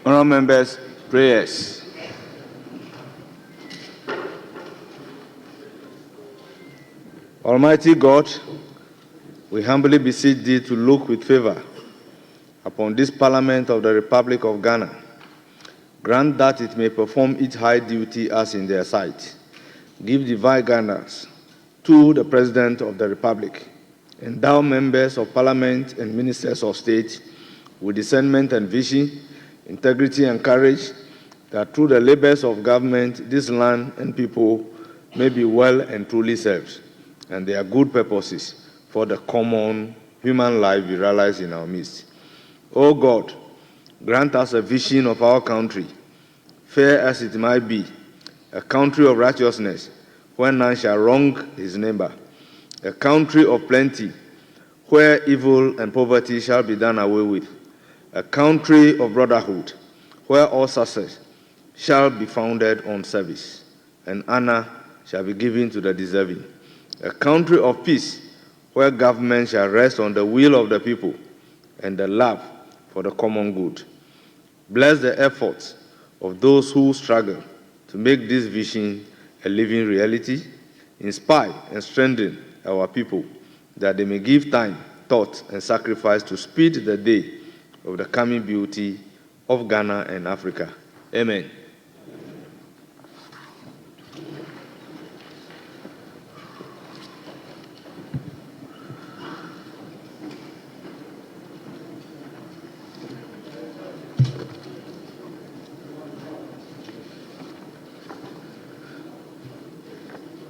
Honourable members, prayers. Almighty God, we humbly beseech thee to look with favour upon this Parliament of the Republic of Ghana. Grant that it may perform its high duty as in their sight. Give divine guidance to the President of the Republic. Endow members of Parliament and ministers of state with discernment and vision, integrity and courage, that through the labors of government, this land and people may be well and truly served, and their good purposes for the common human life be realized in our midst. O God, grant us a vision of our country, fair as it might be, a country of righteousness, where none shall wrong his neighbor, a country of plenty, where evil and poverty shall be done away with, a country of brotherhood, where all success shall be founded on service, and honor shall be given to the deserving, a country of peace, where government shall rest on the will of the people and the love for the common good. Bless the efforts of those who struggle to make this vision a living reality. Inspire and strengthen our people that they may give time, thought, and sacrifice to speed the day of the coming beauty of Ghana and Africa. Amen.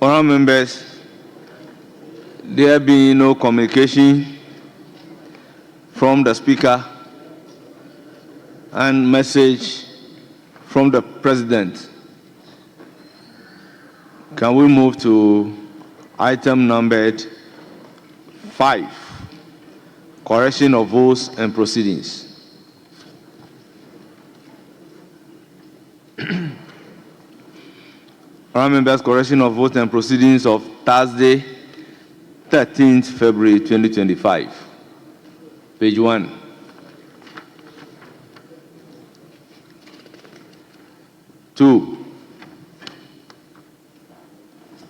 Honourable members, there being no communication from the Speaker and message from the President, can we move to item numbered 5, correction of votes and proceedings? Honourable members, correction of votes and proceedings of Thursday, 13th February 2025. Page 1. Two,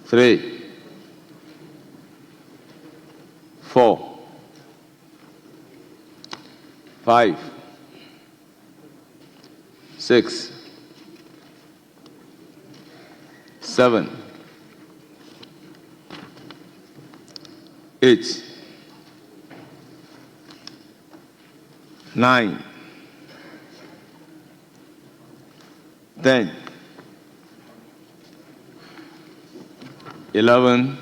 3, 4, 5, 6, 7, 8, 9, 10, 11,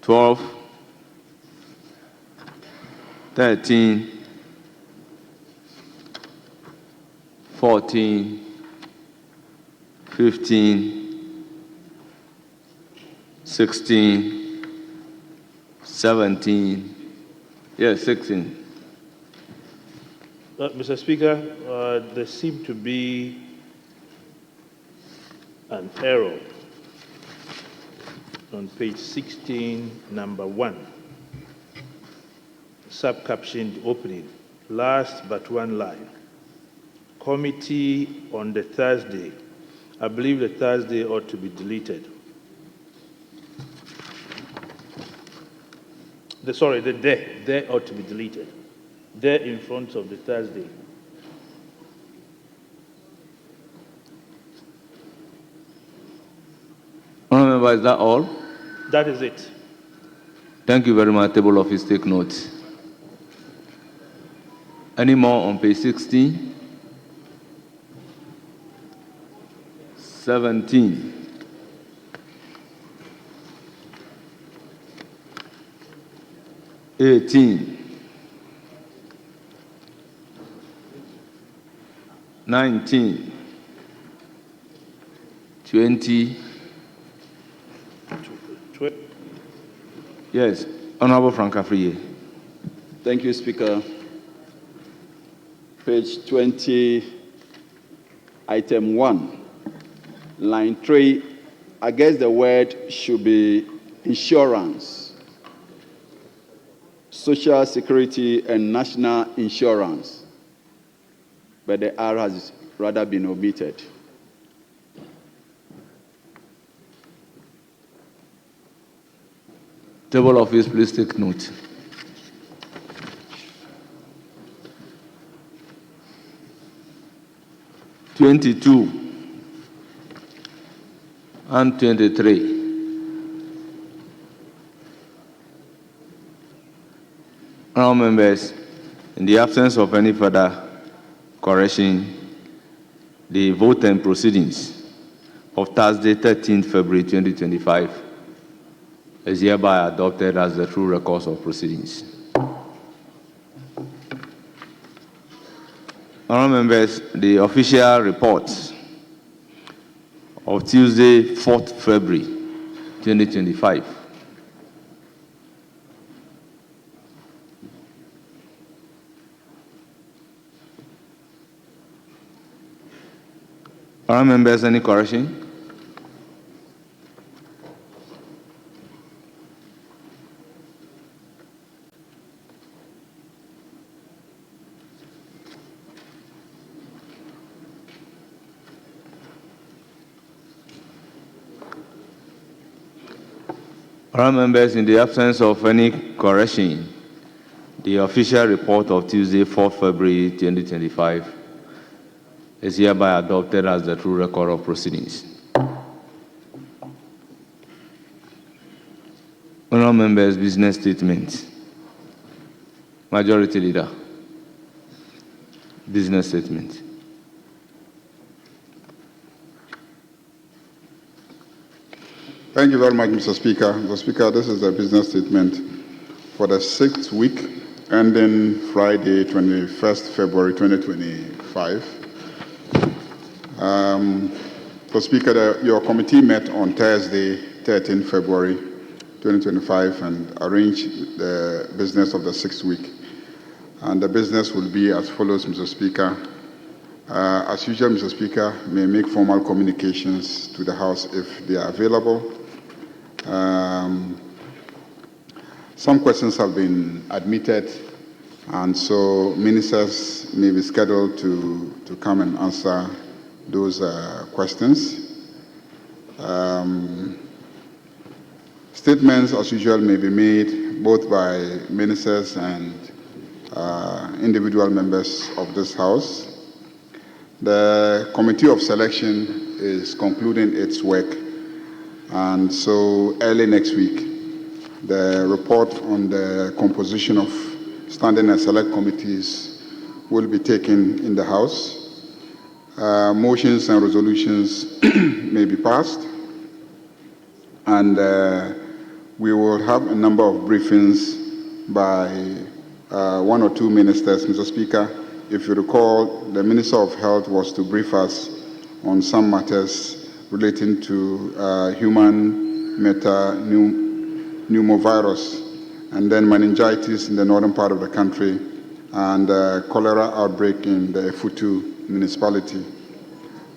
12, 13, 14, 15, 16, 17, yes, 16. Mr. Speaker, there seemed to be an error on page 16, number 1, subcaptioned opening, last but one line. Committee on the Thursday. I believe the Thursday ought to be deleted. The day ought to be deleted. There in front of the Thursday. Honourable member, is that all? That is it. Thank you very much. Table office, take note. Any more on page 16? 17. 18. 19. 20. Yes, Honorable Frank Afriye. Thank you, Speaker. Page 20, item 1, line 3. I guess the word should be insurance. Social Security and National Insurance, but the R has rather been omitted. Table office, please take note. (22) and 23. Honourable members, in the absence of any further correction, the vote and proceedings of Thursday, 13th February 2025 is hereby adopted as the true records of proceedings. Honourable members, the official reports of Tuesday, 4th February 2025. Honourable members, any correction? Honourable members, in the absence of any correction, the official report of Tuesday, 4th February 2025 is hereby adopted as the true record of proceedings. Honourable members, business statement. Majority Leader. Business statement. Thank you very much, Mr. Speaker. Mr. Speaker, this is the business statement for the 6th week ending Friday, 21st February 2025. Mr. Speaker, your committee met on Thursday, 13th February 2025 and arranged the business of the 6th week. And the business will be as follows, Mr. Speaker. As usual, Mr. Speaker may make formal communications to the House if they are available. Some questions have been admitted, and so ministers may be scheduled to come and answer those questions. Statements, as usual, may be made both by ministers and individual members of this House. The Committee of Selection is concluding its work, and so early next week, the report on the composition of standing and select committees will be taken in the House. Motions and resolutions may be passed, and we will have a number of briefings by one or two ministers. Mr. Speaker, if you recall, the Minister of Health was to brief us on some matters relating to human metapneumovirus, and then meningitis in the northern part of the country, and cholera outbreak in the Efutu municipality.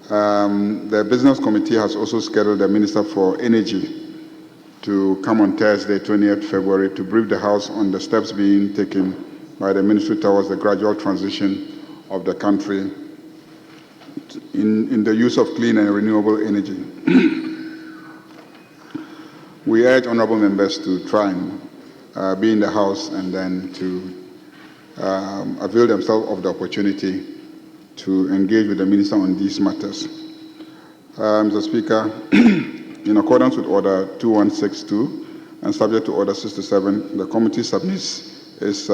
The Business Committee has also scheduled the Minister for Energy to come on Thursday, 28th February, to brief the House on the steps being taken by the Ministry towards the gradual transition of the country in the use of clean and renewable energy. We urge honourable members to try and be in the House and then to avail themselves of the opportunity to engage with the Minister on these matters. Mr. Speaker, in accordance with Order 2162 and subject to Order 67, the committee submits its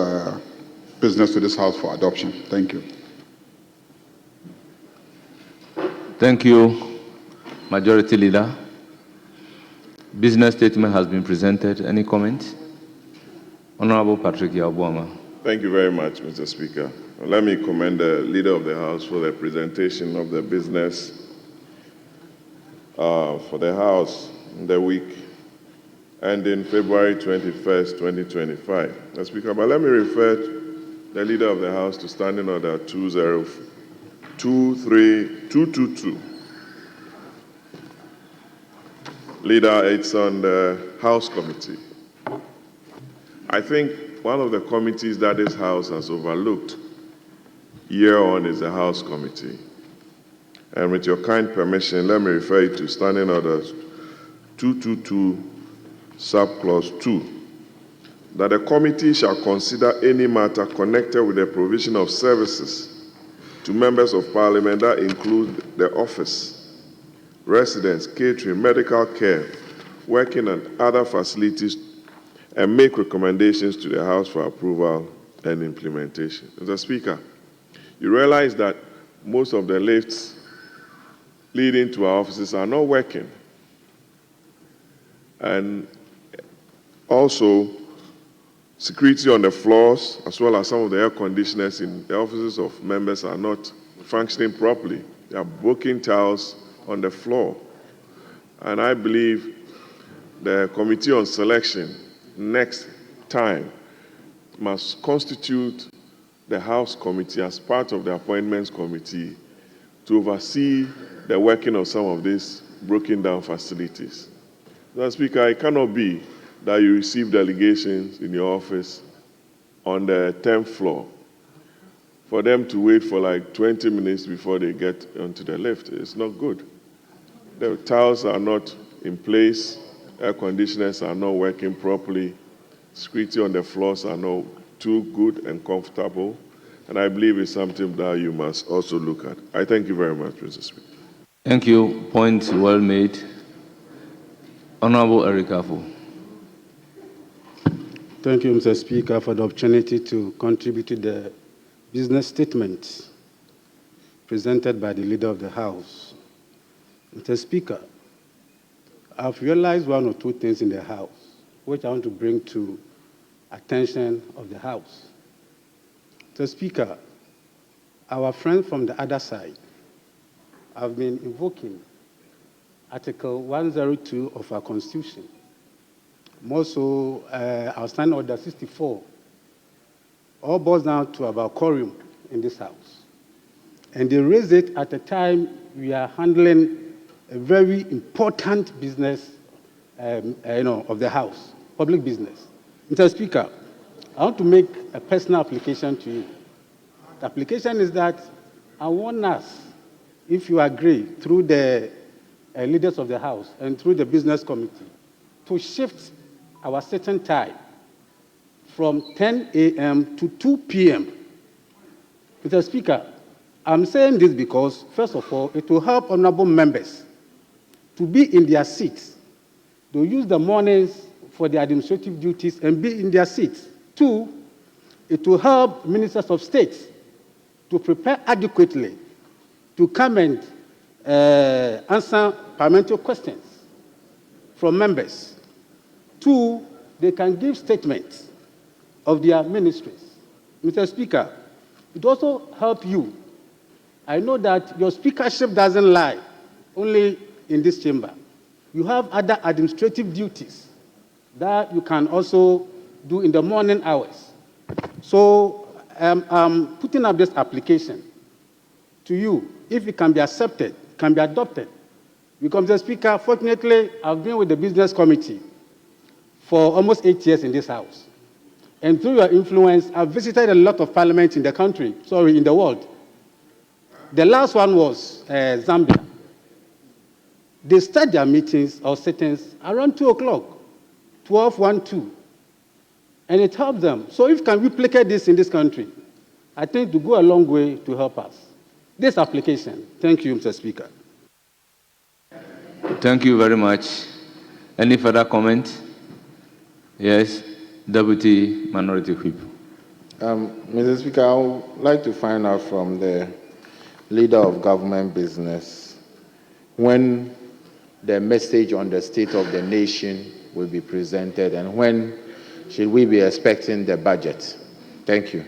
business to this House for adoption. Thank you. Thank you, Majority Leader. Business statement has been presented. Any comments? Honorable Patrick Yabuama. Thank you very much, Mr. Speaker. Let me commend the Leader of the House for the presentation of the business for the House in the week ending February 21st, 2025. Mr. Speaker, but let me refer the Leader of the House to Standing Order 222. Leader, it's on the House Committee. I think one of the committees that this House has overlooked year on is the House Committee. And with your kind permission, let me refer you to Standing Orders 222, subclause 2, that the committee shall consider any matter connected with the provision of services to members of Parliament that include the office, residence, catering, medical care, working and other facilities, and make recommendations to the House for approval and implementation. Mr. Speaker, you realize that most of the lifts leading to our offices are not working. And also, security on the floors, as well as some of the air conditioners in the offices of members are not functioning properly. There are broken tiles on the floor. And I believe the Committee on Selection next time must constitute the House Committee as part of the Appointments Committee to oversee the working of some of these broken down facilities. Mr. Speaker, it cannot be that you receive delegations in your office on the 10th floor for them to wait for like 20 minutes before they get onto the lift. It's not good. The tiles are not in place, air conditioners are not working properly, security on the floors are not too good and comfortable, and I believe it's something that you must also look at. I thank you very much, Mr. Speaker. Thank you. Point well made. Honorable Eric Afo. Thank you, Mr. Speaker, for the opportunity to contribute to the business statement presented by the Leader of the House. Mr. Speaker, I've realized one or two things in the House which I want to bring to attention of the House. Mr. Speaker, our friends from the other side have been invoking Article 102 of our Constitution. More so, our Standing Order 64, all boils down to about quorum in this House. And they raise it at a time we are handling a very important business of the House, public business. Mr. Speaker, I want to make a personal application to you. The application is that I want us, if you agree, through the leaders of the House and through the business committee, to shift our sitting time from 10 a.m. to 2 p.m. Mr. Speaker, I'm saying this because, first of all, it will help honorable members to be in their seats. They'll use the mornings for their administrative duties and be in their seats. Two, it will help ministers of state to prepare adequately to come and answer parliamentary questions from members. Two, they can give statements of their ministries. Mr. Speaker, it also helps you. I know that your speakership doesn't lie only in this chamber. You have other administrative duties that you can also do in the morning hours. So I'm putting up this application to you. If it can be accepted, can be adopted. Because, Mr. Speaker, fortunately, I've been with the business committee for almost 8 years in this House. And through your influence, I've visited a lot of parliaments in the country, in the world. The last one was Zambia. They start their meetings or sittings around 2 o'clock, 12, 1, 2. And it helps them. So if we can replicate this in this country, I think to go a long way to help us. This application. Thank you, Mr. Speaker. Thank you very much. Any further comment? Yes, Deputy Minority Whip. Mr. Speaker, I would like to find out from the Leader of Government Business when the message on the state of the nation will be presented and when should we be expecting the budget? Thank you.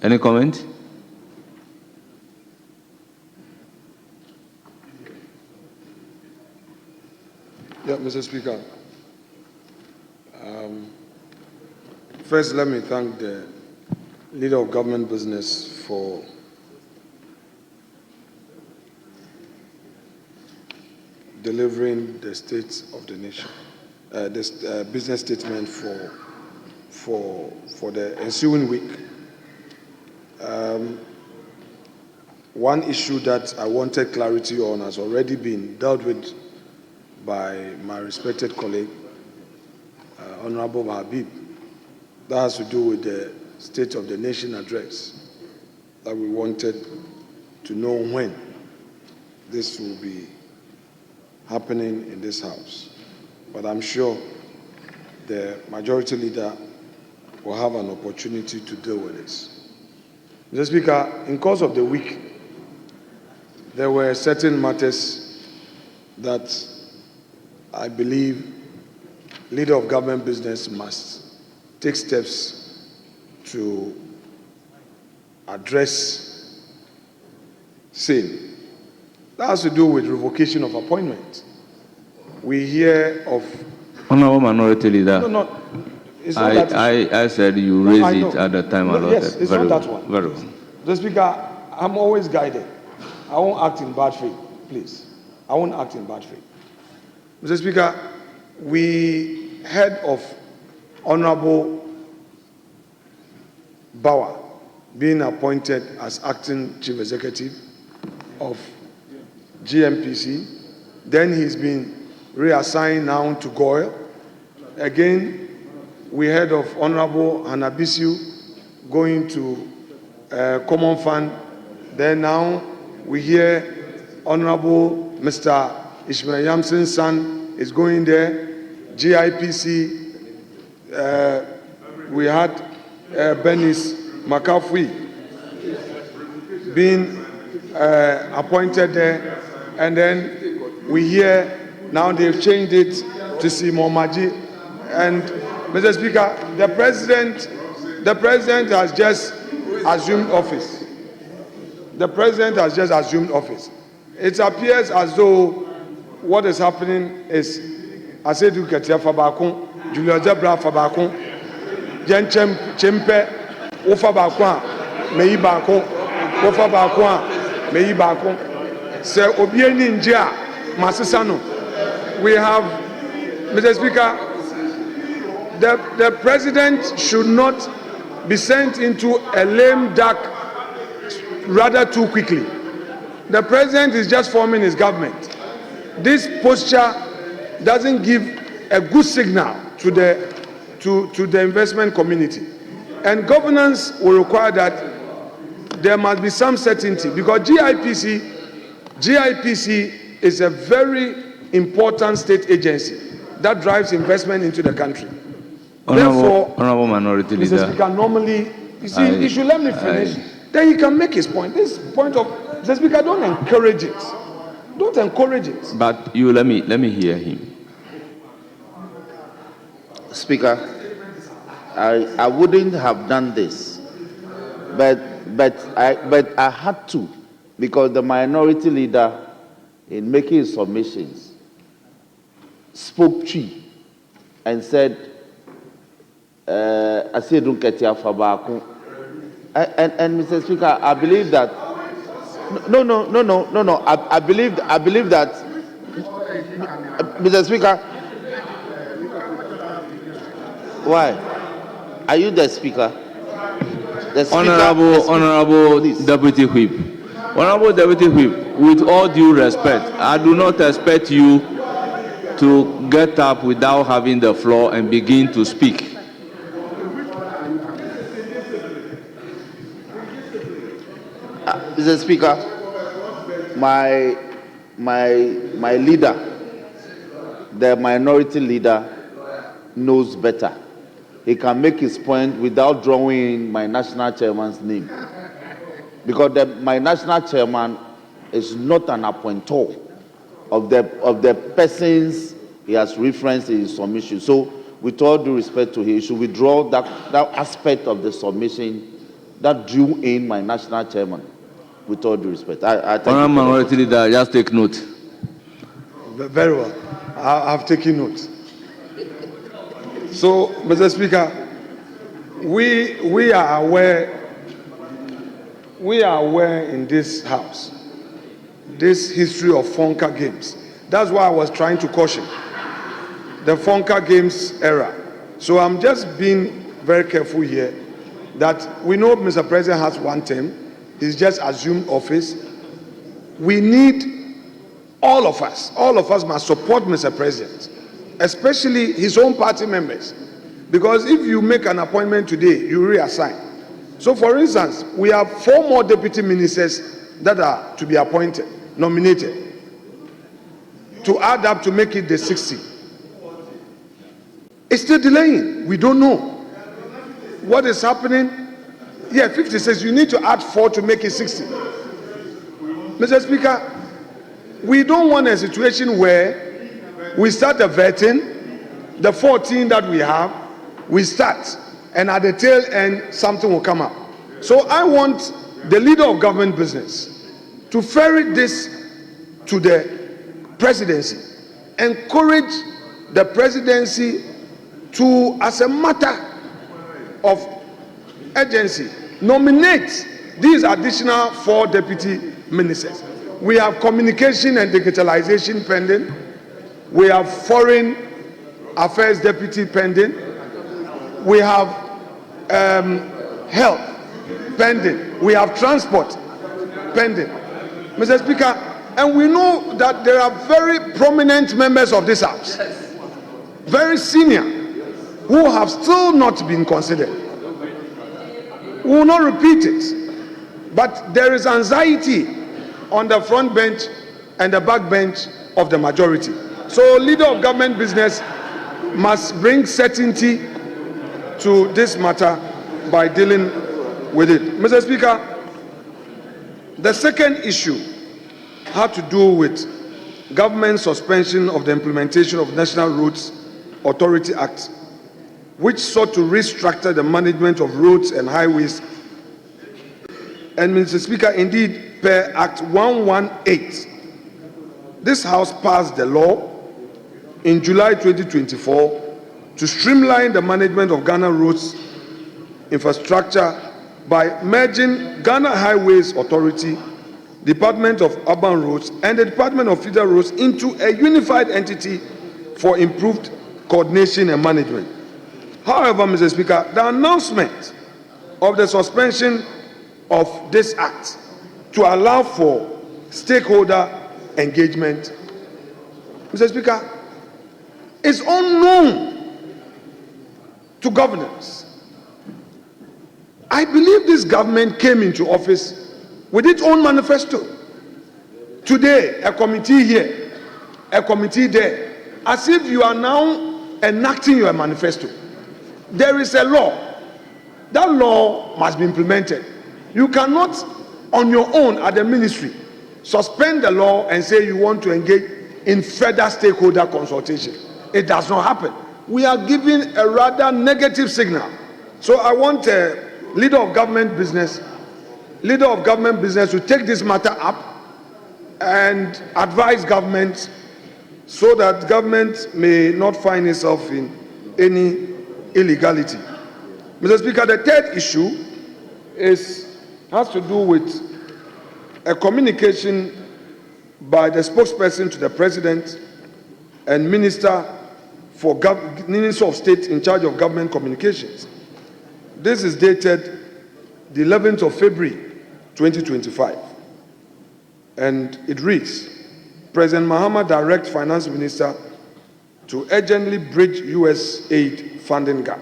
Any comment? Yeah, Mr. Speaker. First, let me thank the Leader of Government Business for delivering the state of the nation, this business statement for the ensuing week. One issue that I wanted clarity on has already been dealt with by my respected colleague, Honorable Habib. That has to do with the State of the Nation address that we wanted to know when this will be happening in this House. But I'm sure the majority leader will have an opportunity to deal with this. Mr. Speaker, in course of the week, there were certain matters that I believe leader of government business must take steps to address same. That has to do with revocation of appointment. We hear of... Honorable Minority Leader. No, it's not that I said you raised it at the time allotted. Yes, it's very not that well, one. very well. The Speaker, I'm always guided. I won't act in bad faith, please. I won't act in bad faith. Mr. Speaker, we heard of Honorable Bauer being appointed as acting chief executive of GMPC. Then he's been reassigned now to GOIL. Again, we heard of Honorable Hanabisiu going to Common Fund. Then now we hear Honorable Mr. Ishmael Yamson's son is going there. GIPC, we had Benis McAfee being appointed there. And then we hear now they've changed it to Simon Maji. And Mr. Speaker, the president has just assumed office. The president has just assumed office. It appears as though what is happening is Asedu Ketia Fabakon, Julius Zebra Fabakon, Jen Chempe, Ofabakon, Mei Bakon, Ofabakon, Mei Bakon. Se Obieni Njia, Masisano. We have, Mr. Speaker, the president should not be sent into a lame duck rather too quickly. The president is just forming his government. This posture doesn't give a good signal to the investment community. And governance will require that there must be some certainty, because GIPC is a very important state agency that drives investment into the country. Honorable Minority Leader. Mr. Speaker, normally, you see, you should let me finish. Then he can make his point. This point of, Mr. Speaker, don't encourage it. Don't encourage it. But you let me hear him. Speaker, I wouldn't have done this, but I had to, because the minority leader, in making his submissions, spoke tree and said, I said, don't get your fabako. And Mr. Speaker, I believe that. No. I believe that. Mr. Speaker, why? Are you the Speaker? The Speaker, Honorable please. Deputy Whip. Honorable Deputy Whip, with all due respect, I do not expect you to get up without having the floor and begin to speak. Mr. Speaker, my leader, the minority leader, knows better. He can make his point without drawing my national chairman's name, because my national chairman is not an appointor of the persons he has referenced in his submission. So, with all due respect to him, he should withdraw that aspect of the submission that drew in my national chairman. With all due respect, I thank you. Honorable Minority Leader, just take note. Very well. I've taken note. So, Mr. Speaker, we are aware in this House, this history of Fonka games. That's why I was trying to caution the Fonka Games era. So I'm just being very careful here that we know Mr. President has one term. He's just assumed office. We need all of us must support Mr. President, especially his own party members. Because if you make an appointment today, you reassign. So for instance, we have 4 more deputy ministers that are to be appointed, nominated, to add up to make it the 60. It's still delaying. We don't know what is happening. Yeah, 56. You need to add 4 to make it 60. Mr. Speaker, we don't want a situation where we start the vetting, the 14 that we have, we start, and at the tail end, something will come up. So I want the leader of government business to ferret this to the presidency, encourage the presidency to, as a matter of urgency, nominate these additional 4 deputy ministers. We have communication and digitalization pending. We have foreign affairs deputy pending. We have health pending. We have transport pending. Mr. Speaker, and we know that there are very prominent members of this House, very senior, who have still not been considered. We will not repeat it, but there is anxiety on the front bench and the back bench of the majority. So leader of government business must bring certainty to this matter by dealing with it. Mr. Speaker, the second issue had to do with government suspension of the implementation of National Roads Authority Act, which sought to restructure the management of roads and highways. And Mr. Speaker, indeed, per Act 118, this House passed the law in July 2024 to streamline the management of Ghana roads infrastructure by merging Ghana Highways Authority, Department of Urban Roads, and the Department of Federal Roads into a unified entity for improved coordination and management. However, Mr. Speaker, the announcement of the suspension of this act to allow for stakeholder engagement, Mr. Speaker, is unknown to governance. I believe this government came into office with its own manifesto. Today, a committee here, a committee there, as if you are now enacting your manifesto. There is a law. That law must be implemented. You cannot, on your own at the ministry, suspend the law and say you want to engage in further stakeholder consultation. It does not happen. We are giving a rather negative signal. So I want a leader of government business to take this matter up and advise government so that government may not find itself in any illegality. Mr. Speaker, the third issue has to do with a communication by the spokesperson to the President and Minister of State in charge of government communications. This is dated the 11th of February 2025, and it reads, President Mahama directs Finance Minister to urgently bridge USAID funding gap.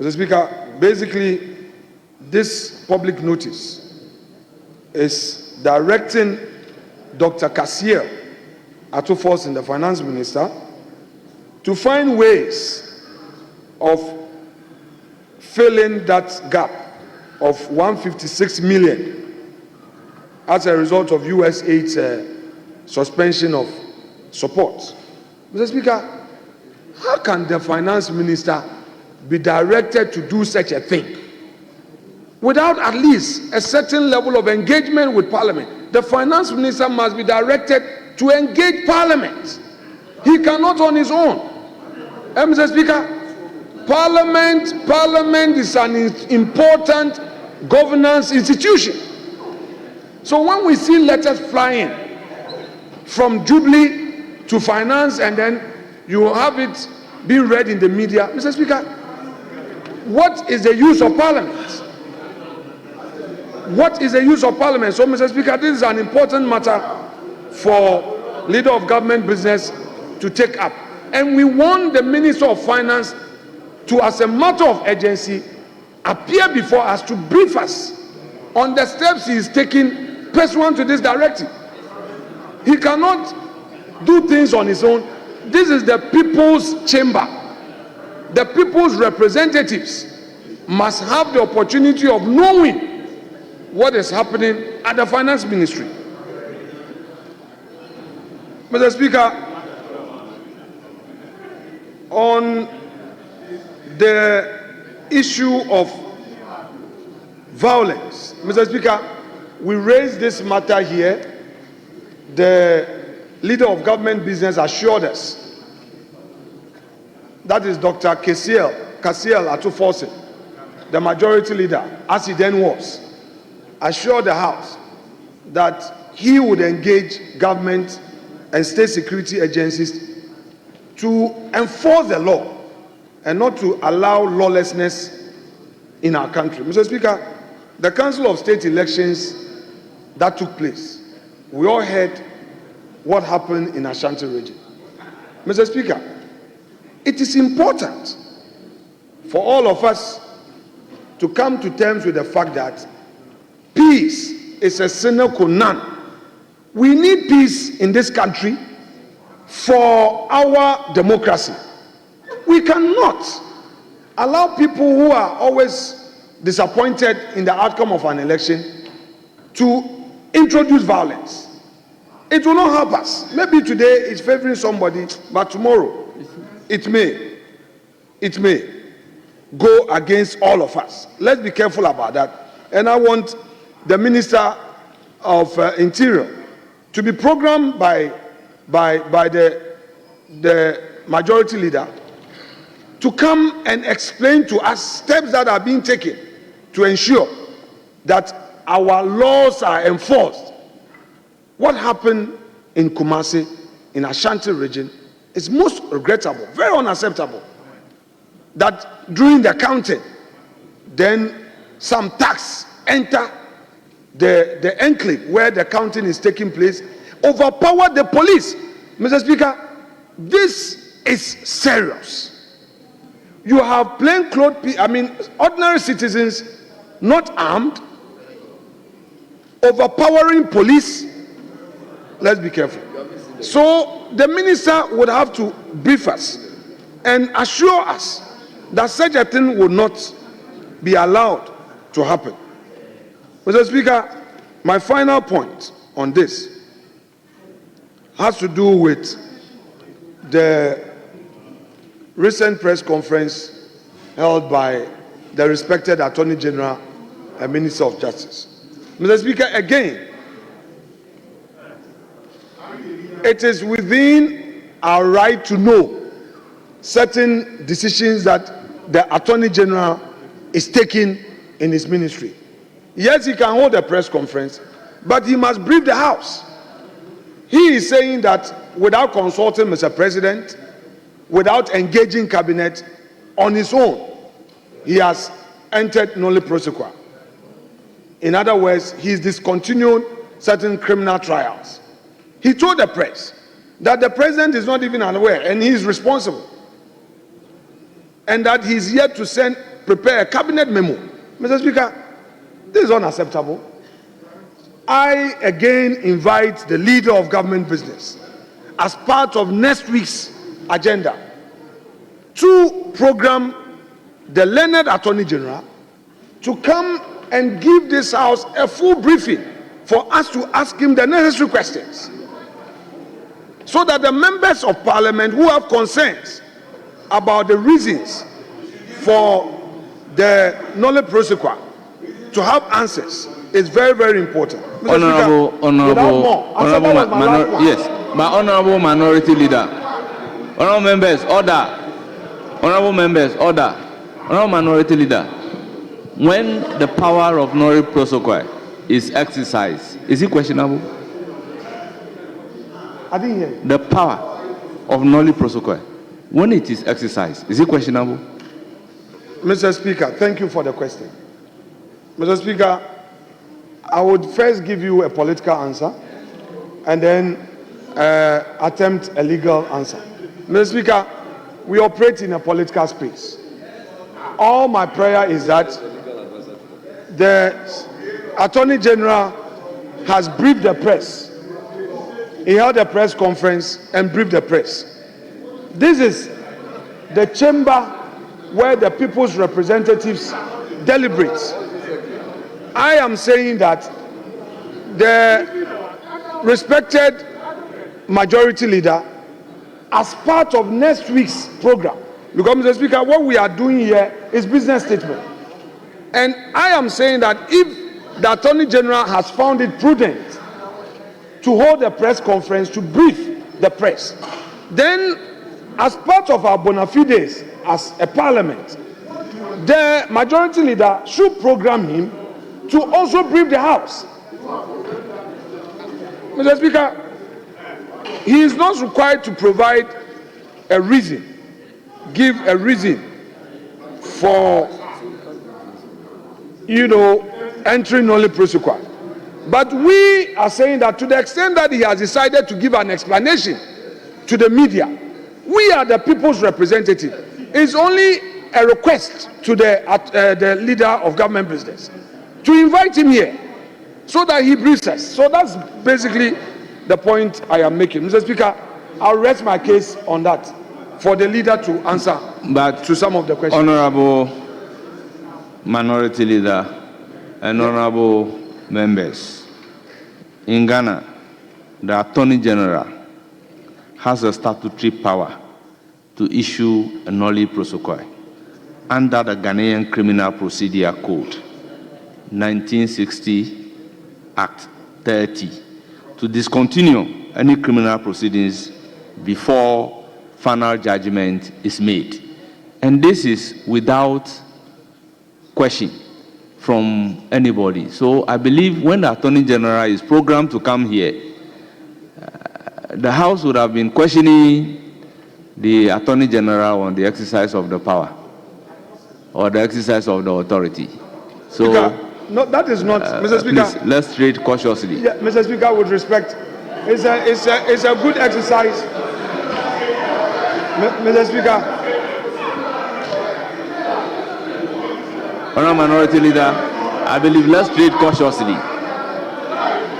Mr. Speaker, basically, this public notice is directing Dr. Kassier Atufos in the Finance Minister to find ways of filling that gap of 156 million as a result of USAID's suspension of support. Mr. Speaker, how can the Finance Minister be directed to do such a thing without at least a certain level of engagement with Parliament? The Finance Minister must be directed to engage Parliament. He cannot on his own. Mr. Speaker, Parliament is an important governance institution. So when we see letters flying from Jubilee to finance, and then you have it being read in the media. Mr. Speaker, what is the use of parliament? What is the use of parliament? So, Mr. Speaker, this is an important matter for leader of government business to take up. And we want the Minister of Finance to, as a matter of urgency, appear before us to brief us on the steps he is taking pursuant to this directive. He cannot do things on his own. This is the people's chamber. The people's representatives must have the opportunity of knowing what is happening at the finance ministry. Mr. Speaker, on the issue of violence, Mr. Speaker, we raised this matter here. The leader of government business assured us, that is Dr. Kasiel Atuforse, the majority leader, as he then was, assured the House that he would engage government and state security agencies to enforce the law and not to allow lawlessness in our country. Mr. Speaker, the Council of State elections that took place, we all heard what happened in Ashanti region. Mr. Speaker, it is important for all of us to come to terms with the fact that peace is a sine qua non. We need peace in this country for our democracy. We cannot allow people who are always disappointed in the outcome of an election to introduce violence. It will not help us. Maybe today it's favoring somebody, but tomorrow it may go against all of us. Let's be careful about that. And I want the Minister of Interior to be programmed by the majority leader to come and explain to us steps that are being taken to ensure that our laws are enforced. What happened in Kumasi, in Ashanti region, is most regrettable, very unacceptable. That during the counting, then some tax enter the enclave where the counting is taking place, overpower the police. Mr. Speaker, this is serious. You have plainclothes, ordinary citizens, not armed, overpowering police. Let's be careful. So the minister would have to brief us and assure us that such a thing will not be allowed to happen. Mr. Speaker, my final point on this has to do with the recent press conference held by the respected Attorney General and Minister of Justice. Mr. Speaker, again, it is within our right to know certain decisions that the Attorney General is taking in his ministry. Yes, he can hold a press conference, but he must brief the House. He is saying that without consulting Mr. President, without engaging cabinet, on his own, he has entered nolle prosequi. In other words, he is discontinuing certain criminal trials. He told the press that the president is not even aware and he is responsible, and that he is yet to prepare a cabinet memo. Mr. Speaker, this is unacceptable. I again invite the leader of government business, as part of next week's agenda, to program the learned Attorney General to come and give this House a full briefing for us to ask him the necessary questions, so that the members of Parliament who have concerns about the reasons for the nolle prosequi to have answers is very, very important. Honorable Minority Leader. Honorable members, order. Honorable members, order. Honorable Minority Leader. When the power of nolle prosequi is exercised, is it questionable? I didn't hear you. The power of nolli prosequi, when it is exercised, is it questionable? Mr. Speaker, thank you for the question. Mr. Speaker, I would first give you a political answer and then attempt a legal answer. Mr. Speaker, we operate in a political space. All my prayer is that the Attorney General has briefed the press. He held a press conference and briefed the press. This is the chamber where the people's representatives deliberate. I am saying that the respected majority leader, as part of next week's program, because Mr. Speaker, what we are doing here is business statement. And I am saying that if the Attorney General has found it prudent to hold a press conference to brief the press, then as part of our bona fides as a parliament, the majority leader should program him to also brief the House. Mr. Speaker, he is not required to provide a reason, give a reason for, entering nolli prosequi. But we are saying that to the extent that he has decided to give an explanation to the media, we are the people's representative. It's only a request to the leader of government business to invite him here so that he briefs us. So that's basically the point I am making. Mr. Speaker, I'll rest my case on that for the leader to answer to some of the questions. Honorable Minority Leader and honorable members, in Ghana, the Attorney General has a statutory power to issue a nolli prosequi under the Ghanaian Criminal Procedure Code 1960 Act 30 to discontinue any criminal proceedings before final judgment is made. And this is without question from anybody. So I believe when the Attorney General is programmed to come here, the House would have been questioning the Attorney General on the exercise of the power or the exercise of the authority. So, Speaker, no, that is not, Mr. Speaker. Please, let's tread cautiously. Yeah, Mr. Speaker, with respect, it's a good exercise. Mr. Speaker. Honourable Minority Leader, I believe let's tread cautiously.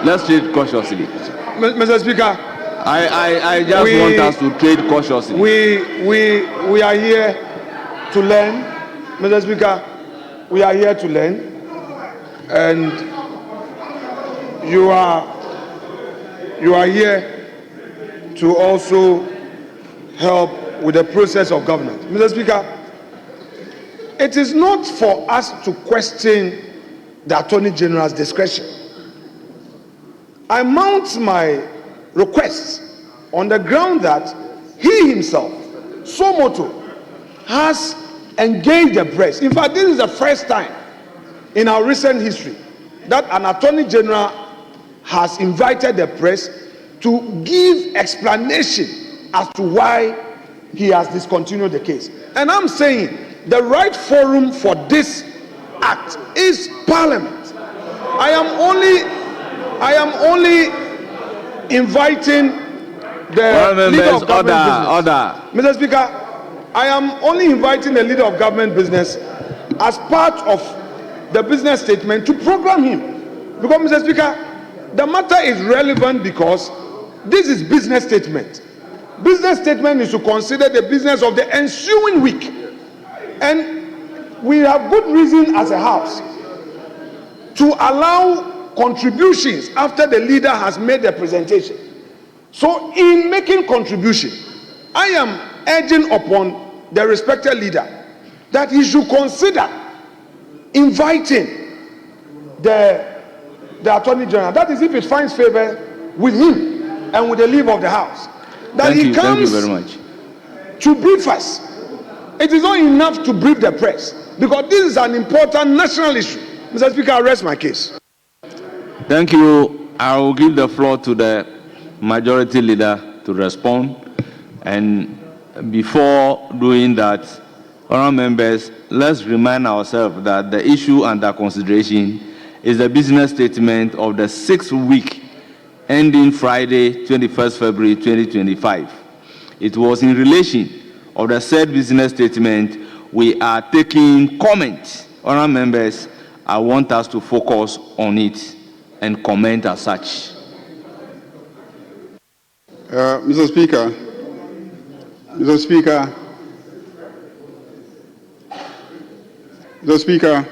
Let's tread cautiously. Mr. Speaker. I just want us to trade cautiously. We are here to learn, Mr. Speaker. We are here to learn, and you are here to also help with the process of governance, Mr. Speaker. It is not for us to question the Attorney General's discretion. I mount my requests on the ground that he himself, Somoto, has engaged the press. In fact, this is the first time in our recent history that an Attorney General has invited the press to give explanation as to why he has discontinued the case. And I'm saying the right forum for this act is Parliament. I am only inviting the leader of government business. Mr. Speaker, I am only inviting the leader of government business as part of the business statement to program him. Because, Mr. Speaker, the matter is relevant because this is business statement. Business statement is to consider the business of the ensuing week. And we have good reason as a house to allow contributions after the leader has made the presentation. So in making contribution, I am urging upon the respected leader that he should consider inviting the Attorney General. That is if it finds favor with him and with the leave of the House. That he comes thank you very much. To brief us. It is not enough to brief the press because this is an important national issue. Mr. Speaker, I rest my case. Thank you. I will give the floor to the Majority Leader, to respond. And before doing that, honourable members, let's remind ourselves that the issue under consideration is the business statement of the 6th week ending Friday, 21st February 2025. It was in relation of the said business statement we are taking comments. Honourable members, I want us to focus on it and comment as such. Mr. Speaker,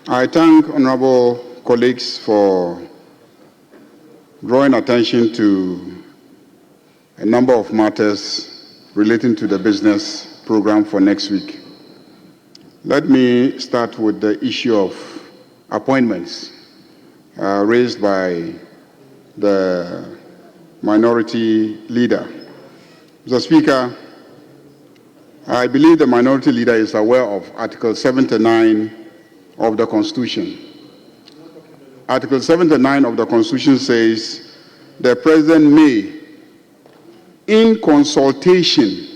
I thank honourable colleagues for drawing attention to a number of matters relating to the business program for next week. Let me start with the issue of appointments raised by the minority leader. Mr. Speaker, I believe the minority leader is aware of Article 79 of the Constitution. Article 79 of the Constitution says the President may, in consultation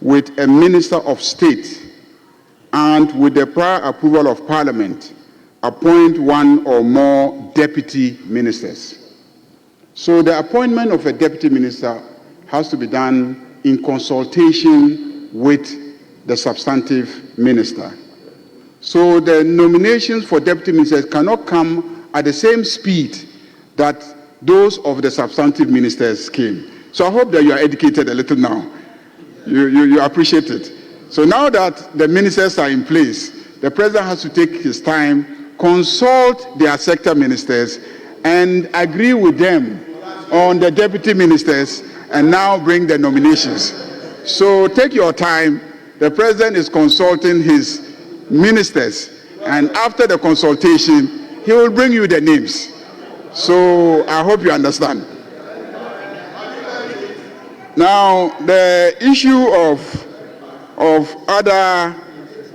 with a Minister of State and with the prior approval of Parliament, appoint one or more deputy ministers. So the appointment of a deputy minister has to be done in consultation with the substantive minister. So the nominations for deputy ministers cannot come at the same speed that those of the substantive ministers came. So I hope that you are educated a little now. You appreciate it. So now that the ministers are in place, the president has to take his time, consult their sector ministers, and agree with them on the deputy ministers, and now bring the nominations. So take your time. The president is consulting his ministers, and after the consultation, he will bring you the names. So I hope you understand. Now, the issue of other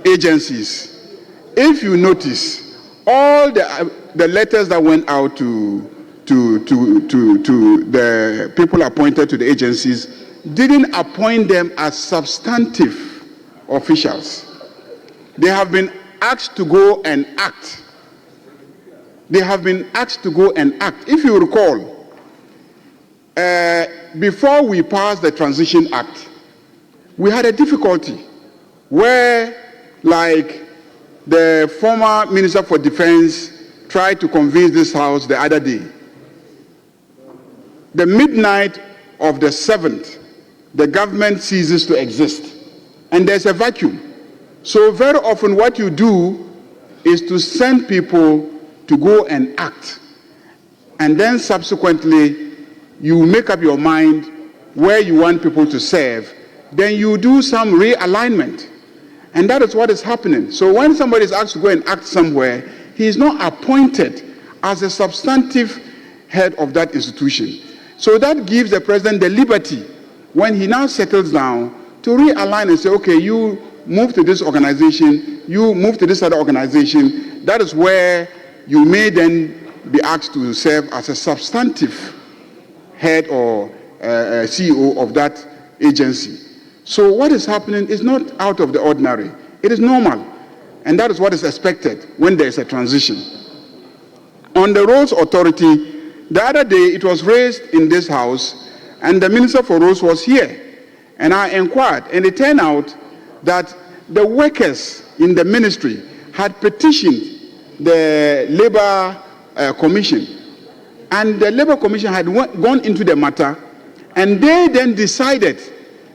agencies, if you notice, all the letters that went out to the people appointed to the agencies didn't appoint them as substantive officials. They have been asked to go and act. They have been asked to go and act. If you recall, before we passed the Transition Act, we had a difficulty where, like, the former Minister for Defense tried to convince this House the other day. The midnight of the 7th, the government ceases to exist, and there's a vacuum. So very often what you do is to send people to go and act, and then subsequently you make up your mind where you want people to serve, then you do some realignment. And that is what is happening. So when somebody is asked to go and act somewhere, he is not appointed as a substantive head of that institution. So that gives the president the liberty, when he now settles down, to realign and say, okay, you move to this organization, you move to this other organization. That is where you may then be asked to serve as a substantive head or CEO of that agency. So what is happening is not out of the ordinary. It is normal. And that is what is expected when there is a transition. On the Roads Authority, the other day it was raised in this House, and the Minister for Roads was here. And I inquired, and it turned out that the workers in the ministry had petitioned the Labour Commission. And the Labour Commission had gone into the matter, and they then decided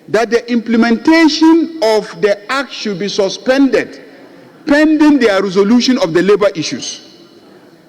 that the implementation of the act should be suspended pending their resolution of the labour issues.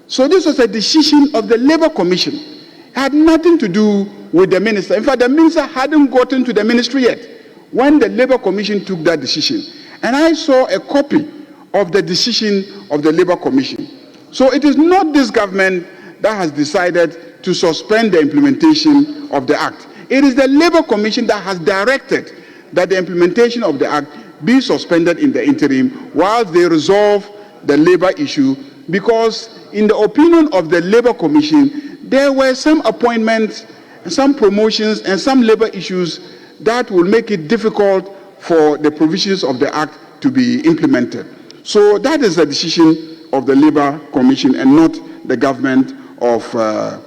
So this was a decision of the Labour Commission. It had nothing to do with the minister. In fact, the minister hadn't gotten to the ministry yet when the Labour Commission took that decision. And I saw a copy of the decision of the Labour Commission. So it is not this government that has decided to suspend the implementation of the act. It is the Labour Commission that has directed that the implementation of the act be suspended in the interim while they resolve the labour issue, because in the opinion of the Labour Commission, there were some appointments some promotions, and some labor issues that will make it difficult for the provisions of the Act to be implemented. So that is the decision of the Labour Commission and not the government of the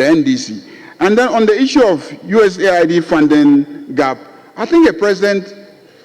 NDC. And then on the issue of USAID funding gap, I think the president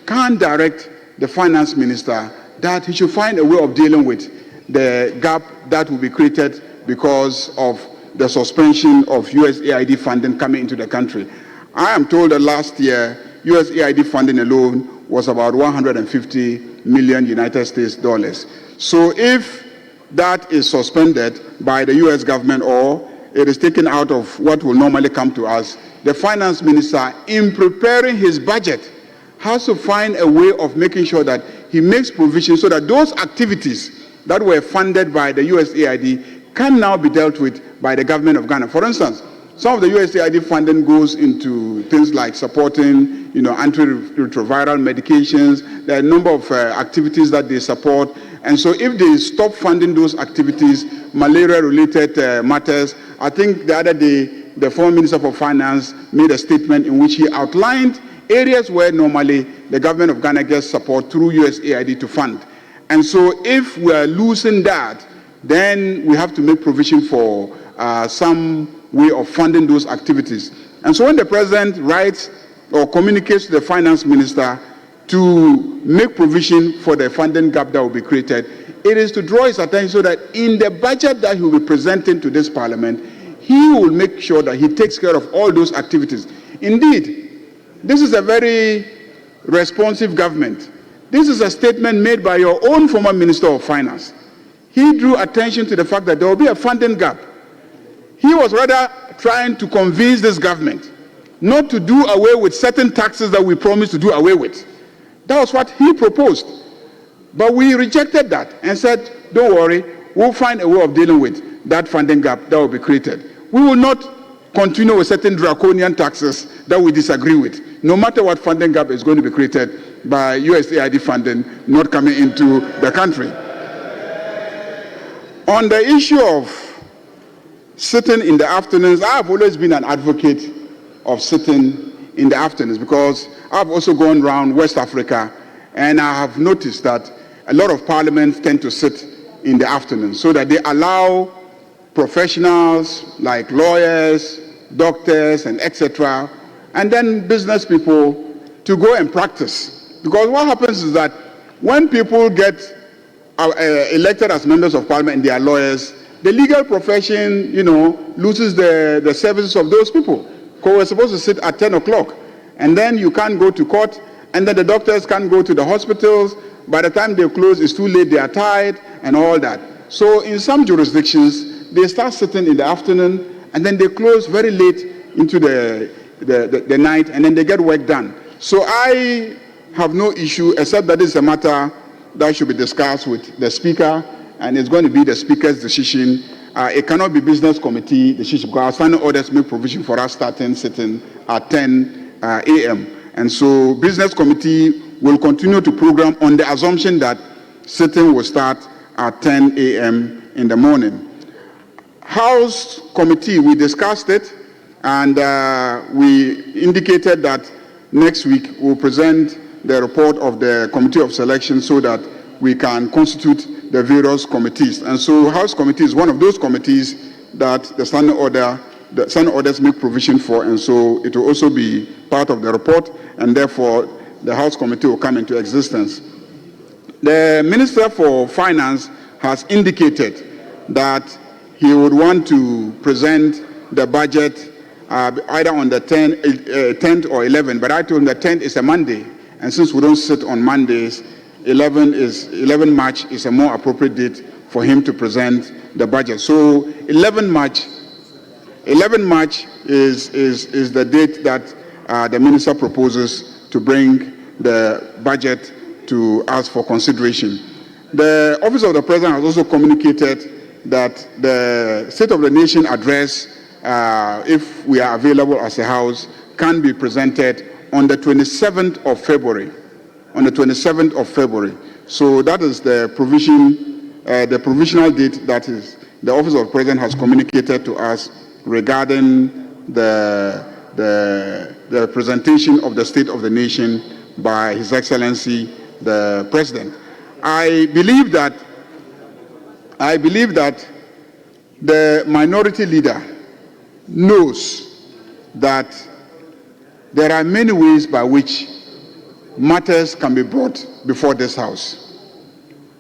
can direct the finance minister that he should find a way of dealing with the gap that will be created because of the suspension of USAID funding coming into the country. I am told that last year, USAID funding alone was about 150 million United States dollars. So if that is suspended by the US government or it is taken out of what will normally come to us, the finance minister, in preparing his budget, has to find a way of making sure that he makes provision so that those activities that were funded by the USAID can now be dealt with by the government of Ghana. For instance, some of the USAID funding goes into things like supporting, antiretroviral medications. There are a number of activities that they support. And so if they stop funding those activities, malaria-related matters, I think the other day, the former Minister for Finance made a statement in which he outlined areas where normally the government of Ghana gets support through USAID to fund. And so if we are losing that, then we have to make provision for some way of funding those activities. And so when the president writes or communicates to the finance minister to make provision for the funding gap that will be created, it is to draw his attention so that in the budget that he will be presenting to this parliament, he will make sure that he takes care of all those activities. Indeed, this is a very responsive government. This is a statement made by your own former Minister of Finance. He drew attention to the fact that there will be a funding gap. He was rather trying to convince this government not to do away with certain taxes that we promised to do away with. That was what he proposed. But we rejected that and said, don't worry, we'll find a way of dealing with that funding gap that will be created. We will not continue with certain draconian taxes that we disagree with, no matter what funding gap is going to be created by USAID funding not coming into the country. On the issue of sitting in the afternoons, I have always been an advocate of sitting in the afternoons because I've also gone around West Africa and I have noticed that a lot of parliaments tend to sit in the afternoon so that they allow professionals like lawyers, doctors, and etc., and then business people to go and practice. Because what happens is that when people get elected as members of parliament and they are lawyers, the legal profession, loses the services of those people. Because we're supposed to sit at 10 o'clock, and then you can't go to court, and then the doctors can't go to the hospitals. By the time they close, it's too late, they are tired, and all that. So in some jurisdictions, they start sitting in the afternoon, and then they close very late into the night, and then they get work done. So I have no issue, except that it's a matter that should be discussed with the Speaker, and it's going to be the Speaker's decision. It cannot be Business Committee decision, because our standing orders make provision for us starting sitting at 10 a.m. And so Business Committee will continue to program on the assumption that sitting will start at 10 a.m. in the morning. House Committee, we discussed it, and we indicated that next week we'll present the report of the Committee of Selection so that we can constitute the various committees. And so House Committee is one of those committees that the standing orders make provision for, and so it will also be part of the report, and therefore the House Committee will come into existence. The Minister for Finance has indicated that he would want to present the budget either on the 10th or 11th, but I told him that 10th is a Monday, and since we don't sit on Mondays, 11 March is a more appropriate date for him to present the budget. So 11 March is the date that the minister proposes to bring the budget to us for consideration. The Office of the President has also communicated that the State of the Nation address, if we are available as a House, can be presented on the 27th of February. On the 27th of February. So that is the provisional date that is the Office of the President has communicated to us regarding the representation of the state of the nation by His Excellency the President. I believe that the minority leader knows that there are many ways by which matters can be brought before this House.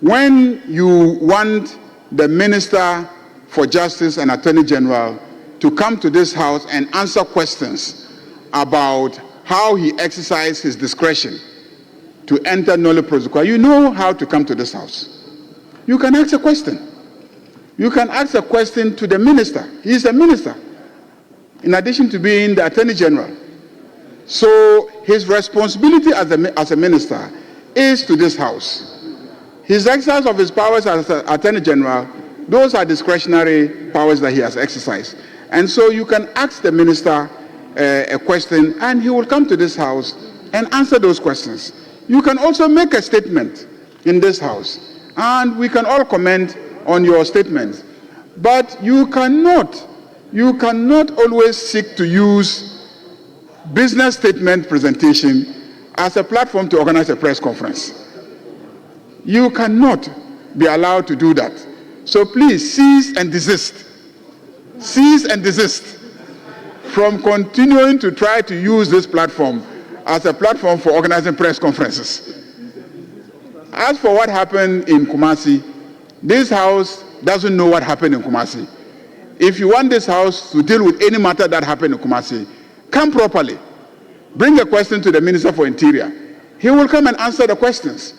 When you want the Minister for Justice and Attorney General to come to this House and answer questions about how he exercised his discretion to enter nolle prosequi, you know how to come to this House. You can ask a question. You can ask a question to the Minister. He is a Minister, in addition to being the Attorney General. So his responsibility as a Minister is to this House. His exercise of his powers as Attorney General, those are discretionary powers that he has exercised. And so you can ask the Minister a question and he will come to this House and answer those questions. You can also make a statement in this House and we can all comment on your statements. But you cannot always seek to use business statement presentation as a platform to organize a press conference. You cannot be allowed to do that. So please cease and desist. Cease and desist from continuing to try to use this platform as a platform for organizing press conferences. As for what happened in Kumasi, this House doesn't know what happened in Kumasi. If you want this House to deal with any matter that happened in Kumasi, come properly. Bring a question to the Minister for Interior. He will come and answer the questions.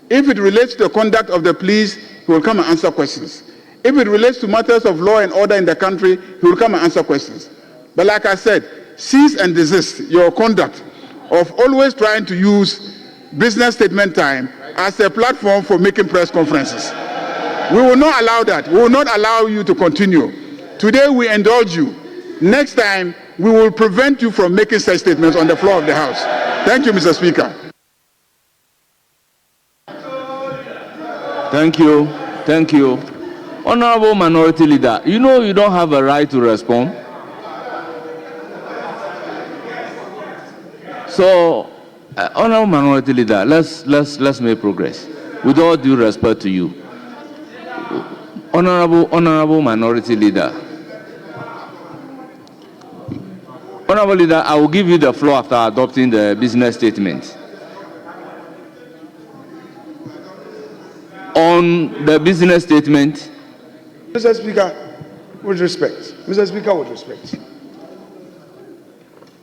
If it relates to the conduct of the police, he will come and answer questions. If it relates to matters of law and order in the country, he will come and answer questions. But like I said, cease and desist your conduct of always trying to use business statement time as a platform for making press conferences. We will not allow that. We will not allow you to continue. Today we indulge you. Next time, we will prevent you from making such statements on the floor of the House. Thank you, Mr. Speaker. Thank you. Thank you. Honorable Minority Leader, you know you don't have a right to respond. So, Honorable Minority Leader, let's make progress. With all due respect to you. Honorable Minority Leader. Honorable Leader, I will give you the floor after adopting the business statement. On the business statement. Mr. Speaker, with respect. Mr. Speaker, with respect.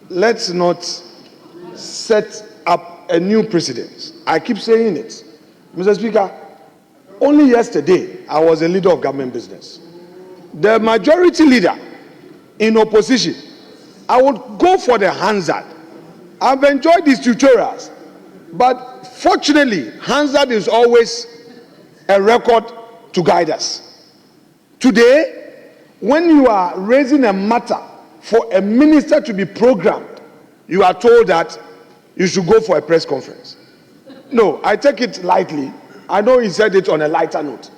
Let's not set up a new precedent. I keep saying it. Mr. Speaker, only yesterday I was a leader of government business. The majority leader in opposition, I would go for the Hansard. I've enjoyed these tutorials, but fortunately, Hansard is always a record to guide us. Today, when you are raising a matter for a minister to be programmed, you are told that you should go for a press conference. No, I take it lightly. I know he said it on a lighter note.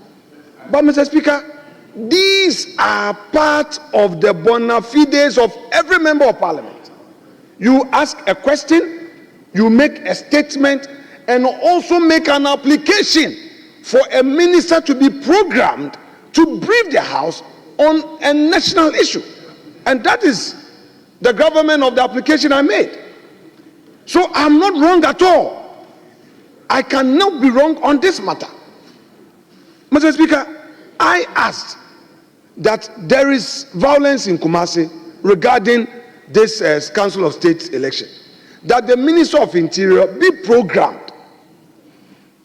But Mr. Speaker, these are part of the bona fides of every member of parliament. You ask a question, you make a statement, and also make an application for a minister to be programmed to brief the House on a national issue. And that is the government of the application I made. So I'm not wrong at all. I cannot be wrong on this matter. Mr. Speaker, I asked that there is violence in Kumasi regarding this Council of State election, that the Minister of Interior be programmed.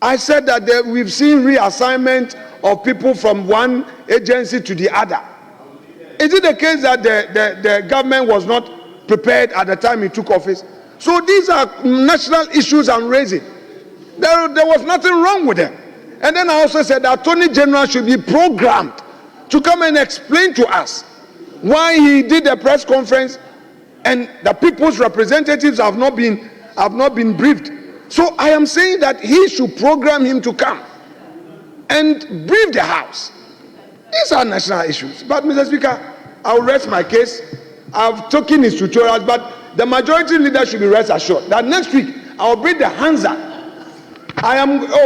I said that we've seen reassignment of people from one agency to the other. Is it the case that the government was not prepared at the time he took office? So these are national issues I'm raising. There was nothing wrong with them. And then I also said the Attorney General should be programmed to come and explain to us why he did a press conference and the people's representatives have not been briefed. So I am saying that he should program him to come and brief the House. These are national issues. But Mr. Speaker, I will rest my case I've taken his tutorials, but the majority leader should be rest assured that next week I will bring the Hansa.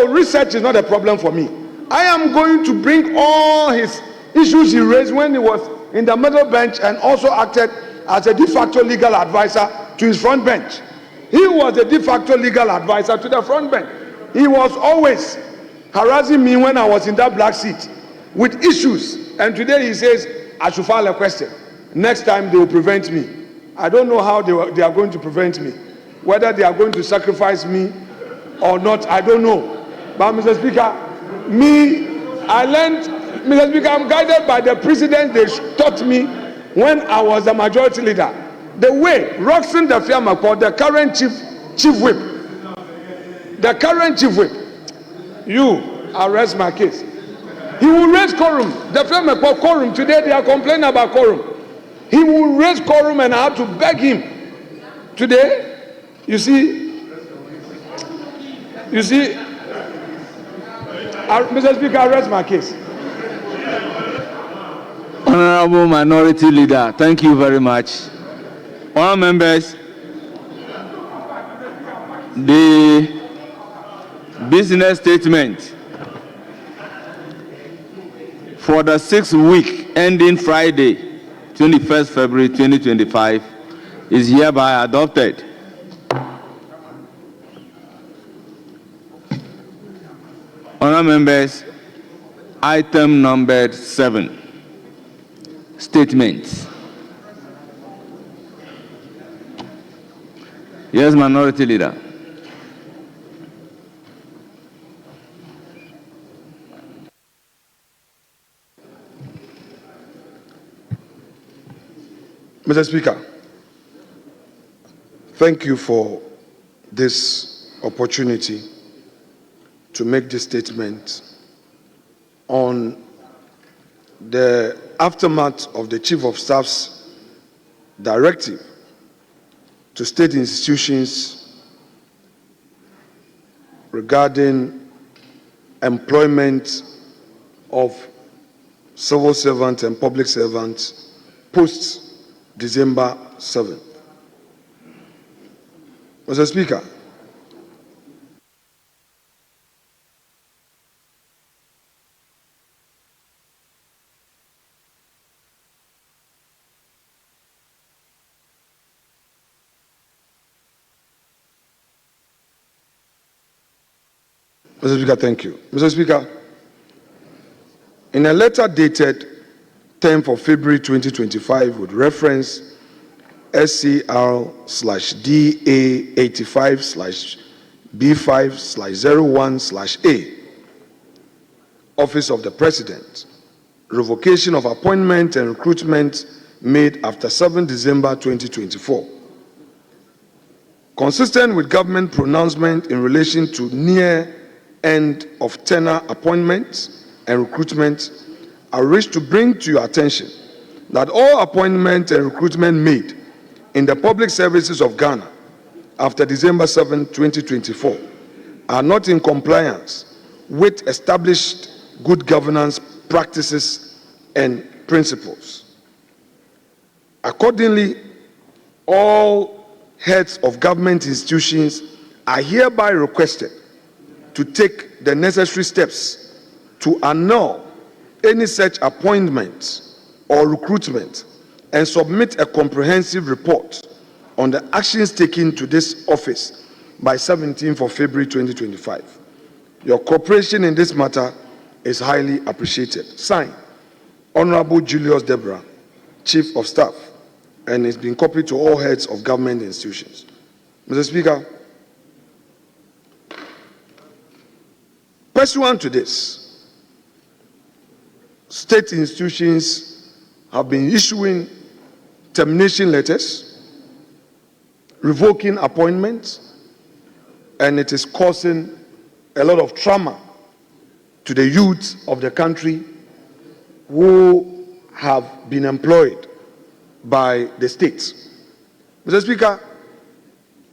Research is not a problem for me. I am going to bring all his issues he raised when he was in the middle bench and also acted as a de facto legal advisor to his front bench. He was a de facto legal advisor to the front bench. He was always harassing me when I was in that black seat with issues. And today he says, I should file a question. Next time they will prevent me. I don't know how they are going to prevent me. Whether they are going to sacrifice me or not, I don't know. But Mr. Speaker, I learned, Mr. Speaker, I'm guided by the precedents they taught me when I was the majority leader. The way Roxanne Dafiamakpo, the current chief whip, you arrest my case. He will raise Quorum. Dafiamakpo Quorum. Today they are complaining about Quorum. He will raise Quorum and I have to beg him. Today, you see, Mr. Speaker, arrest my case. Honorable Minority Leader, thank you very much. Honourable members, the business statement for the 6th week ending Friday, 21st February 2025 is hereby adopted. Honourable members, item number 7, statements. Yes, Minority Leader. Mr. Speaker, thank you for this opportunity to make this statement on the aftermath of the Chief of Staff's directive to state institutions regarding employment of civil servants and public servants post-December 7th. Mr. Speaker, thank you. Mr. Speaker, in a letter dated 10th of February 2025 with reference SCR/DA85/B5/01/A, Office of the President, revocation of appointment and recruitment made after 7 December 2024. Consistent with government pronouncement in relation to near end of tenure appointments and recruitment, I wish to bring to your attention that all appointment and recruitment made in the public services of Ghana after December 7, 2024 are not in compliance with established good governance practices and principles. Accordingly, all heads of government institutions are hereby requested to take the necessary steps to annul any such appointment or recruitment and submit a comprehensive report on the actions taken to this office by 17th of February 2025. Your cooperation in this matter is highly appreciated. Signed, Honorable Julius Deborah, Chief of Staff, and it's been copied to all heads of government institutions. Mr. Speaker, pursuant to this, state institutions have been issuing termination letters, revoking appointments, and it is causing a lot of trauma to the youth of the country who have been employed by the states. Mr. Speaker,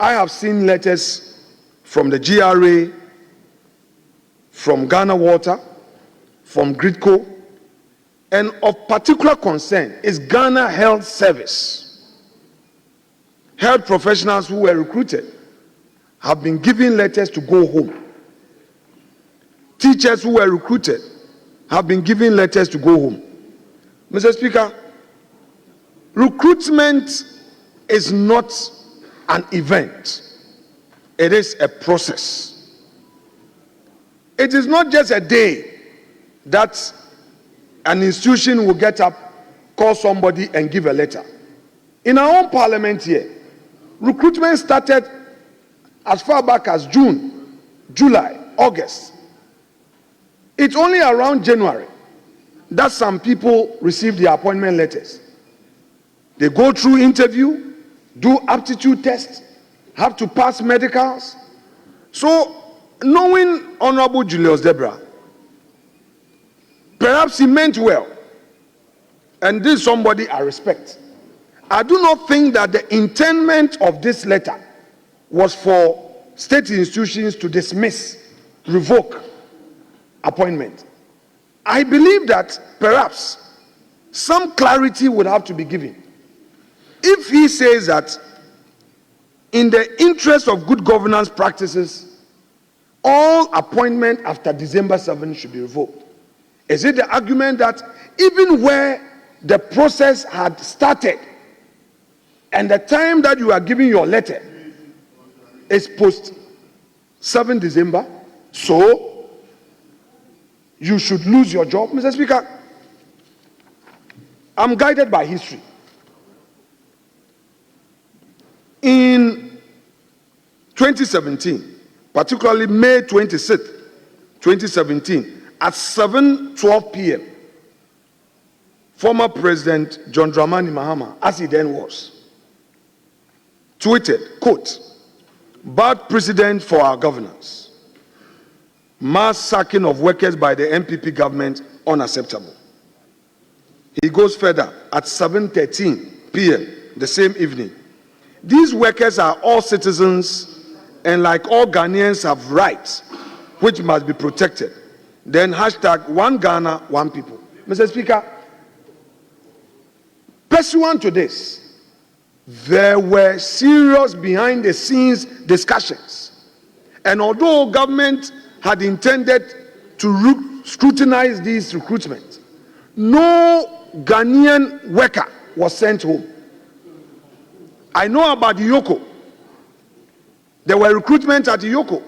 I have seen letters from the GRA, from Ghana Water, from Gridco, and of particular concern is Ghana Health Service. health professionals who were recruited have been given letters to go home. Teachers who were recruited have been given letters to go home. Mr. Speaker, recruitment is not an event. It is a process. It is not just a day that an institution will get up, call somebody and give a letter. In our own parliament here, recruitment started as far back as June, July, August. It's only around January that some people receive their appointment letters. They go through interview, do aptitude tests, have to pass medicals. So, knowing Honorable Julius Debra, perhaps he meant well, and this is somebody I respect. I do not think that the intent of this letter was for state institutions to dismiss, revoke appointment. I believe that perhaps some clarity would have to be given. If he says that in the interest of good governance practices, all appointment after December 7 should be revoked. Is it the argument that even where the process had started and the time that you are giving your letter is post 7 December, so you should lose your job? Mr. Speaker, I'm guided by history. In 2017, particularly May 26th, 2017, at 7:12 p.m., former President John Dramani Mahama, as he then was, tweeted, quote, "Bad precedent for our governance. Mass sacking of workers by the NPP government unacceptable." He goes further at 7:13 p.m. the same evening. "These workers are all citizens and like all Ghanaians have rights which must be protected." Then hashtag One Ghana, One People. Mr. Speaker, pursuant to this, there were serious behind the scenes discussions. And although government had intended to scrutinize these recruitments, no Ghanaian worker was sent home. I know about Yoko. There were recruitments at Yoko.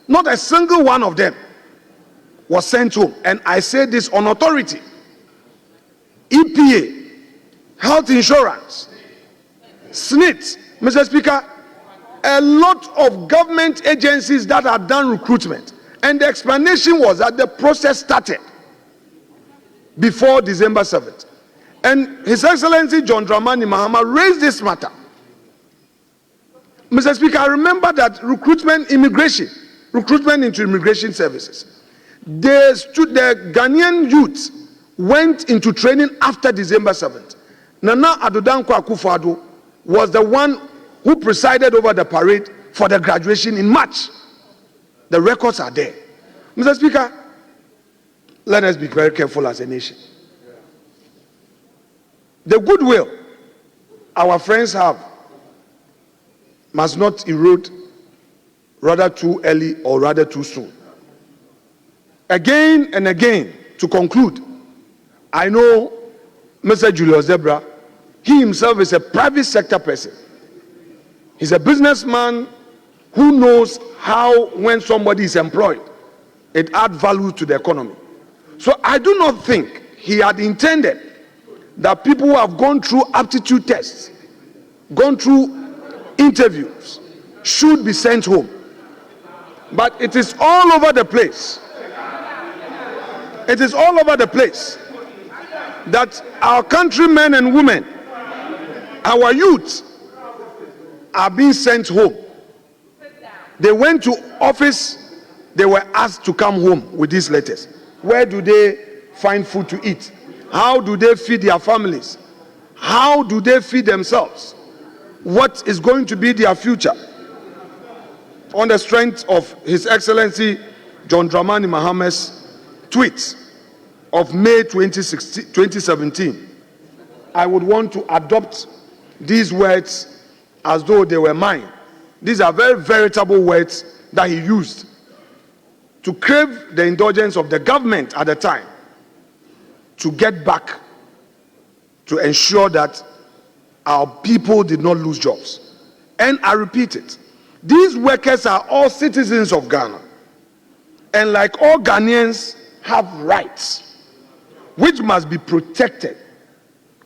Not a single one of them was sent home. And I say this on authority. EPA, health insurance, SNIT, Mr. Speaker, a lot of government agencies that have done recruitment. And the explanation was that the process started before December 7th. And His Excellency John Dramani Mahama raised this matter. Mr. Speaker, I remember that recruitment into immigration services. The Ghanaian youth went into training after December 7th. Nana Addo Dankwa Akufo-Addo was the one who presided over the parade for the graduation in March. The records are there. Mr. Speaker, let us be very careful as a nation. The goodwill our friends have must not erode rather too early or rather too soon. Again and again, to conclude, I know Mr. Julius Debra, he himself is a private sector person. He's a businessman who knows how, when somebody is employed, it adds value to the economy. So I do not think he had intended that people who have gone through aptitude tests, gone through interviews, should be sent home. But it is all over the place. It is all over the place that our countrymen and women, our youth, are being sent home. They went to office, they were asked to come home with these letters. Where do they find food to eat? How do they feed their families? How do they feed themselves? What is going to be their future? On the strength of His Excellency John Dramani Mahama's tweet of May 2017, I would want to adopt these words as though they were mine. These are very veritable words that he used to crave the indulgence of the government at the time to get back to ensure that our people did not lose jobs. And I repeat it, these workers are all citizens of Ghana, and like all Ghanaians have rights which must be protected.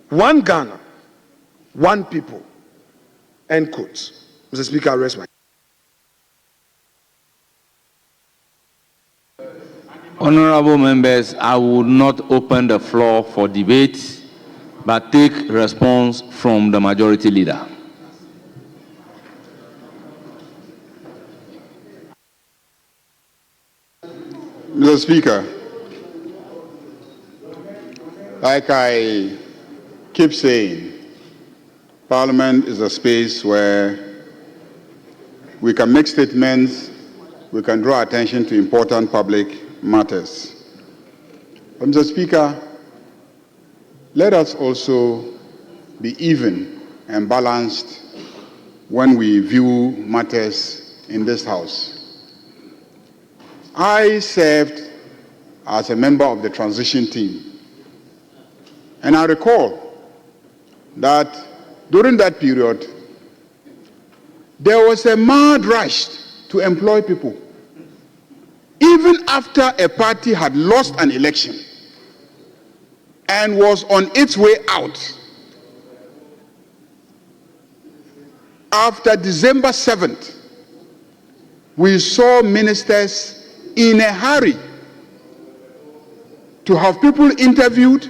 One Ghana, one people. End quote. Mr. Speaker, I rest my. Honorable members, I will not open the floor for debate, but take response from the majority leader. Mr. Speaker, like I keep saying, Parliament is a space where we can make statements, we can draw attention to important public matters. But Mr. Speaker, let us also be even and balanced when we view matters in this House. I served as a member of the transition team, and I recall that during that period, there was a mad rush to employ people. Even after a party had lost an election and was on its way out, after December 7th, we saw ministers in a hurry to have people interviewed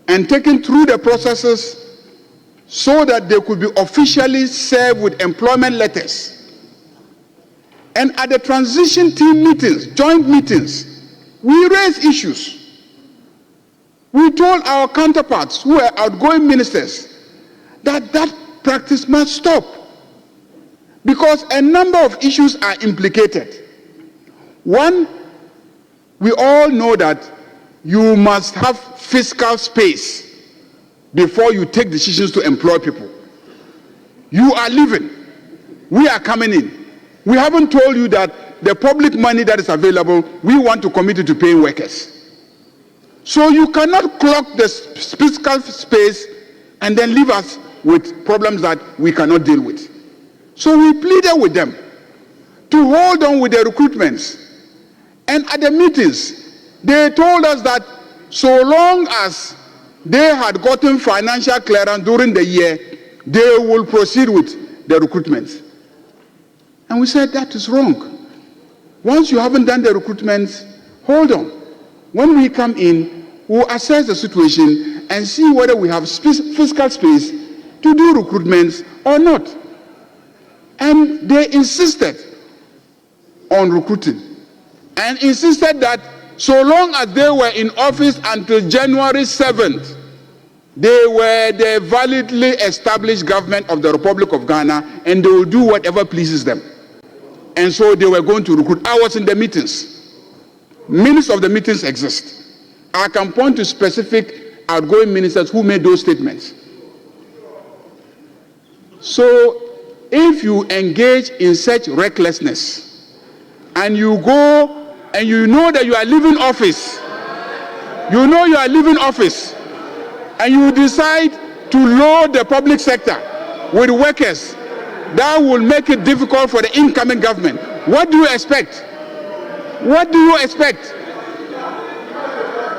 and taken through the processes so that they could be officially served with employment letters. And at the transition team meetings, joint meetings, we raised issues. We told our counterparts who were outgoing ministers that that practice must stop because a number of issues are implicated. One, we all know that you must have fiscal space before you take decisions to employ people. You are leaving. We are coming in. We haven't told you that the public money that is available, we want to commit it to paying workers. So you cannot clock the fiscal space and then leave us with problems that we cannot deal with. So we pleaded with them to hold on with the recruitments. And at the meetings, they told us that so long as they had gotten financial clearance during the year, they will proceed with the recruitments. And we said that is wrong. Once you haven't done the recruitments, hold on. When we come in, we'll assess the situation and see whether we have fiscal space to do recruitments or not. And they insisted on recruiting and insisted that so long as they were in office until January 7th, they were the validly established government of the Republic of Ghana and they will do whatever pleases them. And so they were going to recruit. I was in the meetings. Minutes of the meetings exist. I can point to specific outgoing ministers who made those statements. So if you engage in such recklessness and you go and you know that you are leaving office, and you decide to load the public sector with workers, that will make it difficult for the incoming government. What do you expect? What do you expect?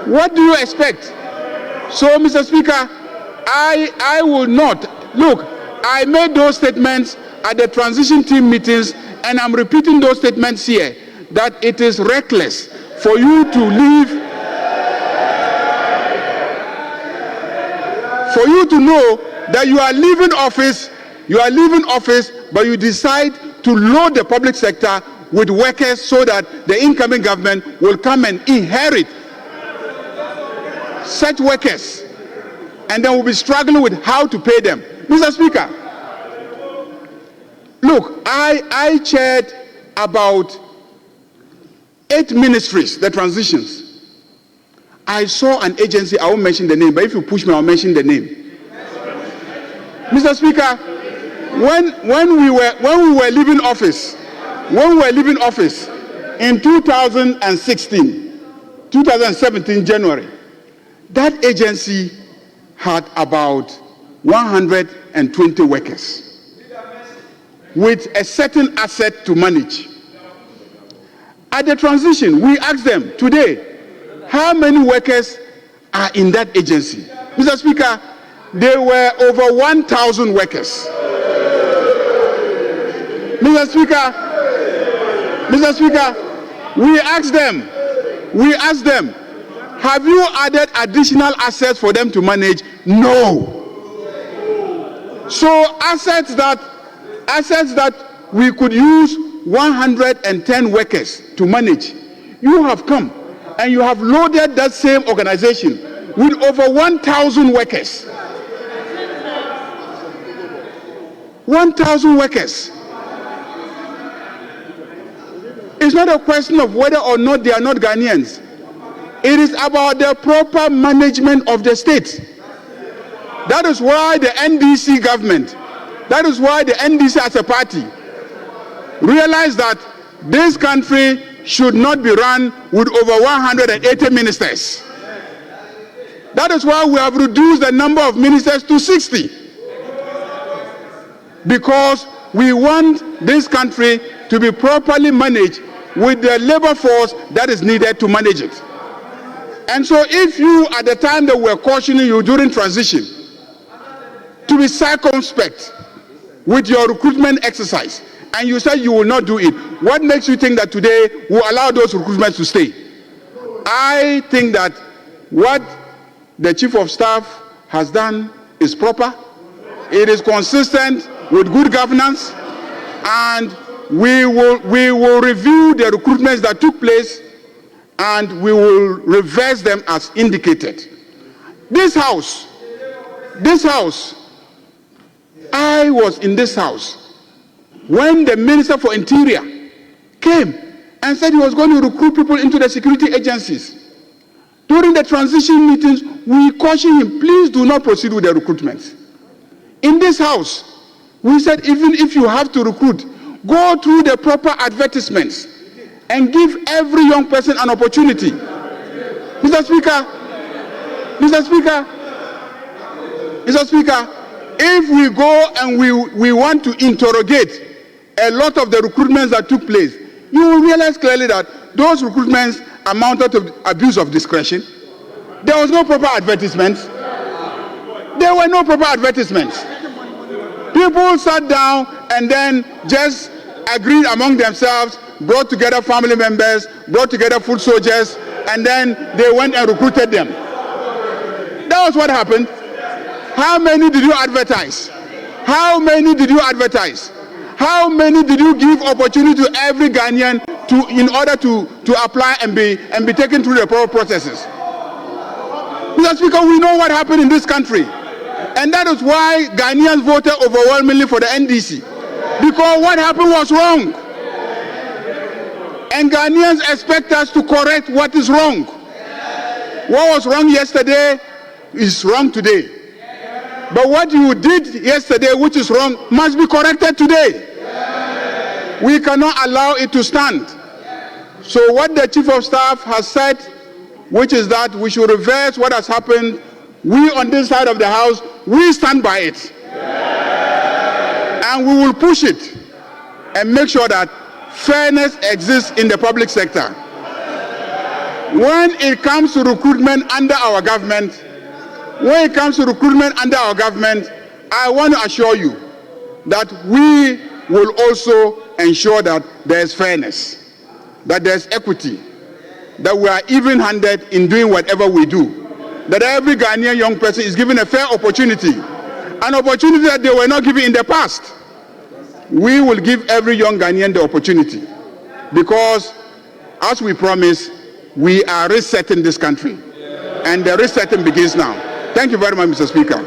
What do you expect? So, Mr. Speaker, I will not. Look, I made those statements at the transition team meetings, and I'm repeating those statements here, that it is reckless for you to leave, for you to know that you are leaving office, but you decide to load the public sector with workers so that the incoming government will come and inherit such workers, and then we'll be struggling with how to pay them. Mr. Speaker, look, I chaired about 8 ministries, the transitions. I saw an agency, I won't mention the name, but if you push me, I'll mention the name. Mr. Speaker, when we were leaving office in 2017 January, that agency had about 120 workers with a certain asset to manage. At the transition, we asked them today, how many workers are in that agency? Mr. Speaker, there were over 1,000 workers. Mr. Speaker, we asked them, have you added additional assets for them to manage? No. So assets that we could use 110 workers to manage, you have come and you have loaded that same organization with over 1,000 workers. 1,000 workers. It's not a question of whether or not they are not Ghanaians. It is about the proper management of the state. That is why the NDC government, that is why the NDC as a party realized that this country should not be run with over 180 ministers. That is why we have reduced the number of ministers to 60. Because we want this country to be properly managed with the labor force that is needed to manage it. And so if you, at the time that we're cautioning you during transition, to be circumspect with your recruitment exercise, and you said you will not do it, what makes you think that today will allow those recruitments to stay? I think that what the Chief of Staff has done is proper. It is consistent with good governance, and we will review the recruitments that took place, and we will reverse them as indicated. This house, I was in this house when the Minister for Interior came and said he was going to recruit people into the security agencies. During the transition meetings, we cautioned him, please do not proceed with the recruitment. In this house, we said, even if you have to recruit, go through the proper advertisements and give every young person an opportunity. Mr. Speaker, if we go and we want to interrogate a lot of the recruitments that took place, you will realize clearly that those recruitments amounted to abuse of discretion. There was no proper advertisement. There were no proper advertisements. People sat down and then just agreed among themselves, brought together family members, brought together foot soldiers, and then they went and recruited them. That was what happened. How many did you advertise? How many did you advertise? How many did you give opportunity to every Ghanaian in order to apply and be taken through the proper processes? Mr. Speaker, we know what happened in this country. And that is why Ghanaians voted overwhelmingly for the NDC. Because what happened was wrong. And Ghanaians expect us to correct what is wrong. What was wrong yesterday is wrong today. But what you did yesterday, which is wrong, must be corrected today. We cannot allow it to stand. So what the Chief of Staff has said, which is that we should reverse what has happened, we on this side of the house, we stand by it. And we will push it and make sure that fairness exists in the public sector. When it comes to recruitment under our government, I want to assure you that we will also ensure that there is fairness, that there is equity, that we are even-handed in doing whatever we do, that every Ghanaian young person is given a fair opportunity, an opportunity that they were not given in the past. We will give every young Ghanaian the opportunity because, as we promised, we are resetting this country, and the resetting begins now. Thank you very much, Mr. Speaker.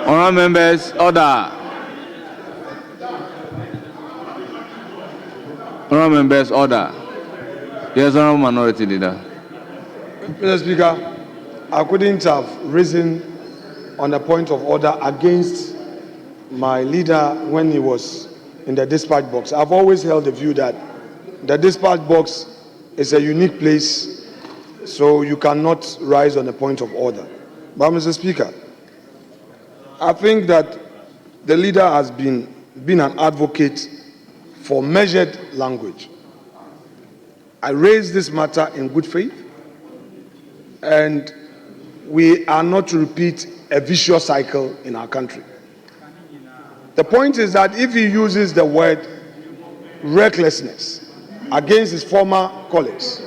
Honourable members, order. Honourable members, order. Yes, Honourable Minority Leader. Mr. Speaker, I couldn't have risen on a point of order against my leader when he was in the dispatch box. I've always held the view that the dispatch box is a unique place, so you cannot rise on a point of order. But, Mr. Speaker, I think that the leader has been an advocate for measured language. I raised this matter in good faith, and we are not to repeat a vicious cycle in our country. The point is that if he uses the word recklessness against his former colleagues,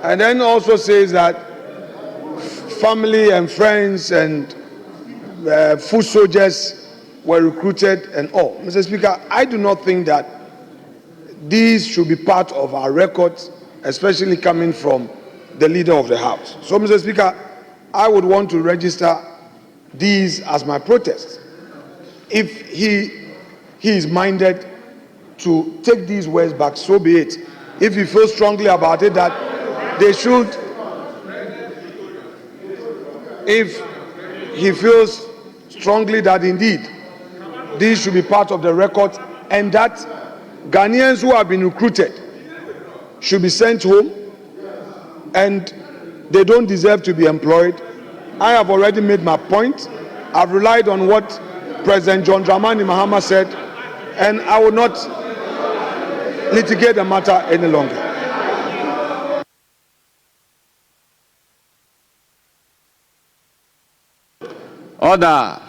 and then also says that family and friends and foot soldiers were recruited and all. Mr. Speaker, I do not think that these should be part of our records, especially coming from the leader of the House. So, Mr. Speaker, I would want to register these as my protest. If he is minded to take these words back, so be it. If he feels strongly about it that they should, if he feels strongly that indeed these should be part of the record and that Ghanaians who have been recruited should be sent home and they don't deserve to be employed, I have already made my point. I've relied on what President John Dramani Mahama said, and I will not litigate the matter any longer. Order.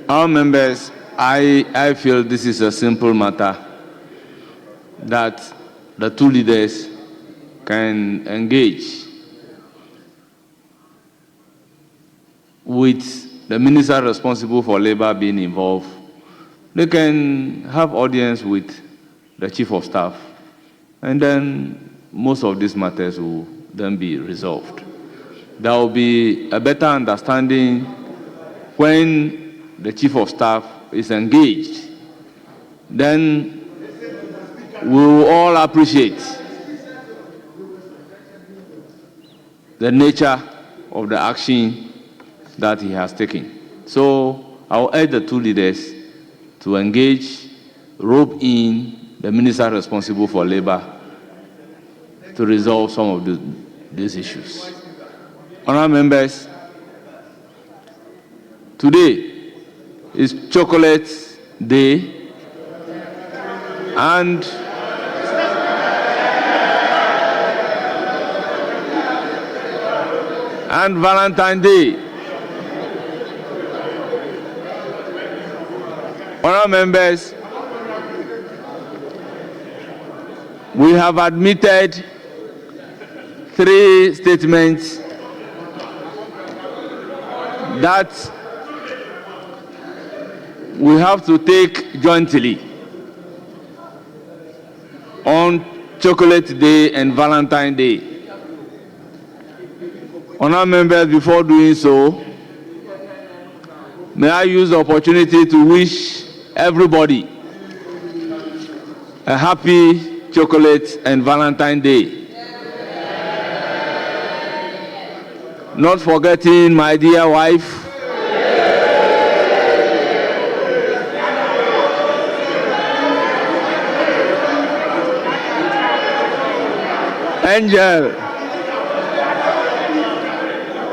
Our members, I feel this is a simple matter that the two leaders can engage with the minister responsible for labor being involved. They can have audience with the chief of staff, and then most of these matters will then be resolved. There will be a better understanding when the chief of staff is engaged. Then we will all appreciate the nature of the action that he has taken. So I will urge the two leaders to engage, rope in the minister responsible for labor to resolve some of these issues. Honourable members, today is Chocolate Day and Valentine Day. Honourable members, we have admitted 3 statements that we have to take jointly on Chocolate Day and Valentine Day. Honourable members, before doing so, may I use the opportunity to wish everybody a happy Chocolate and Valentine Day. Not forgetting my dear wife, Angel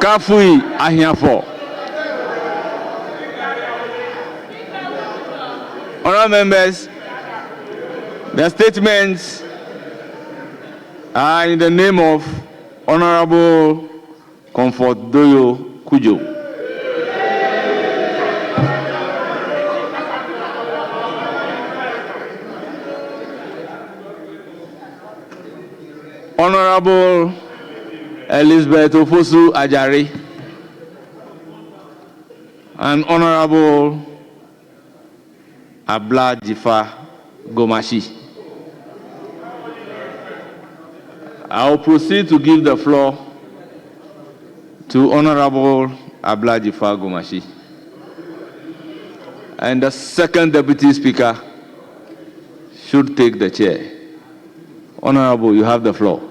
Kafui Ahiafo. Honourable members, the statements are in the name of Honourable Comfort Doyo Kujo. Honorable Elizabeth Ofosu Ajari and Honorable Abla Jifa Gomashi. I will proceed to give the floor to Honorable Abla Jifa Gomashi. And the second Deputy Speaker should take the chair. Honorable, you have the floor.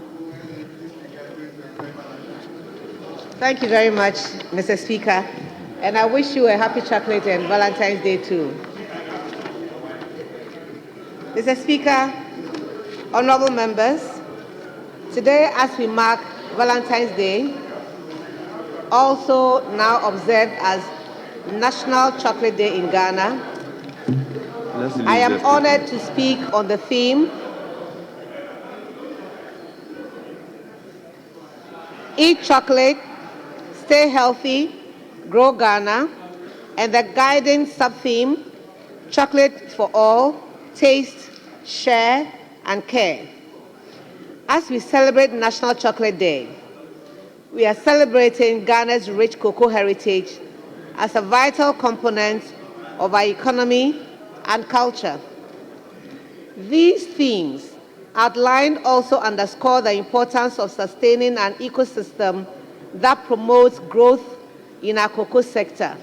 Thank you very much, Mr. Speaker, and I wish you a happy chocolate and Valentine's Day too. Mr. Speaker, honorable members, today as we mark Valentine's Day, also now observed as National Chocolate Day in Ghana, I am honored to speak on the theme, Eat Chocolate, Stay Healthy, Grow Ghana, and the guiding sub-theme, Chocolate for All, Taste, Share, and Care. As we celebrate National Chocolate Day, we are celebrating Ghana's rich cocoa heritage as a vital component of our economy and culture. These themes outlined also underscore the importance of sustaining an ecosystem that promotes growth in our cocoa sector.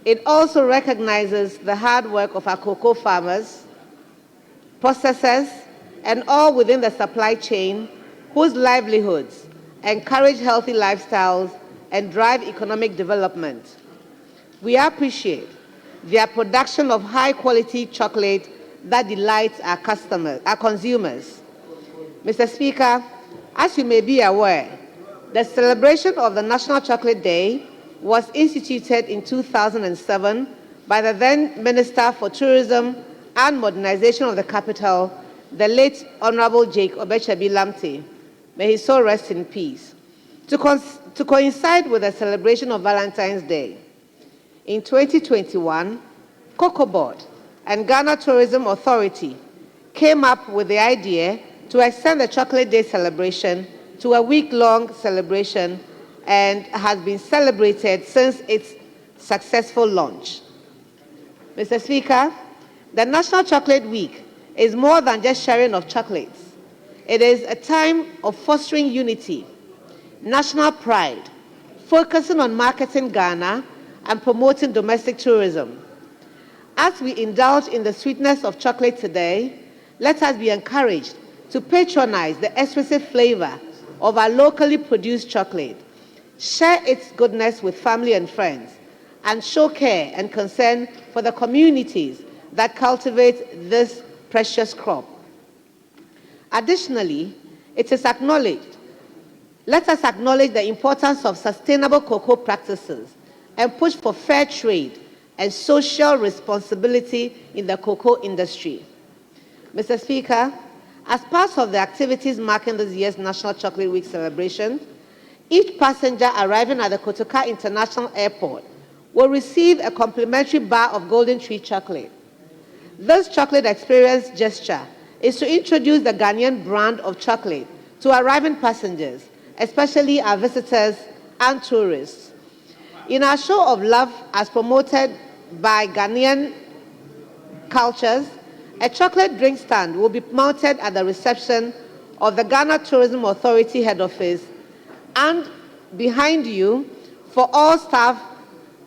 It also recognizes the hard work of our cocoa farmers, processors, and all within the supply chain whose livelihoods encourage healthy lifestyles and drive economic development. We appreciate their production of high-quality chocolate that delights our consumers. Mr. Speaker, as you may be aware, the celebration of the National Chocolate Day was instituted in 2007 by the then Minister for Tourism and Modernization of the Capital, the late Honorable Jake Obechebi Lamte. May his soul rest in peace. To coincide with the celebration of Valentine's Day, in 2021, Cocoa Board and Ghana Tourism Authority came up with the idea to extend the Chocolate Day celebration to a week-long celebration and has been celebrated since its successful launch. Mr. Speaker, the National Chocolate Week is more than just sharing of chocolates. It is a time of fostering unity, national pride, focusing on marketing Ghana and promoting domestic tourism. As we indulge in the sweetness of chocolate today, let us be encouraged to patronize the expressive flavor of our locally produced chocolate, share its goodness with family and friends, and show care and concern for the communities that cultivate this precious crop. Additionally, it is acknowledged, let us acknowledge the importance of sustainable cocoa practices and push for fair trade and social responsibility in the cocoa industry. Mr. Speaker, as part of the activities marking this year's National Chocolate Week celebration, each passenger arriving at the Kotoka International Airport will receive a complimentary bar of Golden Tree chocolate. This chocolate experience gesture is to introduce the Ghanaian brand of chocolate to arriving passengers, especially our visitors and tourists. In our show of love as promoted by Ghanaian cultures, a chocolate drink stand will be mounted at the reception of the Ghana Tourism Authority head office and behind you for all staff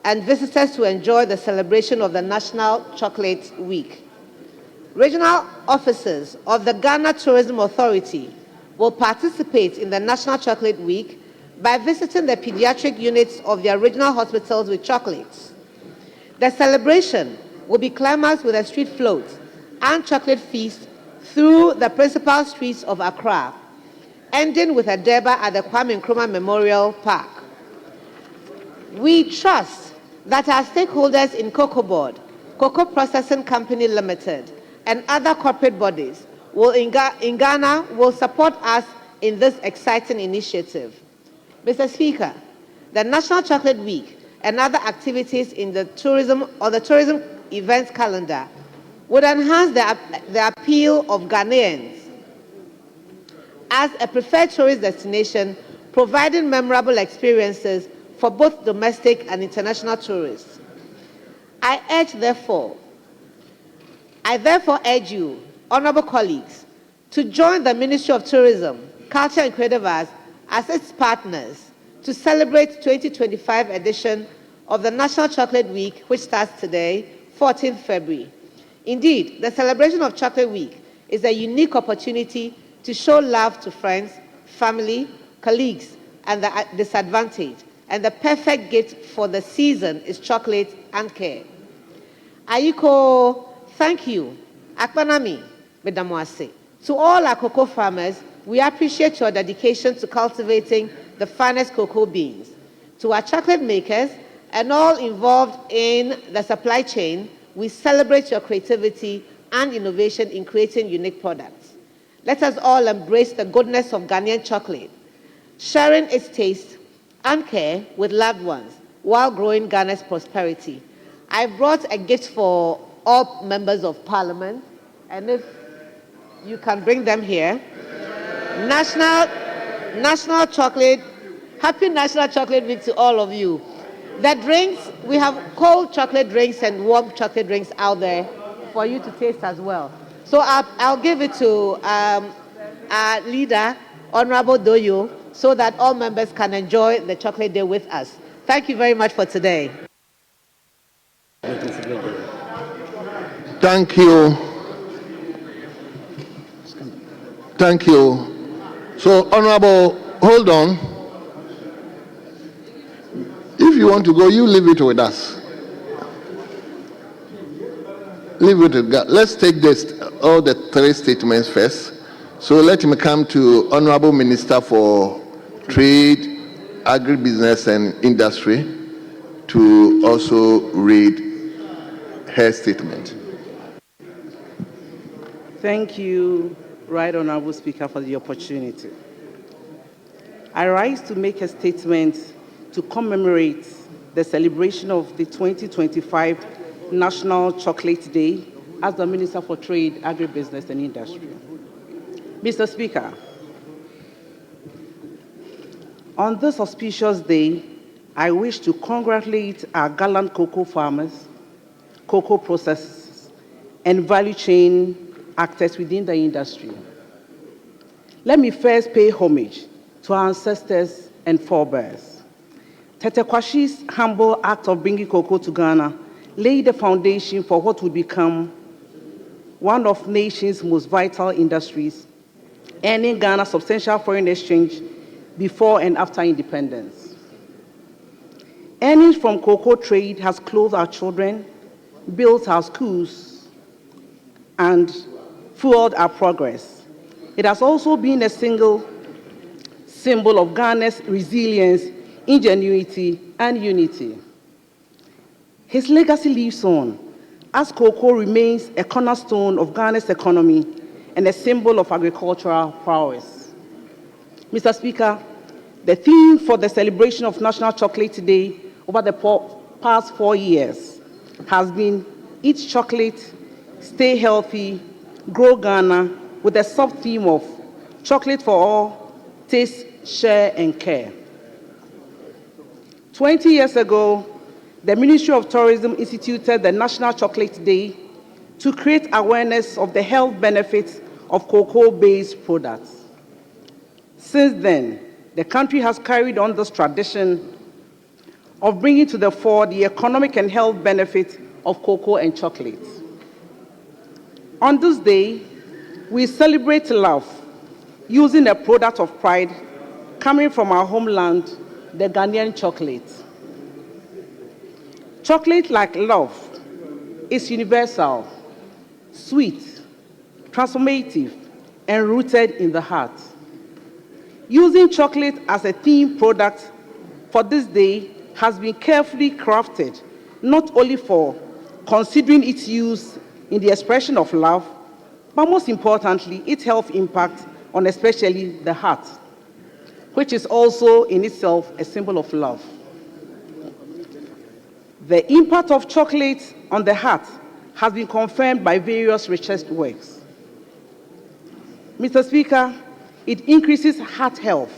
and visitors to enjoy the celebration of the National Chocolate Week. Regional officers of the Ghana Tourism Authority will participate in the National Chocolate Week by visiting the pediatric units of their regional hospitals with chocolates. The celebration will be climaxed with a street float and chocolate feast through the principal streets of Accra, ending with a Durbar at the Kwame Nkrumah Memorial Park. We trust that our stakeholders in Cocoa Board, Cocoa Processing Company Limited, and other corporate bodies in Ghana will support us in this exciting initiative. Mr. Speaker, the National Chocolate Week and other activities in the tourism events calendar would enhance the appeal of Ghanaians as a preferred tourist destination, providing memorable experiences for both domestic and international tourists. I therefore urge you, honorable colleagues, to join the Ministry of Tourism, Culture and Creative Arts as its partners to celebrate 2025 edition of the National Chocolate Week, which starts today, 14th February. Indeed, the celebration of Chocolate Week is a unique opportunity to show love to friends, family, colleagues, and the disadvantaged. And the perfect gift for the season is chocolate and care. Ayiko, thank you. Akpanami, Medamoase. To all our cocoa farmers, we appreciate your dedication to cultivating the finest cocoa beans. To our chocolate makers and all involved in the supply chain, we celebrate your creativity and innovation in creating unique products. Let us all embrace the goodness of Ghanaian chocolate, sharing its taste and care with loved ones while growing Ghana's prosperity. I brought a gift for all members of parliament, and if you can bring them here. National chocolate, happy National Chocolate Week to all of you. The drinks, we have cold chocolate drinks and warm chocolate drinks out there for you to taste as well. So I'll give it to our leader, Honorable Doyo, so that all members can enjoy the chocolate day with us. Thank you very much for today. Thank you. Thank you. So, Honorable, hold on. If you want to go, you leave it with us. Leave it with God. Let's take this, all the three statements first. So let me come to Honorable Minister for Trade, Agribusiness and Industry to also read her statement. Thank you, Right Honorable Speaker, for the opportunity. I rise to make a statement to commemorate the celebration of the 2025 National Chocolate Day as the Minister for Trade, Agribusiness and Industry. Mr. Speaker, on this auspicious day, I wish to congratulate our gallant cocoa farmers, cocoa processors, and value chain actors within the industry. Let me first pay homage to our ancestors and forebears. Tete Kwashi's humble act of bringing cocoa to Ghana laid the foundation for what would become one of the nation's most vital industries, earning Ghana substantial foreign exchange before and after independence. Earnings from cocoa trade has clothed our children, built our schools, and fueled our progress. It has also been a single symbol of Ghana's resilience, ingenuity, and unity. His legacy lives on, as cocoa remains a cornerstone of Ghana's economy and a symbol of agricultural prowess. Mr. Speaker, the theme for the celebration of National Chocolate Day over the past 4 years has been Eat Chocolate, Stay Healthy, Grow Ghana, with a sub-theme of Chocolate for All, Taste, Share, and Care. 20 years ago, the Ministry of Tourism instituted the National Chocolate Day to create awareness of the health benefits of cocoa-based products. Since then, the country has carried on this tradition of bringing to the fore the economic and health benefits of cocoa and chocolate. On this day, we celebrate love using a product of pride coming from our homeland, the Ghanaian chocolate. Chocolate, like love, is universal, sweet, transformative, and rooted in the heart. Using chocolate as a theme product for this day has been carefully crafted, not only for considering its use in the expression of love, but most importantly, its health impact on especially the heart, which is also in itself a symbol of love. The impact of chocolate on the heart has been confirmed by various research works. Mr. Speaker, it increases heart health.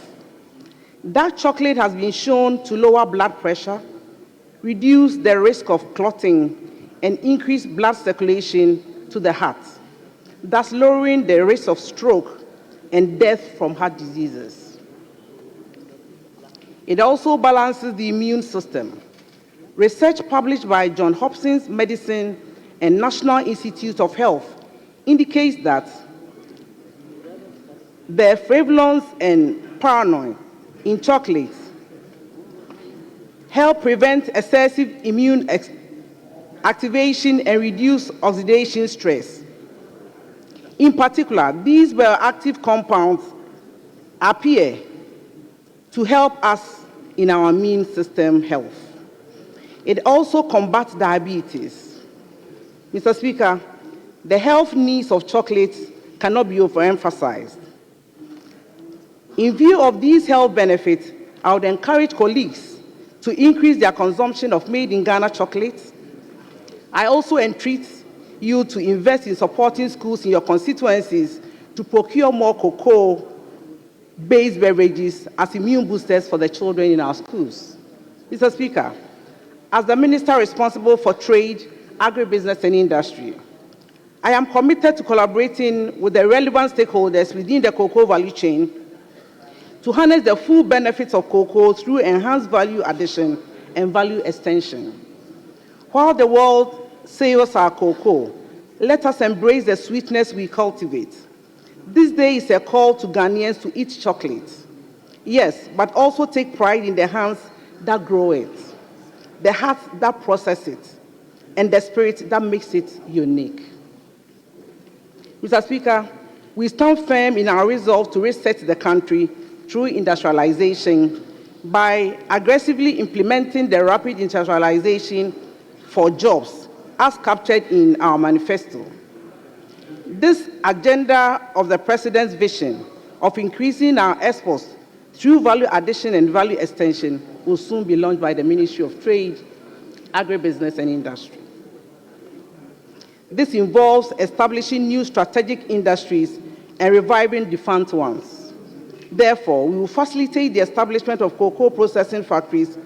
Dark chocolate has been shown to lower blood pressure, reduce the risk of clotting, and increase blood circulation to the heart, thus lowering the risk of stroke and death from heart diseases. It also balances the immune system. Research published by Johns Hopkins Medicine and National Institute of Health indicates that the flavolons and paranoid in chocolates help prevent excessive immune activation and reduce oxidation stress. In particular, these bioactive compounds appear to help us in our immune system health. It also combats diabetes. Mr. Speaker, the health needs of chocolates cannot be overemphasized. In view of these health benefits, I would encourage colleagues to increase their consumption of made-in-Ghana chocolates. I also entreat you to invest in supporting schools in your constituencies to procure more cocoa-based beverages as immune boosters for the children in our schools. Mr. Speaker, as the Minister responsible for trade, agribusiness, and industry, I am committed to collaborating with the relevant stakeholders within the cocoa value chain to harness the full benefits of cocoa through enhanced value addition and value extension. While the world savours our cocoa, let us embrace the sweetness we cultivate. This day is a call to Ghanaians to eat chocolate. Yes, but also take pride in the hands that grow it, the heart that process it, and the spirit that makes it unique. Mr. Speaker, we stand firm in our resolve to reset the country through industrialization by aggressively implementing the rapid industrialization for jobs as captured in our manifesto. This agenda of the President's vision of increasing our exports through value addition and value extension will soon be launched by the Ministry of Trade, Agribusiness and Industry. This involves establishing new strategic industries and reviving defunct ones. Therefore, we will facilitate the establishment of cocoa processing factories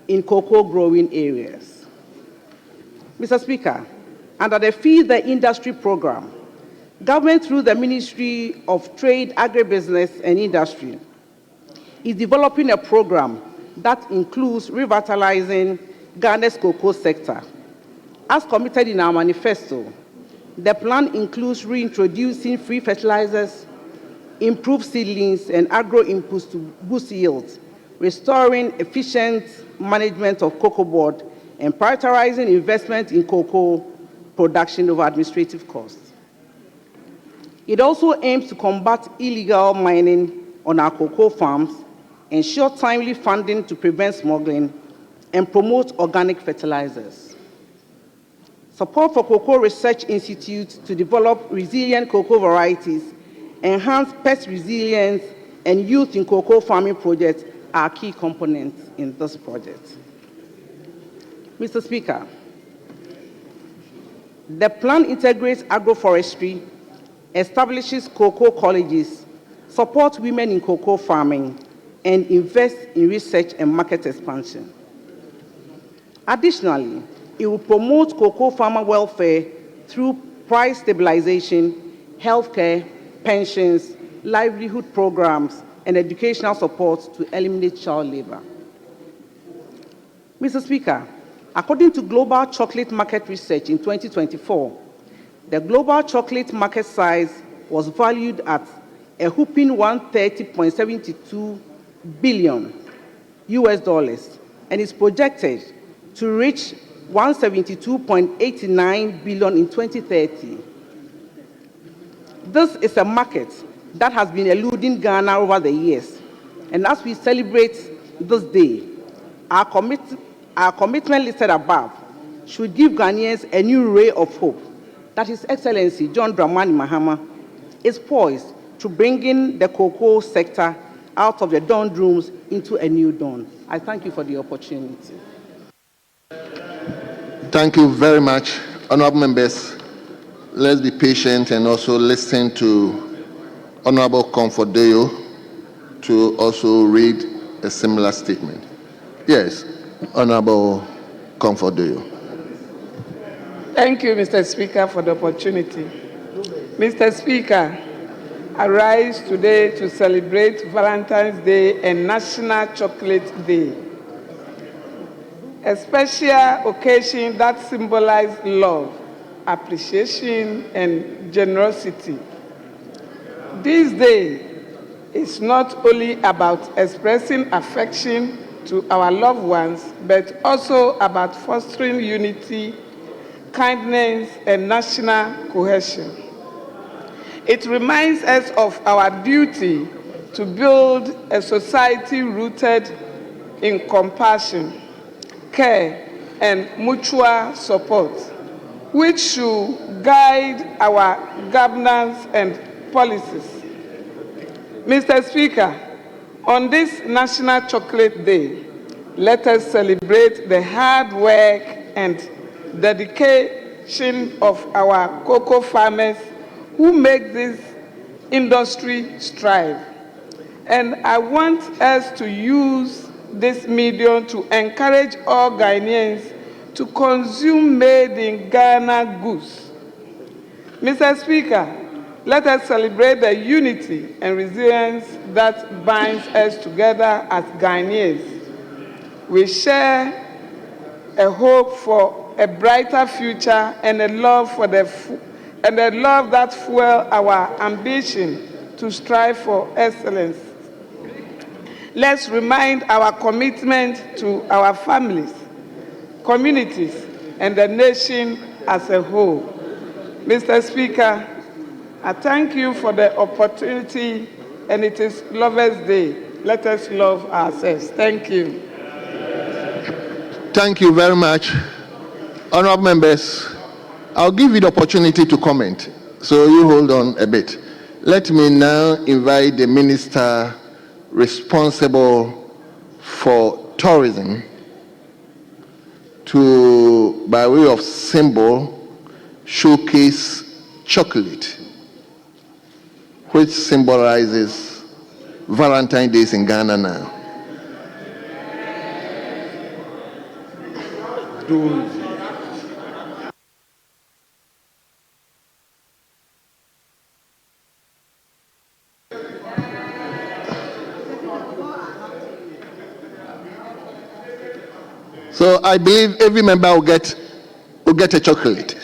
in cocoa growing areas. Mr. Speaker, under the Feed the Industry program, government through the Ministry of Trade, Agribusiness and Industry is developing a program that includes revitalizing Ghana's cocoa sector. As committed in our manifesto, the plan includes reintroducing free fertilizers, improved seedlings and agro-inputs to boost yields, restoring efficient management of cocoa board, and prioritizing investment in cocoa production over administrative costs. It also aims to combat illegal mining on our cocoa farms, ensure timely funding to prevent smuggling, and promote organic fertilizers. Support for Cocoa Research Institute to develop resilient cocoa varieties, enhance pest resilience, and youth in cocoa farming projects are key components in this project. Mr. Speaker, the plan integrates agroforestry, establishes cocoa colleges, supports women in cocoa farming, and invests in research and market expansion. Additionally, it will promote cocoa farmer welfare through price stabilization, healthcare, pensions, livelihood programs, and educational support to eliminate child labor. Mr. Speaker, according to Global Chocolate Market Research in 2024, the global chocolate market size was valued at a whopping $130.72 billion and is projected to reach $172.89 billion in 2030. This is a market that has been eluding Ghana over the years. And as we celebrate this day, our commitment listed above should give Ghanaians a new ray of hope that His Excellency John Dramani Mahama is poised to bring in the cocoa sector out of the doldrums into a new dawn. I thank you for the opportunity. Thank you very much, honorable members. Let's be patient and also listen to Honorable Comfortdeo to also read a similar statement. Yes, Honorable Comfortdeo. Thank you, Mr. Speaker, for the opportunity. Mr. Speaker, I rise today to celebrate Valentine's Day and National Chocolate Day, a special occasion that symbolizes love, appreciation, and generosity. This day is not only about expressing affection to our loved ones, but also about fostering unity, kindness, and national cohesion. It reminds us of our duty to build a society rooted in compassion, care, and mutual support, which should guide our governance and policies. Mr. Speaker, on this National Chocolate Day, let us celebrate the hard work and dedication of our cocoa farmers who make this industry strive. And I want us to use this medium to encourage all Ghanaians to consume made in Ghana goods. Mr. Speaker, let us celebrate the unity and resilience that binds us together as Ghanaians. We share a hope for a brighter future and a love that fuels our ambition to strive for excellence. Let's remind our commitment to our families, communities, and the nation as a whole. Mr. Speaker, I thank you for the opportunity, and it is Lovers' Day. Let us love ourselves. Thank you. Thank you very much. Honorable members, I'll give you the opportunity to comment, so you hold on a bit. Let me now invite the Minister responsible for tourism to, by way of symbol, showcase chocolate, which symbolizes Valentine Days in Ghana now. So I believe every member will get a chocolate.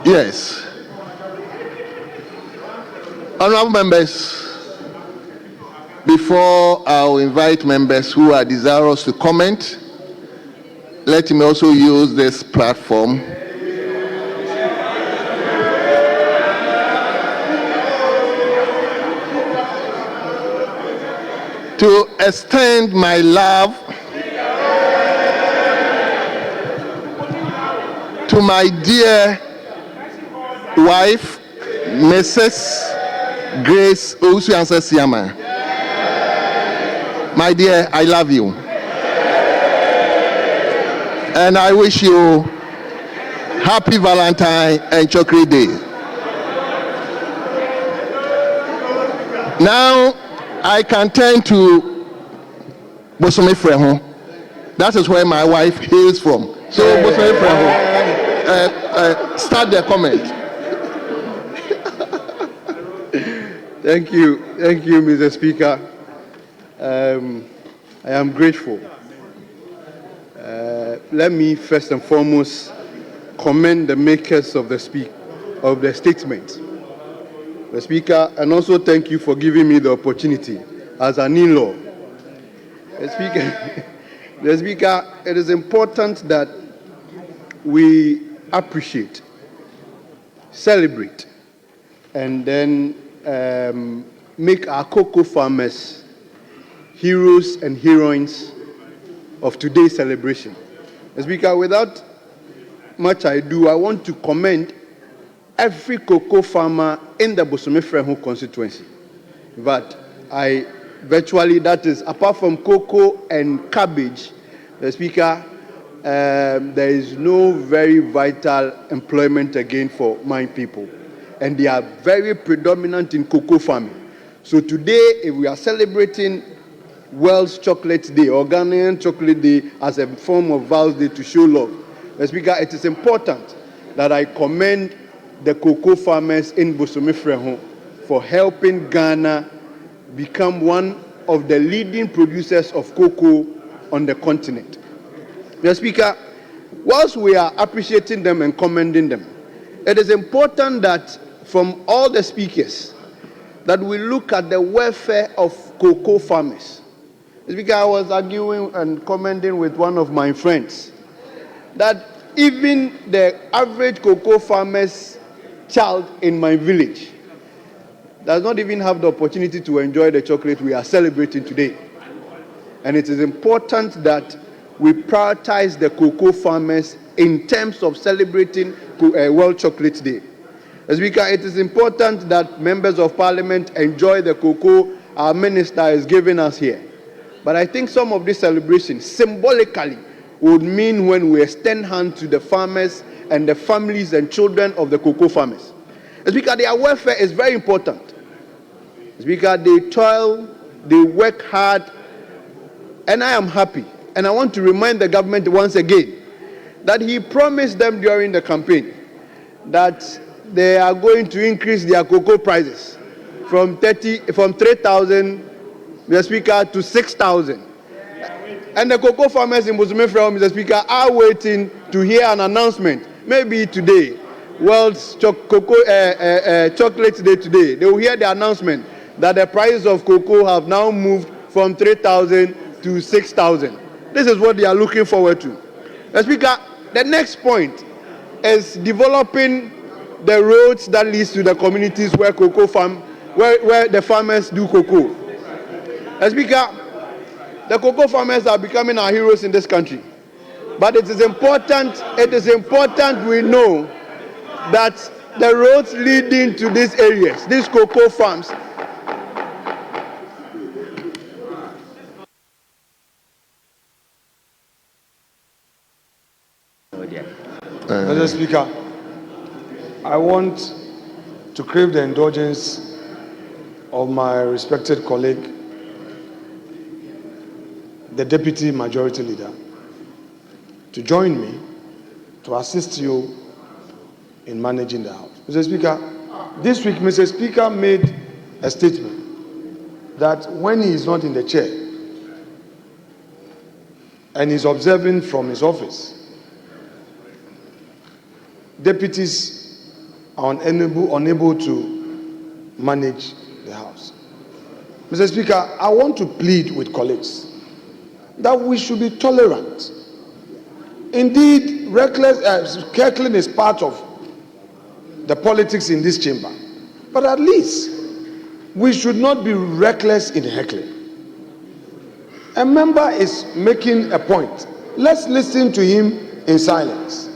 Yes. Honorable members, before I'll invite members who are desirous to comment, let me also use this platform to extend my love to my dear wife, Mrs. Grace Owusu-Ansah-Siama. My dear, I love you. And I wish you happy Valentine and Chocolate Day. Now, I can turn to Bosome Freho. That is where my wife hails from. So, Bosome Freho, start the comment. Thank you, Mr. Speaker. I am grateful. Let me first and foremost commend the makers of the statement, the Speaker, and also thank you for giving me the opportunity as an in-law. The Speaker, it is important that we appreciate, celebrate, and then make our cocoa farmers heroes and heroines of today's celebration. Speaker, without much ado, I want to commend every cocoa farmer in the Bosome Freho constituency. But that is, apart from cocoa and cabbage, the Speaker, there is no very vital employment again for my people. And they are very predominant in cocoa farming. So today, if we are celebrating World's Chocolate Day or Ghanaian Chocolate Day as a form of Val's Day to show love, the Speaker, it is important that I commend the cocoa farmers in Bosome Freho for helping Ghana become one of the leading producers of cocoa on the continent. The Speaker, whilst we are appreciating them and commending them, it is important that from all the speakers that we look at the welfare of cocoa farmers. Because I was arguing and commenting with one of my friends that even the average cocoa farmer's child in my village does not even have the opportunity to enjoy the chocolate we are celebrating today. And it is important that we prioritize the cocoa farmers in terms of celebrating World Chocolate Day. Speaker, it is important that members of parliament enjoy the cocoa our minister is giving us here. But I think some of these celebrations symbolically would mean when we extend hand to the farmers and the families and children of the cocoa farmers. Speaker, their welfare is very important. Speaker, they toil, they work hard, and I am happy. And I want to remind the government once again that he promised them during the campaign that they are going to increase their cocoa prices from 3,000, Mr. Speaker, to 6,000. And the cocoa farmers in Bosomefrao, Mr. Speaker, are waiting to hear an announcement, maybe today, World's Chocolate Day today. They will hear the announcement that the price of cocoa have now moved from 3,000 to 6,000. This is what they are looking forward to. Mr. Speaker, the next point is developing the roads that leads to the communities where where the farmers do cocoa. Mr. Speaker, the cocoa farmers are becoming our heroes in this country. But it is important we know that the roads leading to these areas, these cocoa farms, Mr. Speaker, I want to crave the indulgence of my respected colleague, the Deputy Majority Leader, to join me to assist you in managing the House. Mr. Speaker, this week, Mr. Speaker made a statement that when he is not in the chair and is observing from his office, deputies are unable to manage the House. Mr. Speaker, I want to plead with colleagues that we should be tolerant. Indeed, heckling is part of the politics in this chamber. But at least we should not be reckless in heckling. A member is making a point. Let's listen to him in silence.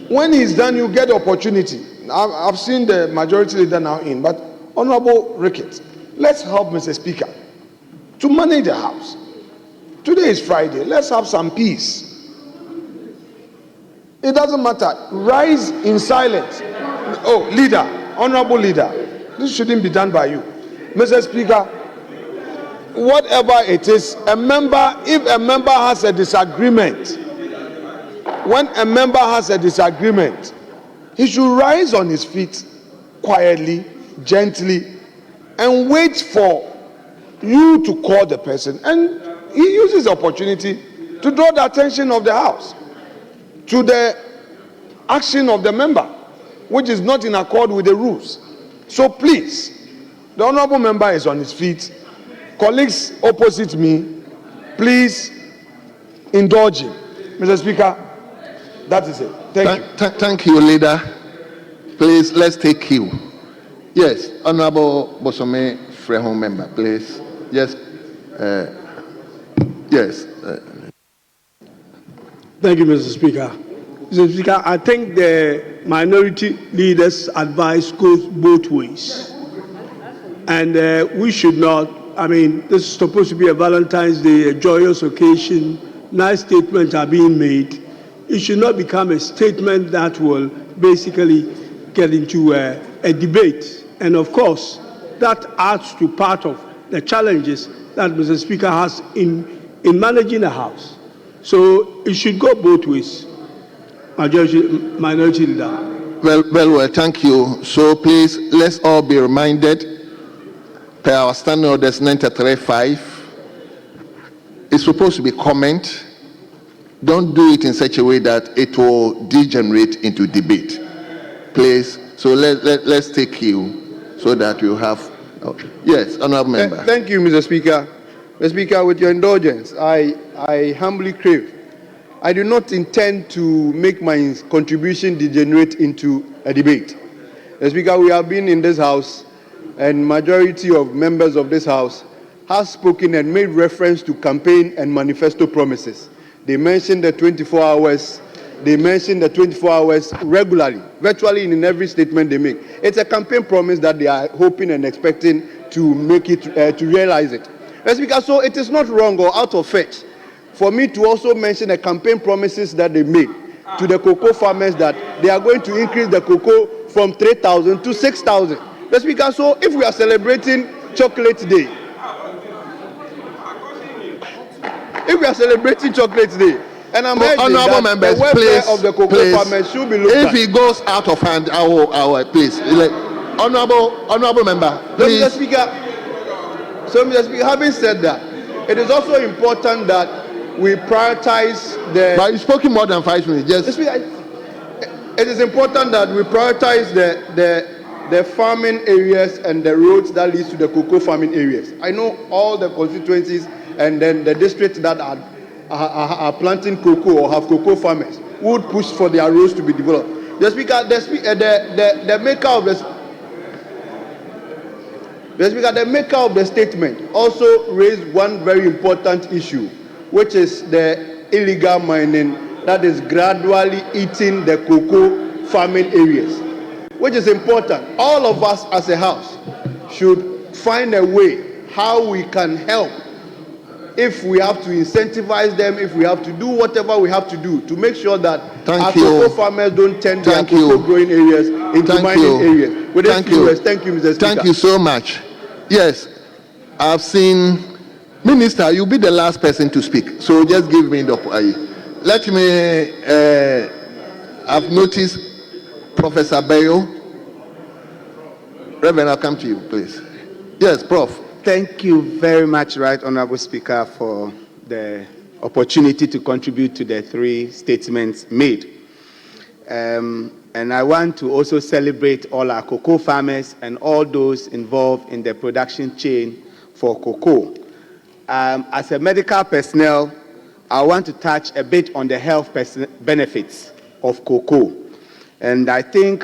When he's done, you get the opportunity. I've seen the majority leader now in, but Honorable Ricketts, let's help Mr. Speaker to manage the House. Today is Friday. Let's have some peace. It doesn't matter. Rise in silence. Oh, leader, honorable leader, this shouldn't be done by you. Mr. Speaker, whatever it is, if a member has a disagreement, when a member has a disagreement, he should rise on his feet quietly, gently, and wait for you to call the person. And he uses the opportunity to draw the attention of the House to the action of the member, which is not in accord with the rules. So please, the honorable member is on his feet. Colleagues opposite me, please indulge him. Mr. Speaker, that is it. Thank you, leader. Please, let's take cue. Yes, Honorable Bosome Freho member, please. Yes. Yes. Thank you, Mr. Speaker. Mr. Speaker, I think the minority leader's advice goes both ways. And we should not, this is supposed to be a Valentine's Day, a joyous occasion. Nice statements are being made. It should not become a statement that will basically get into a debate. And of course, that adds to part of the challenges that Mr. Speaker has in managing the House. So it should go both ways. Minority leader. Well, thank you. So please, let's all be reminded, per our standing orders 935, it's supposed to be comment. Don't do it in such a way that it will degenerate into debate. please. So let's take you so that you have. Yes, honorable member. Thank you, Mr. Speaker. Mr. Speaker, with your indulgence, I humbly crave. I do not intend to make my contribution degenerate into a debate. Mr. Speaker, we have been in this House, and majority of members of this House have spoken and made reference to campaign and manifesto promises. They mentioned the 24 hours. They mention the 24 hours regularly, virtually in every statement they make. It's a campaign promise that they are hoping and expecting to make it, to realize it. Mr. Speaker, so it is not wrong or out of fetch for me to also mention the campaign promises that they made to the cocoa farmers that they are going to increase the cocoa from 3,000 to 6,000. Mr. Speaker, so if we are celebrating Chocolate Day, and I'm honorable members, the welfare please, of the cocoa please, farmers should be looked at. if it goes out of hand, please, honorable member, please. So, Mr. Speaker, having said that, it is also important that we prioritize the. But you've spoken more than 5 minutes. Just. It is important that we prioritize the farming areas and the roads that leads to the cocoa farming areas. I know all the constituencies and then the districts that are planting cocoa or have cocoa farmers would push for their roads to be developed. The maker of the statement also raised one very important issue, which is the illegal mining that is gradually eating the cocoa farming areas, which is important. All of us as a house should find a way how we can help. If we have to incentivize them, if we have to do whatever we have to do to make sure that our cocoa farmers don't turn their cocoa growing areas into mining areas. Thank you, Mr. Speaker. Thank you so much. Yes, I've seen. Minister, you'll be the last person to speak. So just give me the. Let me. I've noticed Professor Bayo. Reverend, I'll come to you, please. Yes, Prof. Thank you very much, Right Honorable Speaker, for the opportunity to contribute to the 3 statements made. And I want to also celebrate all our cocoa farmers and all those involved in the production chain for cocoa. As a medical personnel, I want to touch a bit on the health benefits of cocoa. And I think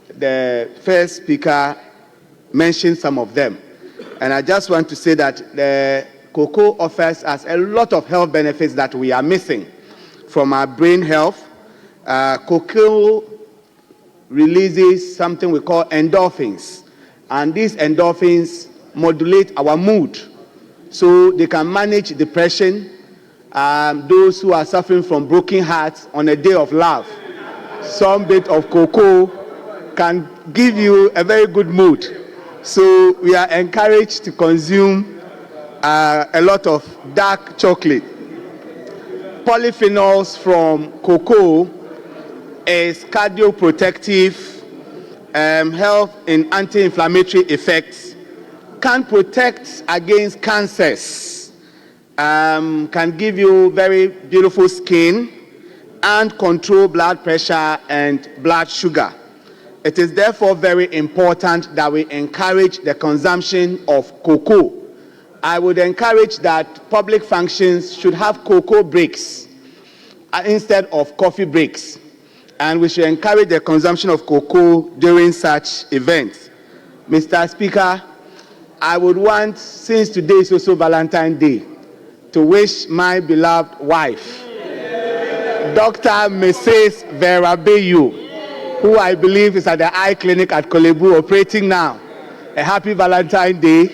the first speaker mentioned some of them. And I just want to say that the cocoa offers us a lot of health benefits that we are missing. From our brain health, cocoa releases something we call endorphins. And these endorphins modulate our mood. So they can manage depression, those who are suffering from broken hearts on a day of love. Some bit of cocoa can give you a very good mood. So we are encouraged to consume a lot of dark chocolate. Polyphenols from cocoa is cardioprotective, help in anti-inflammatory effects, can protect against cancers, can give you very beautiful skin, and control blood pressure and blood sugar. It is therefore very important that we encourage the consumption of cocoa. I would encourage that public functions should have cocoa breaks instead of coffee breaks. And we should encourage the consumption of cocoa during such events. Mr. Speaker, I would want, since today is also Valentine Day, to wish my beloved wife, Dr. Mrs. Vera Bayu, who I believe is at the eye clinic at Kolebu operating now, a happy Valentine Day,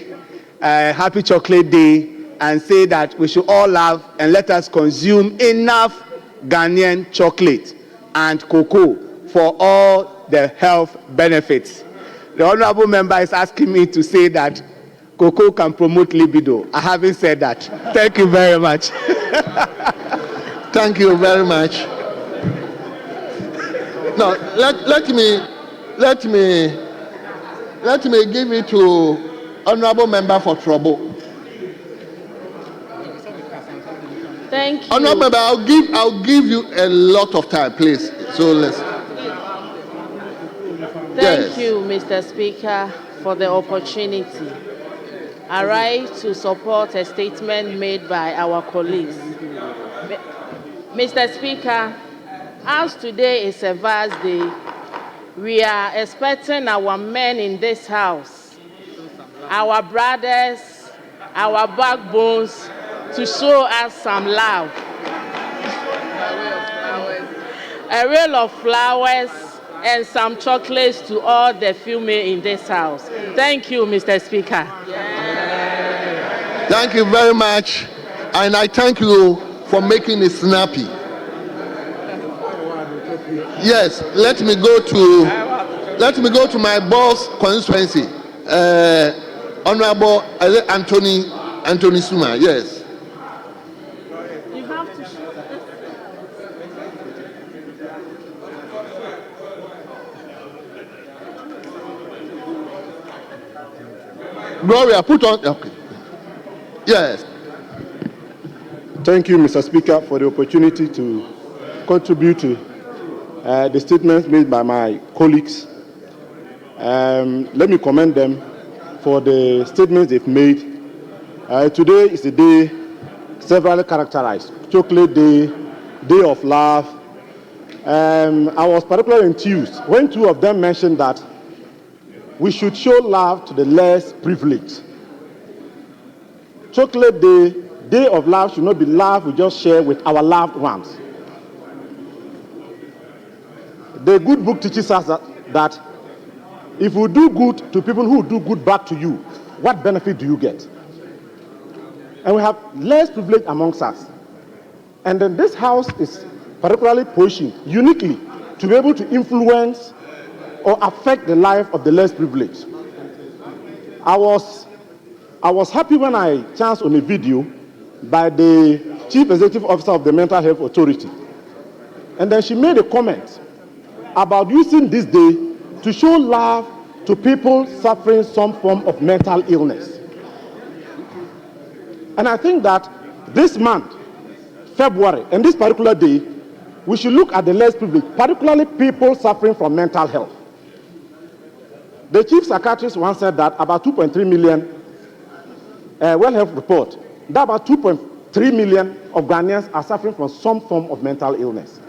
a happy chocolate day, and say that we should all love and let us consume enough Ghanaian chocolate and cocoa for all the health benefits. The honorable member is asking me to say that cocoa can promote libido. I haven't said that. Thank you very much. Thank you very much. Now, let me give it to honorable member for trouble. Thank you. Honorable member, I'll give you a lot of time, please. So let's. Thank you, Mr. Speaker, for the opportunity. I rise to support a statement made by our colleagues. Mr. Speaker, as today is a vast day, we are expecting our men in this house, our brothers, our backbones, to show us some love. A rail of flowers and some chocolates to all the female in this house. Thank you, Mr. Speaker. Thank you very much, and I thank you for making it snappy. Yes, let me go to my boss constituency, Honorable Anthony Suma. Yes. You have to Gloria, put on. Okay. Yes. Thank you, Mr. Speaker, for the opportunity to contribute to the statements made by my colleagues. Let me commend them for the statements they've made. Today is the day severally characterized: Chocolate Day, Day of Love. I was particularly enthused when two of them mentioned that we should show love to the less privileged. Chocolate Day, Day of Love should not be love we just share with our loved ones. The good book teaches us that if we do good to people who do good back to you, what benefit do you get? And we have less privilege amongst us. And then this house is particularly positioned uniquely to be able to influence or affect the life of the less privileged. I was happy when I chanced on a video by the Chief Executive Officer of the Mental Health Authority. And then she made a comment about using this day to show love to people suffering some form of mental illness. And I think that this month, February, and this particular day, we should look at the less privileged, particularly people suffering from mental health. The chief psychiatrist once said that about 2.3 million World Health Report, that about 2.3 million of Ghanaians are suffering from some form of mental illness.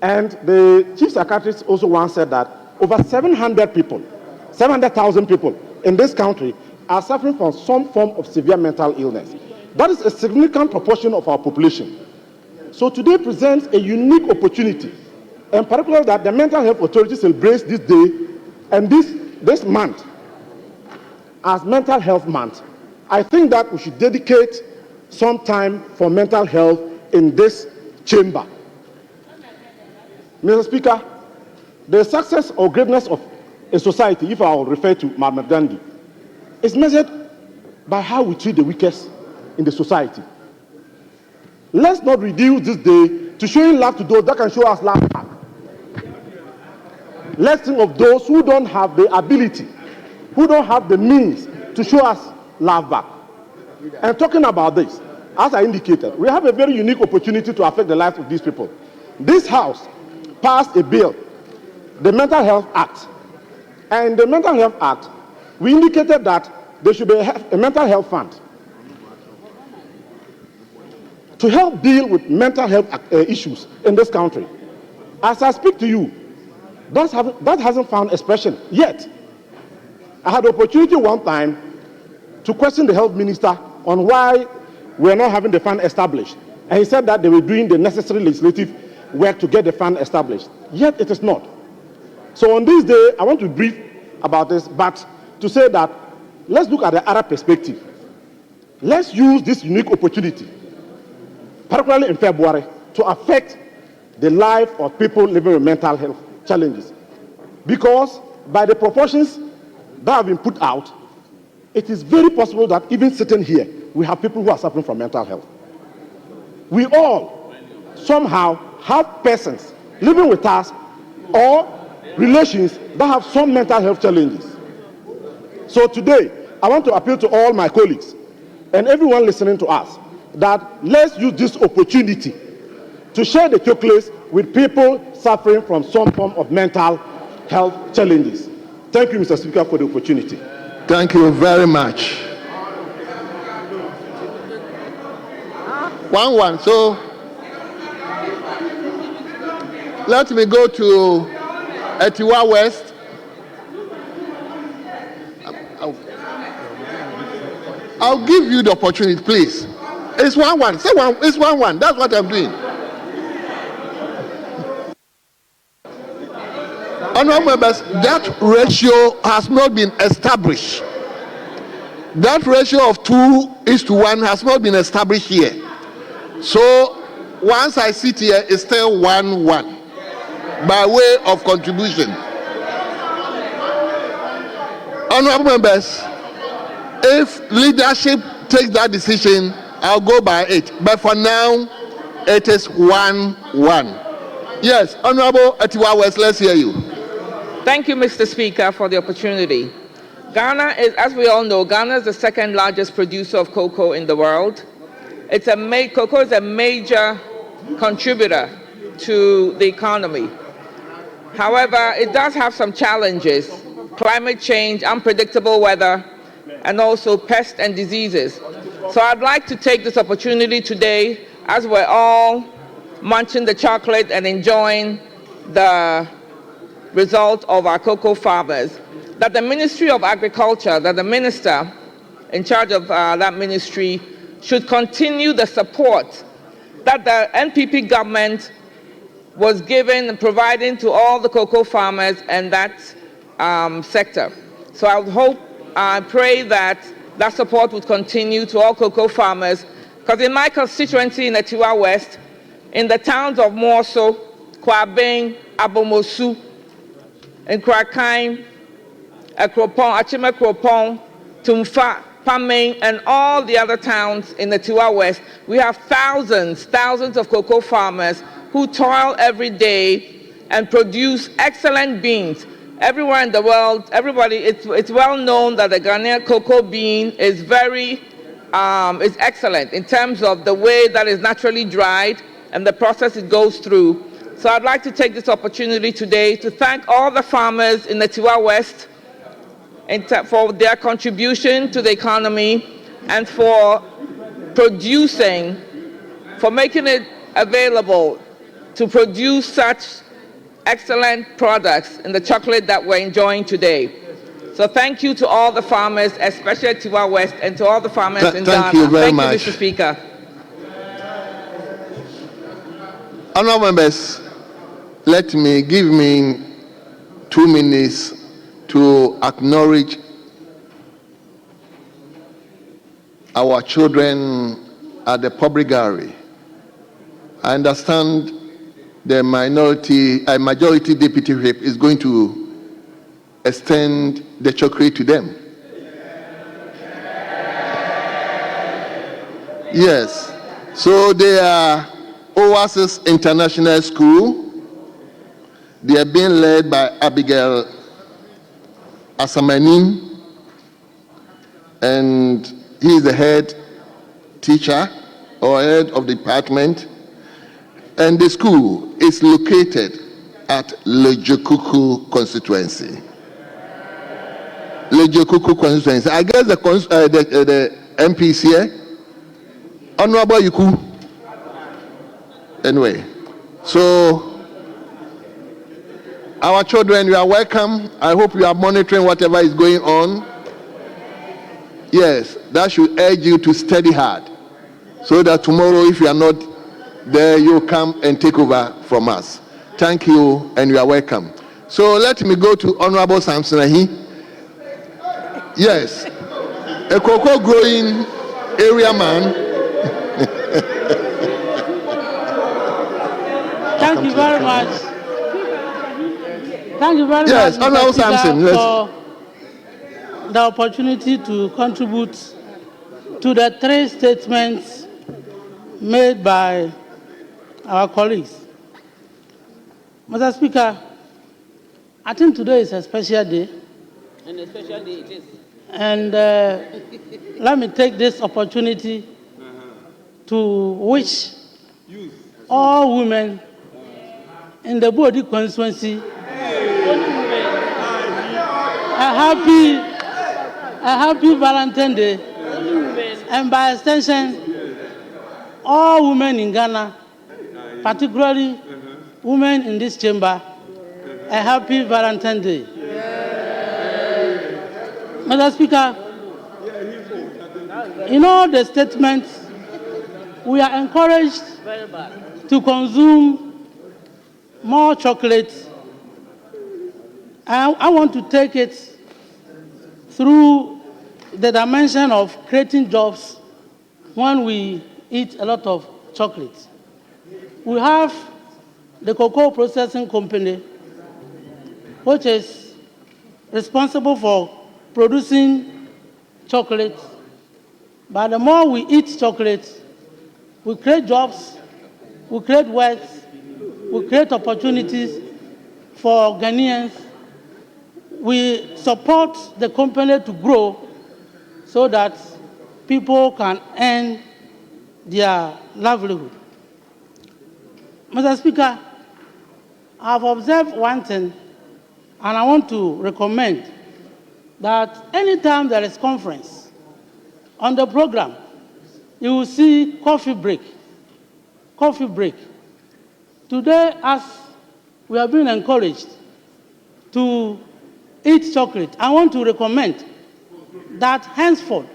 And the chief psychiatrist also once said that over 700,000 people in this country are suffering from some form of severe mental illness. That is a significant proportion of our population. So today presents a unique opportunity, and particularly that the Mental Health Authority celebrates this day and this month as Mental Health Month. I think that we should dedicate some time for mental health in this chamber. Mr. Speaker, the success or greatness of a society, if I will refer to Mahatma Gandhi, is measured by how we treat the weakest in the society. Let's not reduce this day to showing love to those that can show us love back. Let's think of those who don't have the ability, who don't have the means to show us love back. And talking about this, as I indicated, we have a very unique opportunity to affect the lives of these people. This House passed a bill, the Mental Health Act. And in the Mental Health Act, we indicated that there should be a mental health fund to help deal with mental health issues in this country. As I speak to you, that hasn't found expression yet. I had the opportunity one time to question the health minister on why we're not having the fund established. And he said that they were doing the necessary legislative work to get the fund established. Yet it is not. So on this day, I want to brief about this, but to say that let's look at the other perspective. Let's use this unique opportunity, particularly in February, to affect the life of people living with mental health challenges. Because by the proportions that have been put out, it is very possible that even sitting here, we have people who are suffering from mental health. We all somehow have persons living with us or relations that have some mental health challenges. So today, I want to appeal to all my colleagues and everyone listening to us that let's use this opportunity to share the chocolates with people suffering from some form of mental health challenges. Thank you, Mr. Speaker, for the opportunity. Thank you very much. 1-1. So let me go to Etiwa West. I'll give you the opportunity, please. It's 1-1. Say one. It's 1-1. That's what I'm doing. Honourable members, that ratio has not been established. That ratio of 2:1 has not been established here. So once I sit here, it's still 1-1 by way of contribution. Honourable members, if leadership takes that decision, I'll go by it. But for now, it is 1-1. Yes, Honourable Etiwa West, let's hear you. Thank you, Mr. Speaker, for the opportunity. Ghana is, as we all know, Ghana is the second largest producer of cocoa in the world. Cocoa is a major contributor to the economy. However, it does have some challenges: climate change, unpredictable weather, and also pests and diseases. So I'd like to take this opportunity today, as we're all munching the chocolate and enjoying the result of our cocoa farmers, that the Ministry of Agriculture, that the minister in charge of that ministry should continue the support that the NPP government was giving and providing to all the cocoa farmers and that sector. So I would hope, I pray that that support would continue to all cocoa farmers, because in my constituency in Etiwa West, in the towns of Morso, Kwabeng, Abomosu, Nkrakaim, Akropong, Achimekropong, Tumfa, Pameng, and all the other towns in the Tiwa West, we have thousands of cocoa farmers who toil every day and produce excellent beans. Everywhere in the world, it's well known that the Ghanaian cocoa bean is is excellent in terms of the way that is naturally dried and the process it goes through. So I'd like to take this opportunity today to thank all the farmers in the Tiwa West for their contribution to the economy and for making it available to produce such excellent products in the chocolate that we're enjoying today. So thank you to all the farmers, especially at Tiwa West, and to all the farmers in Ghana. Thank you very much. Thank you, Mr. Speaker. Honourable members, give me 2 minutes to acknowledge our children at the public gallery. I understand the majority deputy whip is going to extend the chocolate to them. Yes. So they are Oasis International School. They are being led by Abigail Asamanin, and he is the head teacher or head of the department. And the school is located at Lejokuku constituency. Lejokuku constituency. I guess the MPs here, Honorable Yuku. Anyway, so our children, you are welcome. I hope you are monitoring whatever is going on. Yes, that should urge you to study hard, so that tomorrow, if you are not there, you come and take over from us. Thank you, and you are welcome. So let me go to Honorable Samson Ahi. Yes, a cocoa growing area man. Thank you very much. Thank you very much, Honorable Samson, for the opportunity to contribute to the 3 statements made by our colleagues. Mr. Speaker, I think today is a special day. And a special day it is. And let me take this opportunity to wish all women in the Bodi constituency happy Valentine Day, and by extension, all women in Ghana, particularly women in this chamber, a happy Valentine Day. Mr. Speaker, in all the statements, we are encouraged to consume more chocolate. I want to take it through the dimension of creating jobs when we eat a lot of chocolate. We have the cocoa processing company, which is responsible for producing chocolate. But the more we eat chocolate, we create jobs, we create wealth, we create opportunities for Ghanaians. We support the company to grow so that people can earn their livelihood. Mr. Speaker, I've observed one thing, and I want to recommend that anytime there is conference on the program, you will see coffee break. Coffee break. Today, as we have been encouraged to eat chocolate, I want to recommend that henceforth,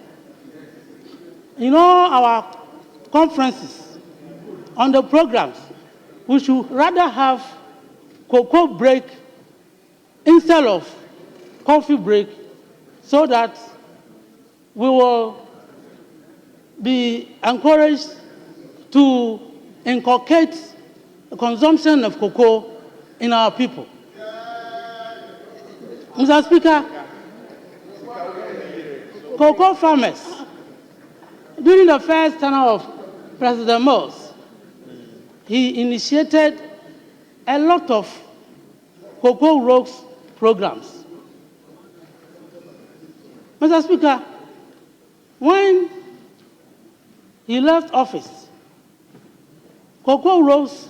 in all our conferences on the programs, we should rather have cocoa break instead of coffee break, so that we will be encouraged to inculcate the consumption of cocoa in our people. Mr. Speaker, cocoa farmers, during the first tenure of President Mills, he initiated a lot of cocoa rows programs. Mr. Speaker, when he left office, cocoa rows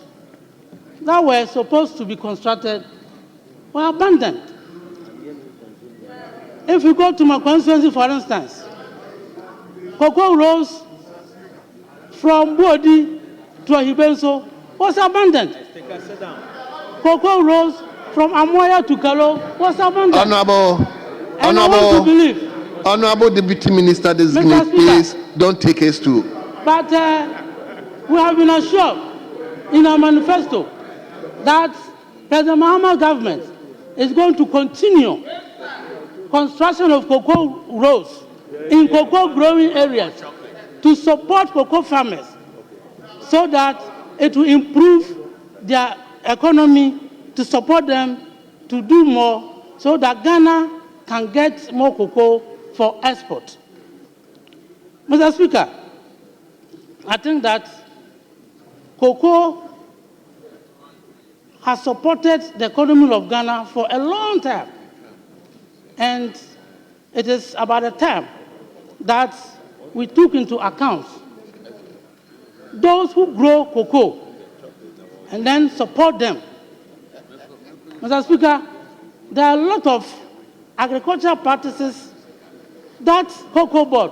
that were supposed to be constructed were abandoned. If you go to my constituency, for instance, cocoa rows from Bodi to Ahibenso was abandoned. Cocoa rows from Amoya to Kalo was abandoned. Honorable Deputy Minister, please don't take us to. But we have been assured in our manifesto that President Mahama government is going to continue construction of cocoa rows in cocoa growing areas to support cocoa farmers so that it will improve their economy, to support them to do more so that Ghana can get more cocoa for export. Mr. Speaker, I think that cocoa has supported the economy of Ghana for a long time. And it is about a time that we took into account those who grow cocoa and then support them. Mr. Speaker, there are a lot of agricultural practices that Cocoa Board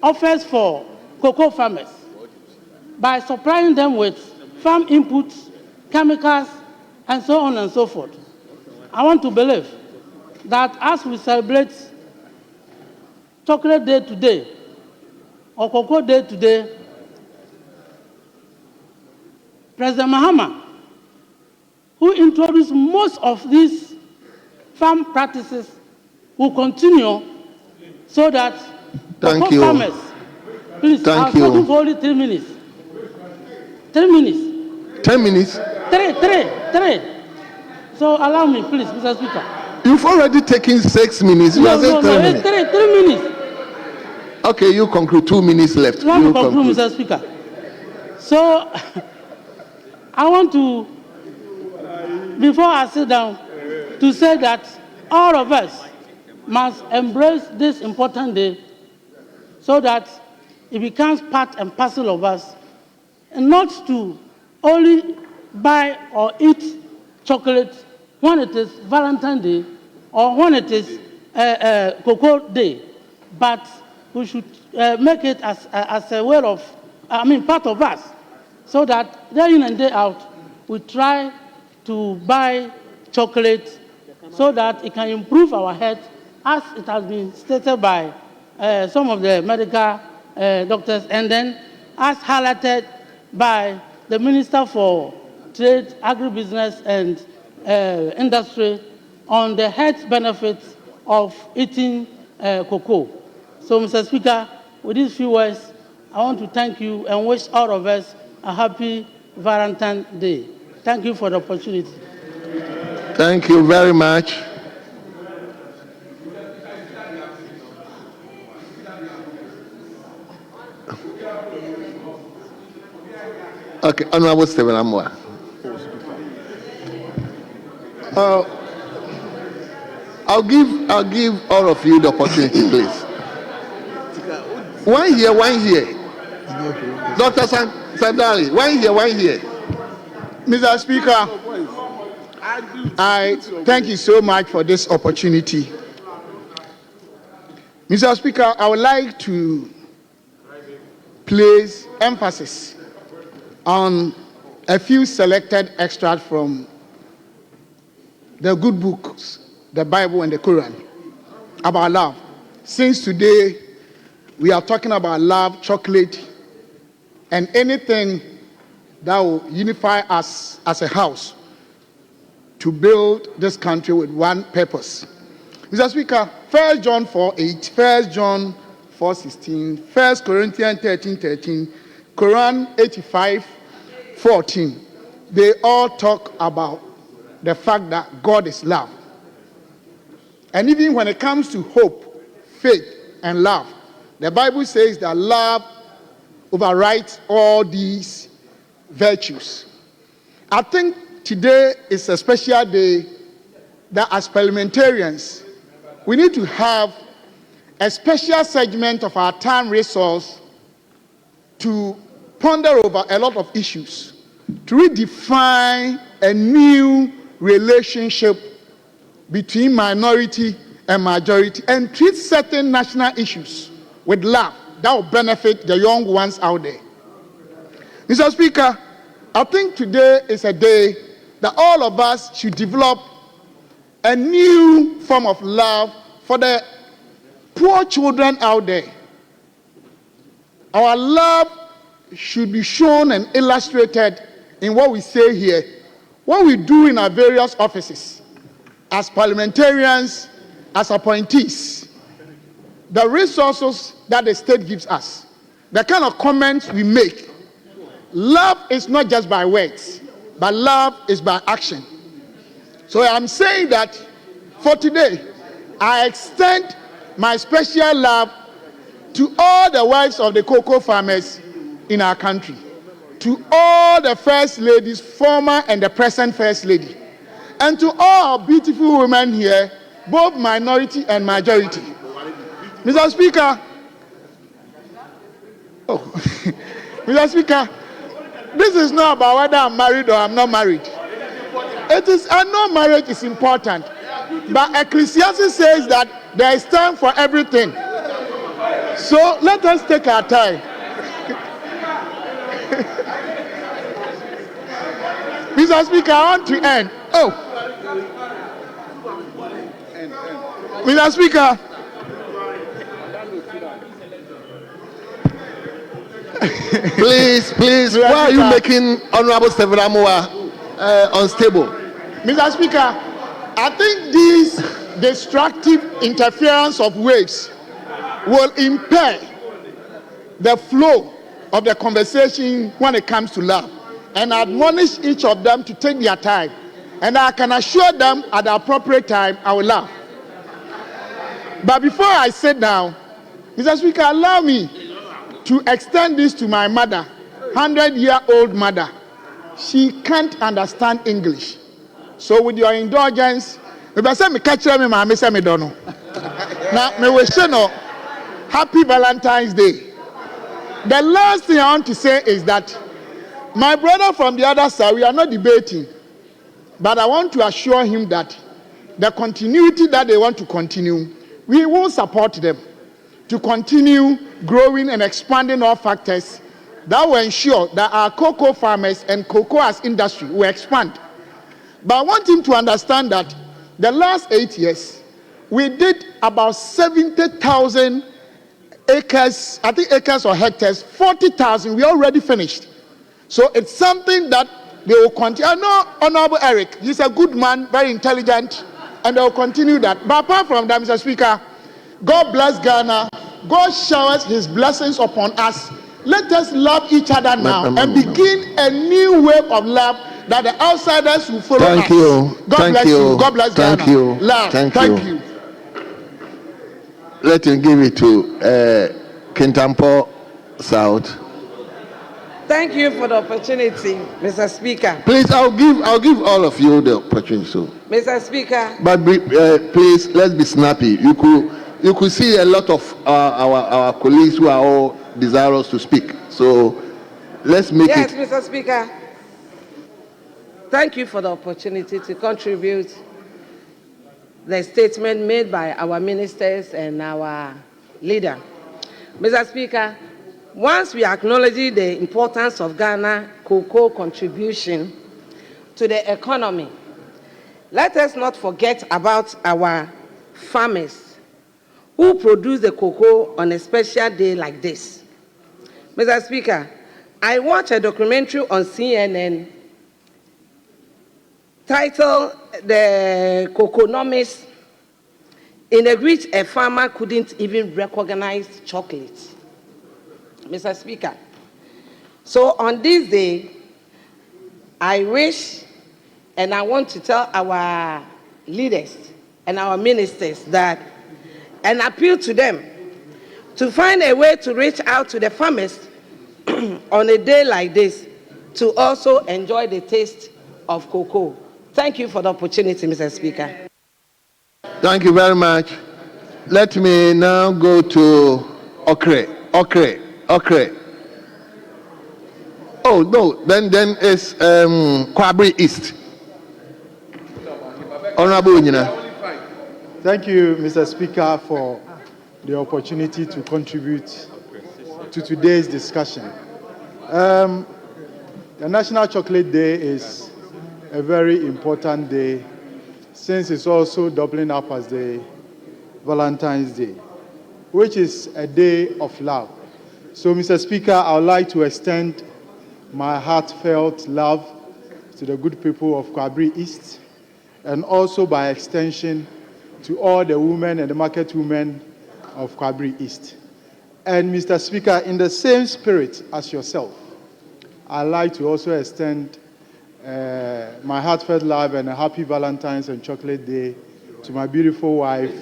offers for cocoa farmers by supplying them with farm inputs, chemicals, and so on and so forth. I want to believe that as we celebrate Chocolate Day today, or Cocoa Day today, President Mahama, who introduced most of these farm practices, will continue so that cocoa farmers, please, I'm talking for only 3 minutes. 3 minutes. 10 minutes? Three. So allow me, please, Mr. Speaker. You've already taken 6 minutes. No, it's 3 minutes. Okay, you conclude. 2 minutes left. Let me conclude, Mr. Speaker. So, I want to, before I sit down, to say that all of us must embrace this important day so that it becomes part and parcel of us, and not to only buy or eat chocolate when it is Valentine Day or when it is Cocoa Day, but we should make it as a way of, part of us, so that day in and day out, we try to buy chocolate so that it can improve our health, as it has been stated by some of the medical doctors, and then as highlighted by the Minister for Trade, Agribusiness and Industry on the health benefits of eating cocoa. So, Mr. Speaker, with these few words, I want to thank you and wish all of us a happy Valentine Day. Thank you for the opportunity. Thank you very much. Okay, Honorable Stephen Amwa. I'll give all of you the opportunity, please. One here. Dr. Sandali, one here. Mr. Speaker, I thank you so much for this opportunity. Mr. Speaker, I would like to place emphasis on a few selected extracts from the good books, the Bible and the Quran, about love. Since today we are talking about love, chocolate, and anything that will unify us as a house to build this country with one purpose. Mr. Speaker, 1 John 4:8, 1 John 4:16, 1 Corinthians 13:13, Quran 85:14, they all talk about the fact that God is love. And even when it comes to hope, faith, and love, the Bible says that love overrides all these virtues. I think today is a special day that as parliamentarians, we need to have a special segment of our time resource to ponder over a lot of issues, to redefine a new relationship between minority and majority, and treat certain national issues with love that will benefit the young ones out there. Mr. Speaker, I think today is a day that all of us should develop a new form of love for the poor children out there. Our love should be shown and illustrated in what we say here, what we do in our various offices, as parliamentarians, as appointees, the resources that the state gives us, the kind of comments we make. Love is not just by words, but love is by action. So I'm saying that for today, I extend my special love to all the wives of the cocoa farmers in our country, to all the first ladies, former and the present first lady, and to all our beautiful women here, both minority and majority. Mr. Speaker, Mr. Speaker, this is not about whether I'm married or I'm not married. It is, I know marriage is important, but Ecclesiastes says that there is time for everything. So let us take our time. Mr. Speaker, I want to end. Mr. Speaker, please, why are you making Honorable Stephen Amwa unstable? Mr. Speaker, I think this destructive interference of waves will impair the flow of the conversation when it comes to love, and I admonish each of them to take their time, and I can assure them at the appropriate time I will laugh. But before I sit down, Mr. Speaker, allow me to extend this to my mother, 100-year-old mother. She can't understand English. So with your indulgence, maybe say me catch me, ma say me don't know. Now me wish you know, happy Valentine's Day. The last thing I want to say is that my brother from the other side, we are not debating, but I want to assure him that the continuity that they want to continue, we will support them to continue growing and expanding all factors that will ensure that our cocoa farmers and cocoa as industry will expand. But I want him to understand that the last 8 years, we did about 70,000 acres, I think acres or hectares, 40,000, we already finished. So it's something that they will continue. I know Honorable Eric, he's a good man, very intelligent, and they will continue that. But apart from that, Mr. Speaker, God bless Ghana. God showers his blessings upon us. Let us love each other now and begin a new wave of love that the outsiders will follow us. Thank you. God bless you. God bless Ghana. Thank you. Love. Thank you. Let him give it to Kintampo South. Thank you for the opportunity, Mr. Speaker. Please, I'll give all of you the opportunity. So. Mr. Speaker. But please, let's be snappy. You could see a lot of our colleagues who are all desirous to speak. So let's make it. Yes, Mr. Speaker. Thank you for the opportunity to contribute the statement made by our ministers and our leader. Mr. Speaker, once we acknowledge the importance of Ghana cocoa contribution to the economy, let us not forget about our farmers who produce the cocoa on a special day like this. Mr. Speaker, I watched a documentary on CNN titled The Coconomics, in which a farmer couldn't even recognize chocolate. Mr. Speaker, so on this day, I wish and I want to tell our leaders and our ministers that, and appeal to them to find a way to reach out to the farmers on a day like this to also enjoy the taste of cocoa. Thank you for the opportunity, Mr. Speaker. Thank you very much. Let me now go to Okre. Oh no, then it's Kwabri East. Honorable Unyina. Thank you, Mr. Speaker, for the opportunity to contribute to today's discussion. The National Chocolate Day is a very important day since it's also doubling up as the Valentine's Day, which is a day of love. So, Mr. Speaker, I would like to extend my heartfelt love to the good people of Kwabri East, and also by extension to all the women and the market women of Kwabri East. And Mr. Speaker, in the same spirit as yourself, I'd like to also extend my heartfelt love and a happy Valentine's and Chocolate Day to my beautiful wife,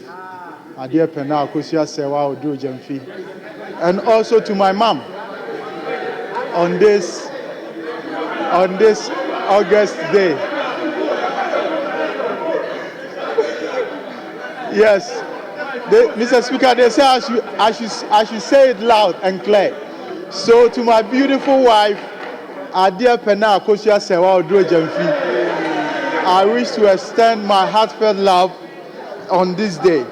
Adia Pena Okosia Sewa Odu Jemfi, and also to my mom on this August day. Yes, Mr. Speaker, they say I should say it loud and clear. So to my beautiful wife, Adia Pena Okosia Sewa Odu Jemfi, I wish to extend my heartfelt love on this day.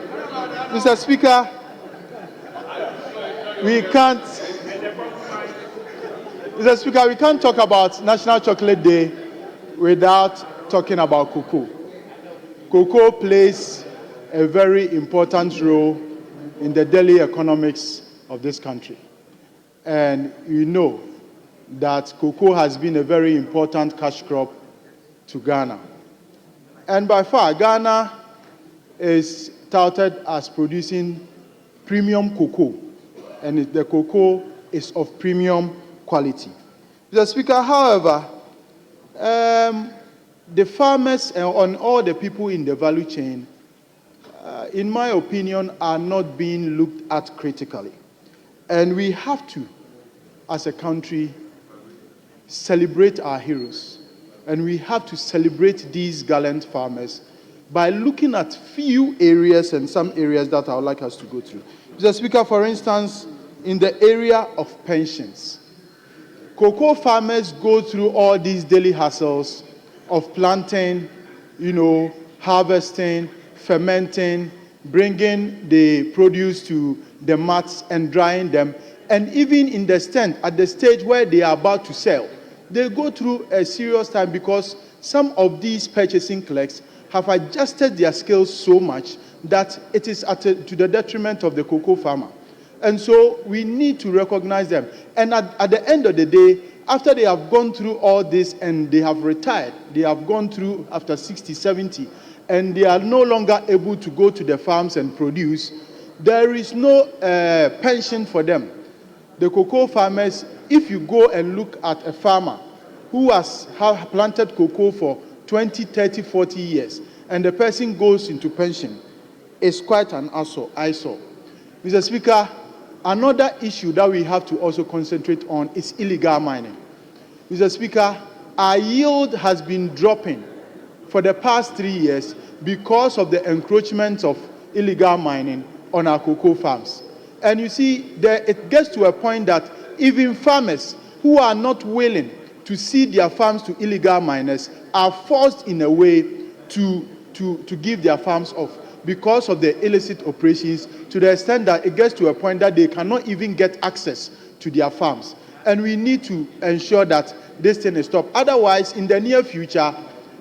Mr. Speaker, we can't talk about National Chocolate Day without talking about cocoa. Cocoa plays a very important role in the daily economics of this country. And you know that cocoa has been a very important cash crop to Ghana. And by far, Ghana is touted as producing premium cocoa, and the cocoa is of premium quality. Mr. Speaker, however, the farmers and all the people in the value chain, in my opinion, are not being looked at critically. And we have to, as a country, celebrate our heroes. And we have to celebrate these gallant farmers by looking at few areas and some areas that I would like us to go through. Mr. Speaker, for instance, in the area of pensions, cocoa farmers go through all these daily hassles of planting, harvesting, fermenting, bringing the produce to the marts and drying them, and even in the stand, at the stage where they are about to sell, they go through a serious time because some of these purchasing clerks have adjusted their skills so much that it is to the detriment of the cocoa farmer. And so we need to recognize them. And at the end of the day, after they have gone through all this and they have retired, they have gone through after 60, 70, and they are no longer able to go to the farms and produce, there is no pension for them. The cocoa farmers, if you go and look at a farmer who has planted cocoa for 20, 30, 40 years, and the person goes into pension, it's quite an eyesore. Mr. Speaker, another issue that we have to also concentrate on is illegal mining. Mr. Speaker, our yield has been dropping for the past 3 years because of the encroachment of illegal mining on our cocoa farms. And you see, it gets to a point that even farmers who are not willing to cede their farms to illegal miners are forced in a way to give their farms off because of the illicit operations, to the extent that it gets to a point that they cannot even get access to their farms. And we need to ensure that this thing is stopped. Otherwise, in the near future,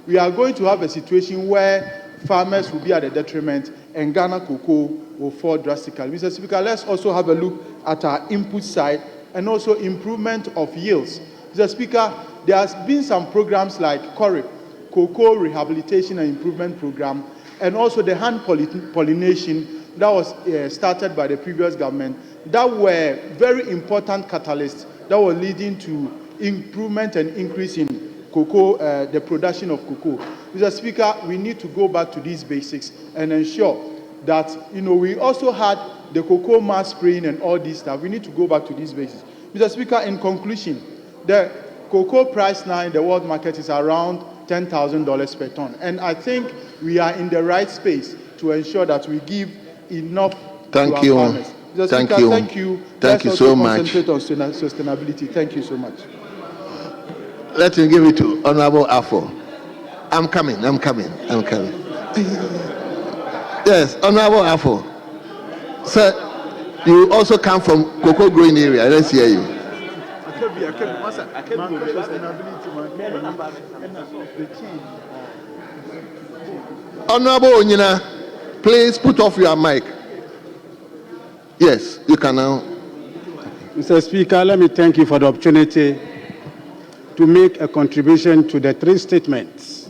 we are going to have a situation where farmers will be at a detriment and Ghana cocoa will fall drastically. Mr. Speaker, let's also have a look at our input side and also improvement of yields. Mr. Speaker, there has been some programs like Quorum, Cocoa Rehabilitation and Improvement Program, and also the hand pollination that was started by the previous government, that were very important catalysts that were leading to improvement and increase in cocoa, the production of cocoa. Mr. Speaker, we need to go back to these basics and ensure that, we also had the cocoa mass spraying and all this stuff. We need to go back to these basics. Mr. Speaker, in conclusion, the cocoa price now in the world market is around $10,000 per ton. And I think we are in the right space to ensure that we give enough to our farmers. Mr. Thank Speaker, you. Thank you. Thank you so much. Concentrate on sustainability. Thank you so much. Let me give it to Honorable Afo. I'm coming. Yes, Honorable Afo. Sir, you also come from cocoa growing area. Let's hear you. Honorable Onyina, please put off your mic. Yes, you can now. Mr. Speaker, let me thank you for the opportunity to make a contribution to the 3 statements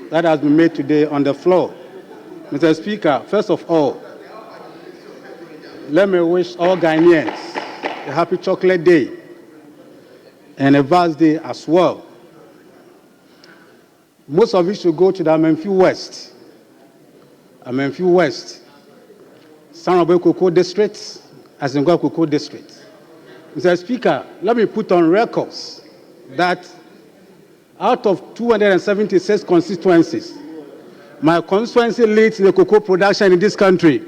that has been made today on the floor. Mr. Speaker, first of all, let me wish all Ghanaians a happy Chocolate Day and a vast day as well. Most of you should go to the Amenfi West, Sanobe Cocoa District, Azingwa Cocoa District. Mr. Speaker, let me put on records that out of 276 constituencies, my constituency leads the cocoa production in this country.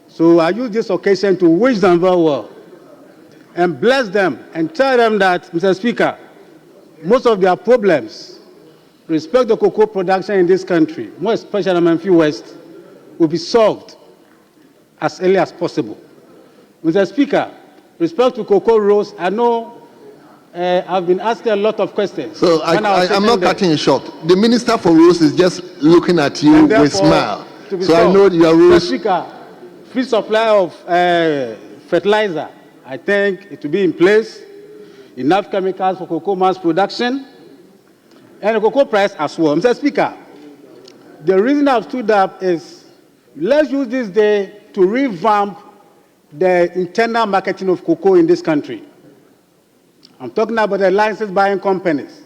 So I use this occasion to wish them very well and bless them and tell them that, Mr. Speaker, most of their problems respect the cocoa production in this country, more especially in Amenfi West, will be solved as early as possible. Mr. Speaker, respect to cocoa rows, I know I've been asking a lot of questions. So I'm not cutting it short. The Minister for Roads is just looking at you with a smile. So I know your rules. Mr. Speaker, free supply of fertilizer, I think it will be in place. Enough chemicals for cocoa mass production and the cocoa price as well. Mr. Speaker, the reason I've stood up is let's use this day to revamp the internal marketing of cocoa in this country. I'm talking about the license buying companies.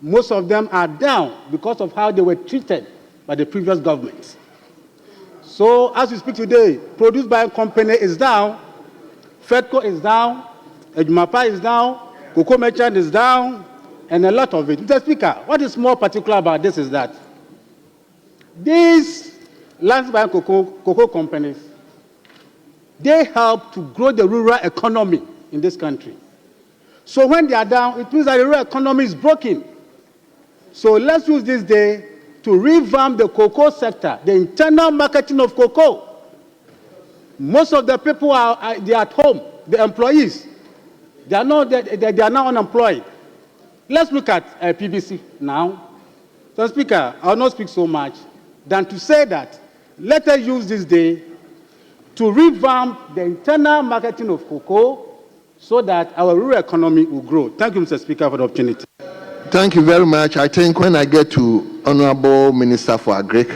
Most of them are down because of how they were treated by the previous government. So as we speak today, produce buying company is down, FEDCO is down, Ejumapa is down, cocoa merchant is down, and a lot of it. Mr. Speaker, what is more particular about this is that these license buying cocoa companies, they help to grow the rural economy in this country. So when they are down, it means that the rural economy is broken. So let's use this day to revamp the cocoa sector, the internal marketing of cocoa. Most of the people they are at home, the employees. They are now unemployed. Let's look at PBC now. So, Speaker, I will not speak so much than to say that let us use this day to revamp the internal marketing of cocoa so that our rural economy will grow. Thank you, Mr. Speaker, for the opportunity. Thank you very much. I think when I get to Honorable Minister for Agric,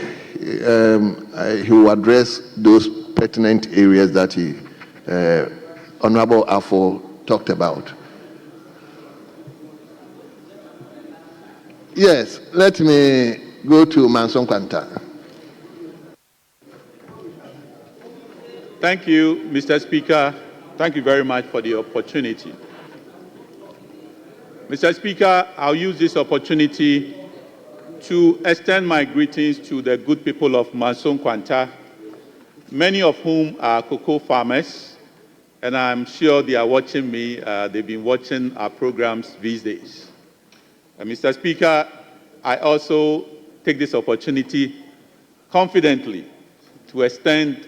he will address those pertinent areas that Honorable Afo talked about. Yes, let me go to Manson Kwanta. Thank you, Mr. Speaker. Thank you very much for the opportunity. Mr. Speaker, I'll use this opportunity to extend my greetings to the good people of Manson Kwanta, many of whom are cocoa farmers, and I'm sure they are watching me. They've been watching our programs these days. Mr. Speaker, I also take this opportunity confidently to extend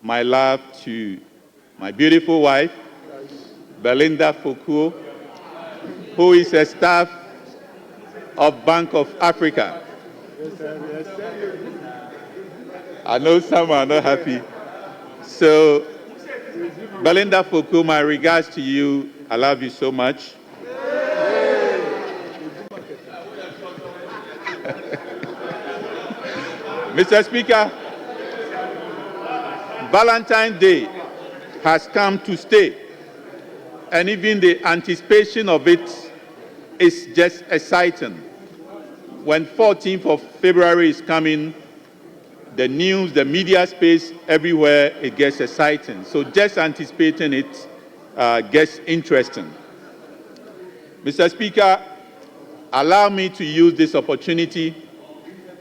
my love to my beautiful wife, Belinda Fokuo, who is a staff of Bank of Africa. I know some are not happy. So, Belinda Fokuo, my regards to you. I love you so much. Mr. Speaker, Valentine's Day has come to stay, and even the anticipation of it is just exciting. When 14th of February is coming, the news, the media space, everywhere, it gets exciting. So just anticipating it gets interesting. Mr. Speaker, allow me to use this opportunity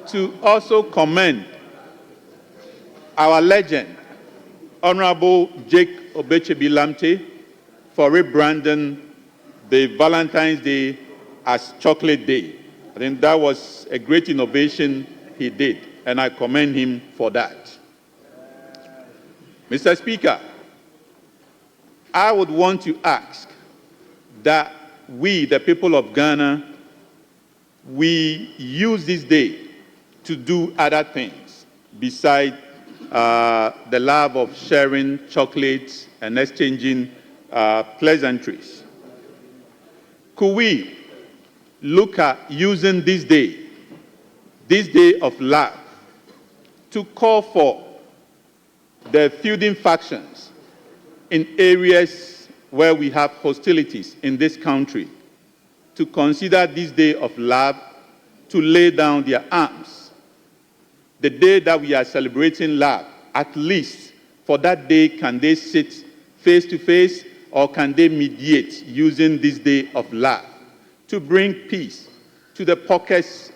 to also commend our legend, Honorable Jake Obechebi-Lamte, for rebranding the Valentine's Day as Chocolate Day. I think that was a great innovation he did, and I commend him for that. Mr. Speaker, I would want to ask that we, the people of Ghana, we use this day to do other things besides the love of sharing chocolates and exchanging pleasantries. Could we look at using this day of love, to call for the feuding factions in areas where we have hostilities in this country to consider this day of love to lay down their arms? The day that we are celebrating love, at least for that day, can they sit face to face, or can they mediate using this day of love to bring peace to the pockets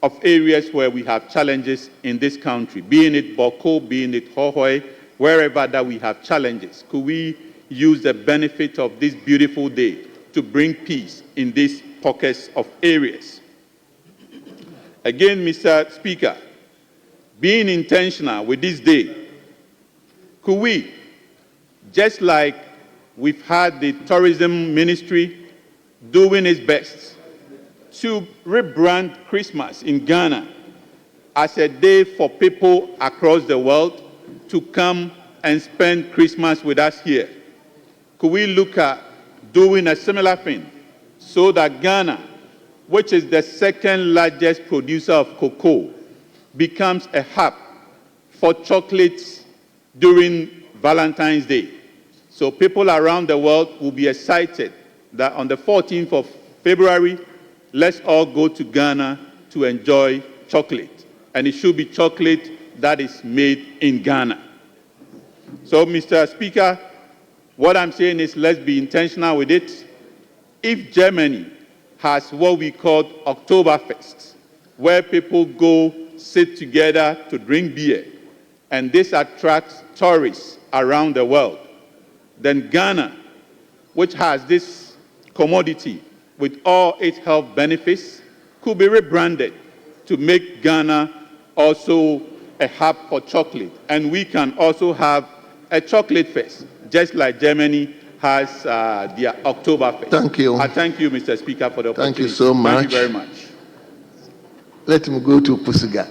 of areas where we have challenges in this country, being it Boko, being it Hohoi, wherever that we have challenges? Could we use the benefit of this beautiful day to bring peace in these pockets of areas? Again, Mr. Speaker, being intentional with this day, could we, just like we've had the tourism ministry doing its best to rebrand Christmas in Ghana as a day for people across the world to come and spend Christmas with us here, could we look at doing a similar thing so that Ghana, which is the second largest producer of cocoa, becomes a hub for chocolates during Valentine's Day? So people around the world will be excited that on the 14th of February, let's all go to Ghana to enjoy chocolate. And it should be chocolate that is made in Ghana. So, Mr. Speaker, what I'm saying is let's be intentional with it. If Germany has what we call Oktoberfest, where people go sit together to drink beer, and this attracts tourists around the world, then Ghana, which has this commodity with all its health benefits, could be rebranded to make Ghana also a hub for chocolate. And we can also have a chocolate fest, just like Germany has their Oktoberfest. Thank you. I thank you, Mr. Speaker, for the opportunity. Thank you so much. Thank you very much. Let him go to Pusiga.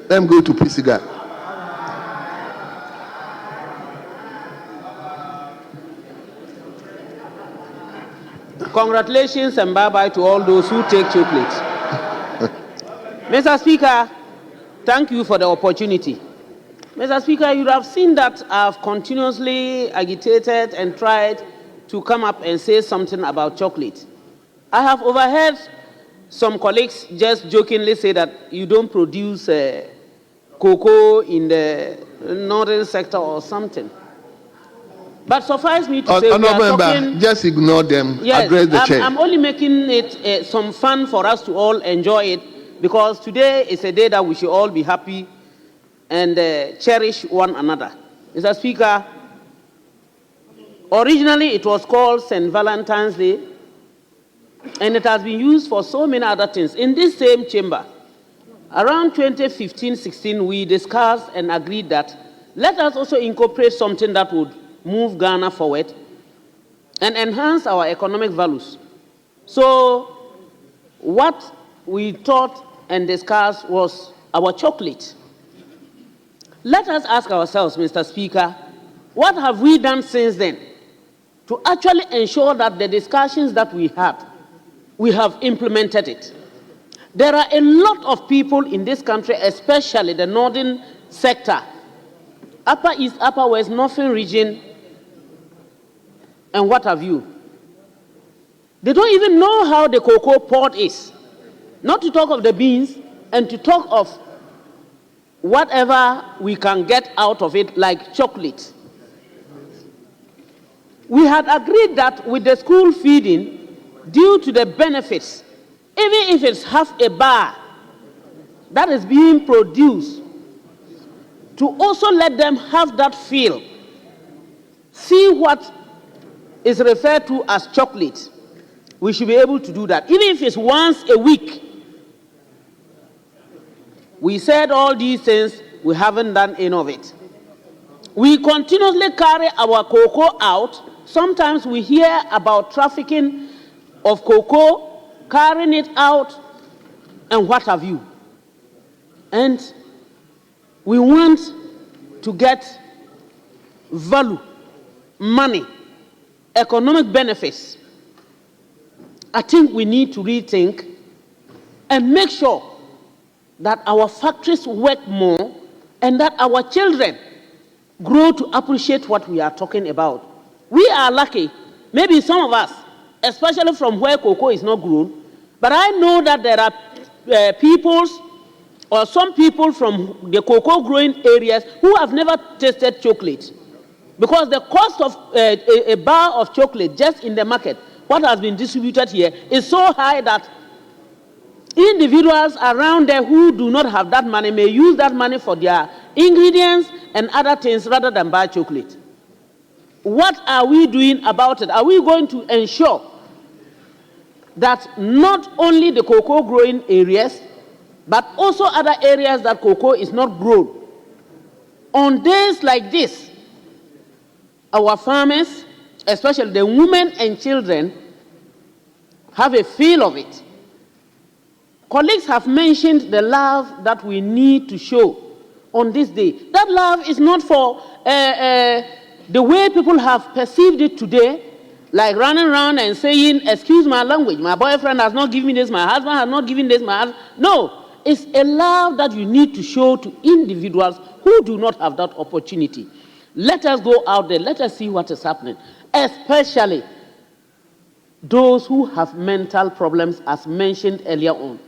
Let him go to Pusiga. Congratulations and bye-bye to all those who take chocolate. Mr. Speaker, thank you for the opportunity. Mr. Speaker, you have seen that I've continuously agitated and tried to come up and say something about chocolate. I have overheard some colleagues just jokingly say that you don't produce cocoa in the northern sector or something. But suffice me to say, we are talking, just ignore them. yes, Address the chair. I'm only making it some fun for us to all enjoy it, because today is a day that we should all be happy and cherish one another. Mr. Speaker, originally it was called St. Valentine's Day, and it has been used for so many other things. In this same chamber, around 2015-16, we discussed and agreed that let us also incorporate something that would move Ghana forward and enhance our economic values. So what we thought and discussed was our chocolate. Let us ask ourselves, Mr. Speaker, what have we done since then to actually ensure that the discussions that we had, we have implemented it? There are a lot of people in this country, especially the northern sector, Upper East, Upper West, Northern region, and what have you. They don't even know how the cocoa pod is. Not to talk of the beans, and to talk of whatever we can get out of it, like chocolate. We had agreed that with the school feeding, due to the benefits, even if it's half a bar that is being produced, to also let them have that feel, see what is referred to as chocolate. We should be able to do that, even if it's once a week. We said all these things, we haven't done any of it. We continuously carry our cocoa out. Sometimes we hear about trafficking of cocoa, carrying it out, and what have you. And we want to get value, money, economic benefits. I think we need to rethink and make sure that our factories work more and that our children grow to appreciate what we are talking about. We are lucky, maybe some of us, especially from where cocoa is not grown, but I know that there are peoples or some people from the cocoa growing areas who have never tasted chocolate. Because the cost of a bar of chocolate just in the market, what has been distributed here, is so high that individuals around there who do not have that money may use that money for their ingredients and other things rather than buy chocolate. What are we doing about it? Are we going to ensure that not only the cocoa growing areas, but also other areas that cocoa is not grown? On days like this, our farmers, especially the women and children, have a feel of it. Colleagues have mentioned the love that we need to show on this day. That love is not for the way people have perceived it today, like running around and saying, excuse my language, my boyfriend has not given me this, my husband has not given this, my husband. No, it's a love that you need to show to individuals who do not have that opportunity. Let us go out there, let us see what is happening, especially those who have mental problems, as mentioned earlier on.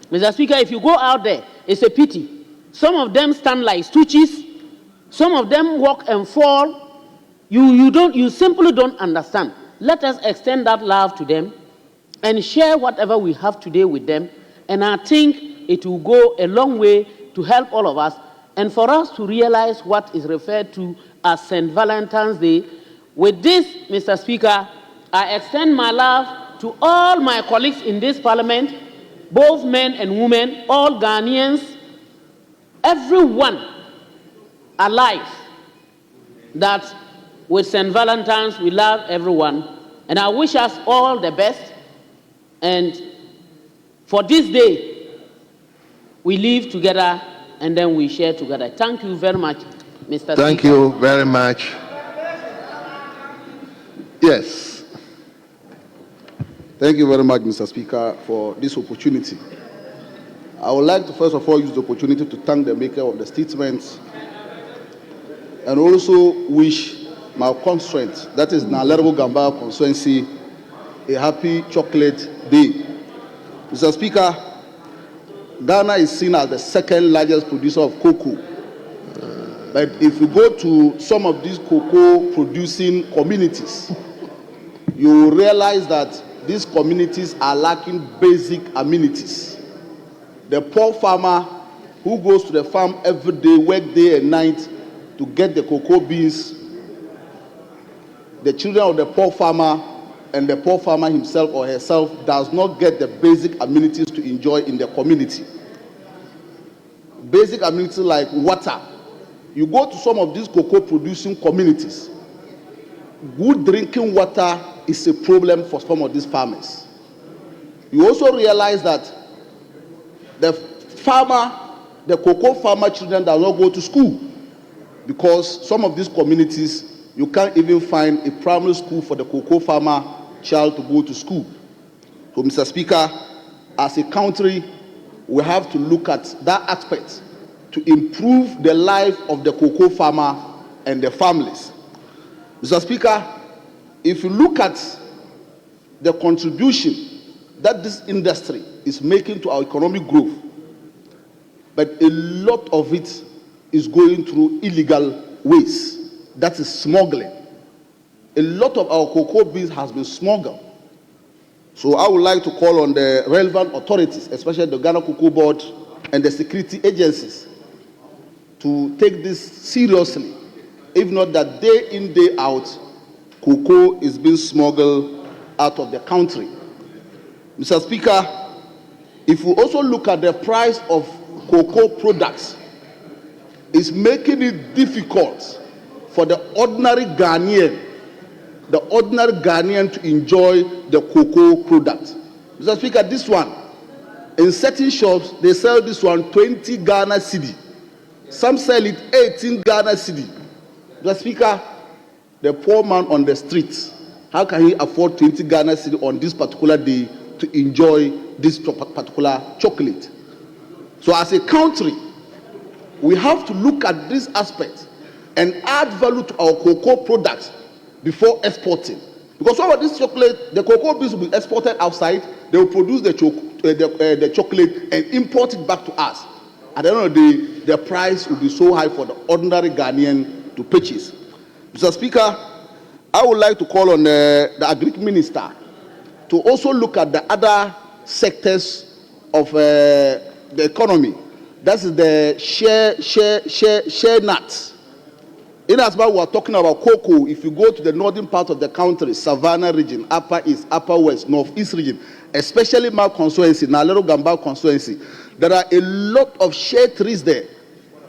Mr. Speaker, if you go out there, it's a pity. Some of them stand like stooges, some of them walk and fall. You simply don't understand. Let us extend that love to them and share whatever we have today with them, and I think it will go a long way to help all of us and for us to realize what is referred to as St. Valentine's Day. With this, Mr. Speaker, I extend my love to all my colleagues in this parliament, both men and women, all Ghanaians, everyone alive, that with St. Valentine's we love everyone. And I wish us all the best. And for this day, we live together and then we share together. Thank you very much, Mr. Speaker. Thank you very much. Yes. Thank you very much, Mr. Speaker, for this opportunity. I would like to first of all use the opportunity to thank the maker of the statement and also wish my constituent, that is Nalerebu Gamba constituency, a happy chocolate day. Mr. Speaker, Ghana is seen as the second largest producer of cocoa. But if you go to some of these cocoa producing communities, you will realize that these communities are lacking basic amenities. The poor farmer who goes to the farm every day, work day and night to get the cocoa beans, the children of the poor farmer and the poor farmer himself or herself does not get the basic amenities to enjoy in the community. Basic amenities like water. You go to some of these cocoa producing communities, good drinking water is a problem for some of these farmers. You also realize that the cocoa farmer children do not go to school because some of these communities, you can't even find a primary school for the cocoa farmer child to go to school. So, Mr. Speaker, as a country, we have to look at that aspect to improve the life of the cocoa farmer and the families. Mr. Speaker, if you look at the contribution that this industry is making to our economic growth, but a lot of it is going through illegal ways. That is smuggling. A lot of our cocoa beans has been smuggled. So I would like to call on the relevant authorities, especially the Ghana Cocoa Board and the security agencies, to take this seriously. If not that day in, day out, cocoa is being smuggled out of the country. Mr. Speaker, if we also look at the price of cocoa products, it's making it difficult for the ordinary Ghanaian to enjoy the cocoa product. Mr. Speaker, this one, in certain shops, they sell this one 20 Ghana cedi. Some sell it 18 Ghana cedi. Mr. Speaker, the poor man on the streets, how can he afford 20 Ghana cedi on this particular day to enjoy this particular chocolate? So as a country, we have to look at this aspect and add value to our cocoa products before exporting. Because some of this chocolate, the cocoa beans will be exported outside, they will produce the chocolate and import it back to us. At the end of the day, the price will be so high for the ordinary Ghanaian to purchase. Mr. Speaker, I would like to call on the Agric Minister to also look at the other sectors of the economy. That is the share nuts. In as much we are talking about cocoa, if you go to the northern part of the country, Savannah region, Upper East, Upper West, Northeast region, especially my constituency, Nalero Gamba constituency, there are a lot of share trees there.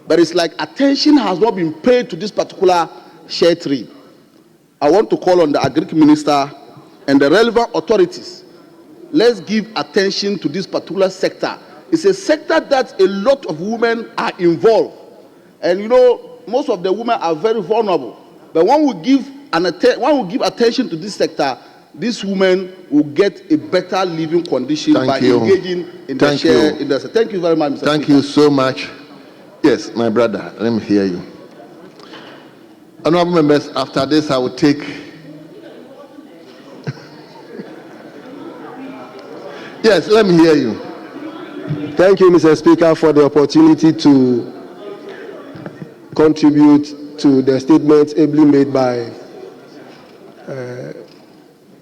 But it's like attention has not been paid to this particular share tree. I want to call on the Agric Minister and the relevant authorities. Let's give attention to this particular sector. It's a sector that a lot of women are involved. And you know, most of the women are very vulnerable. But when we give attention to this sector, these women will get a better living condition by engaging in the share industry. Thank you very much, Mr. Speaker. Thank you so much. Yes, my brother, let me hear you. Honorable members, after this I will take yes, let me hear you. Thank you, Mr. Speaker, for the opportunity to contribute to the statements ably made by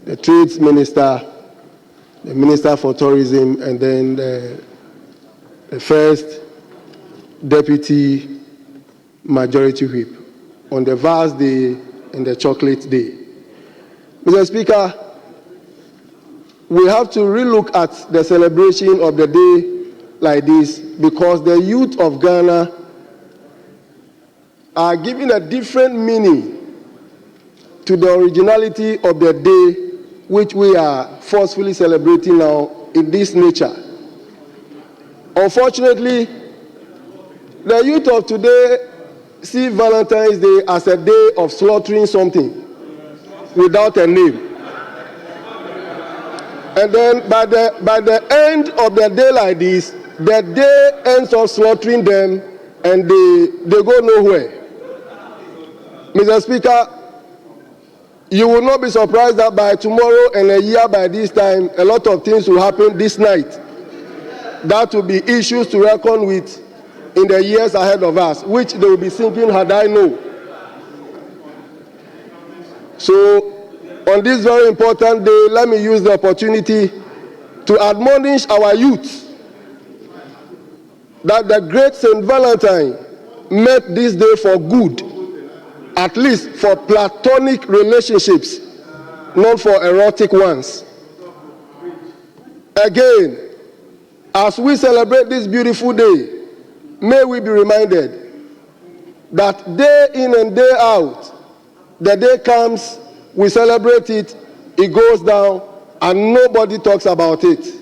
the Trades Minister, the Minister for Tourism, and then the first Deputy Majority Whip on the vast day and the chocolate day. Mr. Speaker, we have to relook at the celebration of the day like this, because the youth of Ghana are giving a different meaning to the originality of the day which we are forcefully celebrating now in this nature. Unfortunately, the youth of today see Valentine's Day as a day of slaughtering something without a name. And then by the end of the day like this, the day ends up slaughtering them and they go nowhere. Mr. Speaker, you will not be surprised that by tomorrow and a year by this time, a lot of things will happen this night. That will be issues to reckon with in the years ahead of us, which they will be thinking, had I known. So, on this very important day, let me use the opportunity to admonish our youth that the great St. Valentine made this day for good, at least for platonic relationships, not for erotic ones. Again, as we celebrate this beautiful day, may we be reminded that day in and day out, the day comes, we celebrate it, it goes down, and nobody talks about it.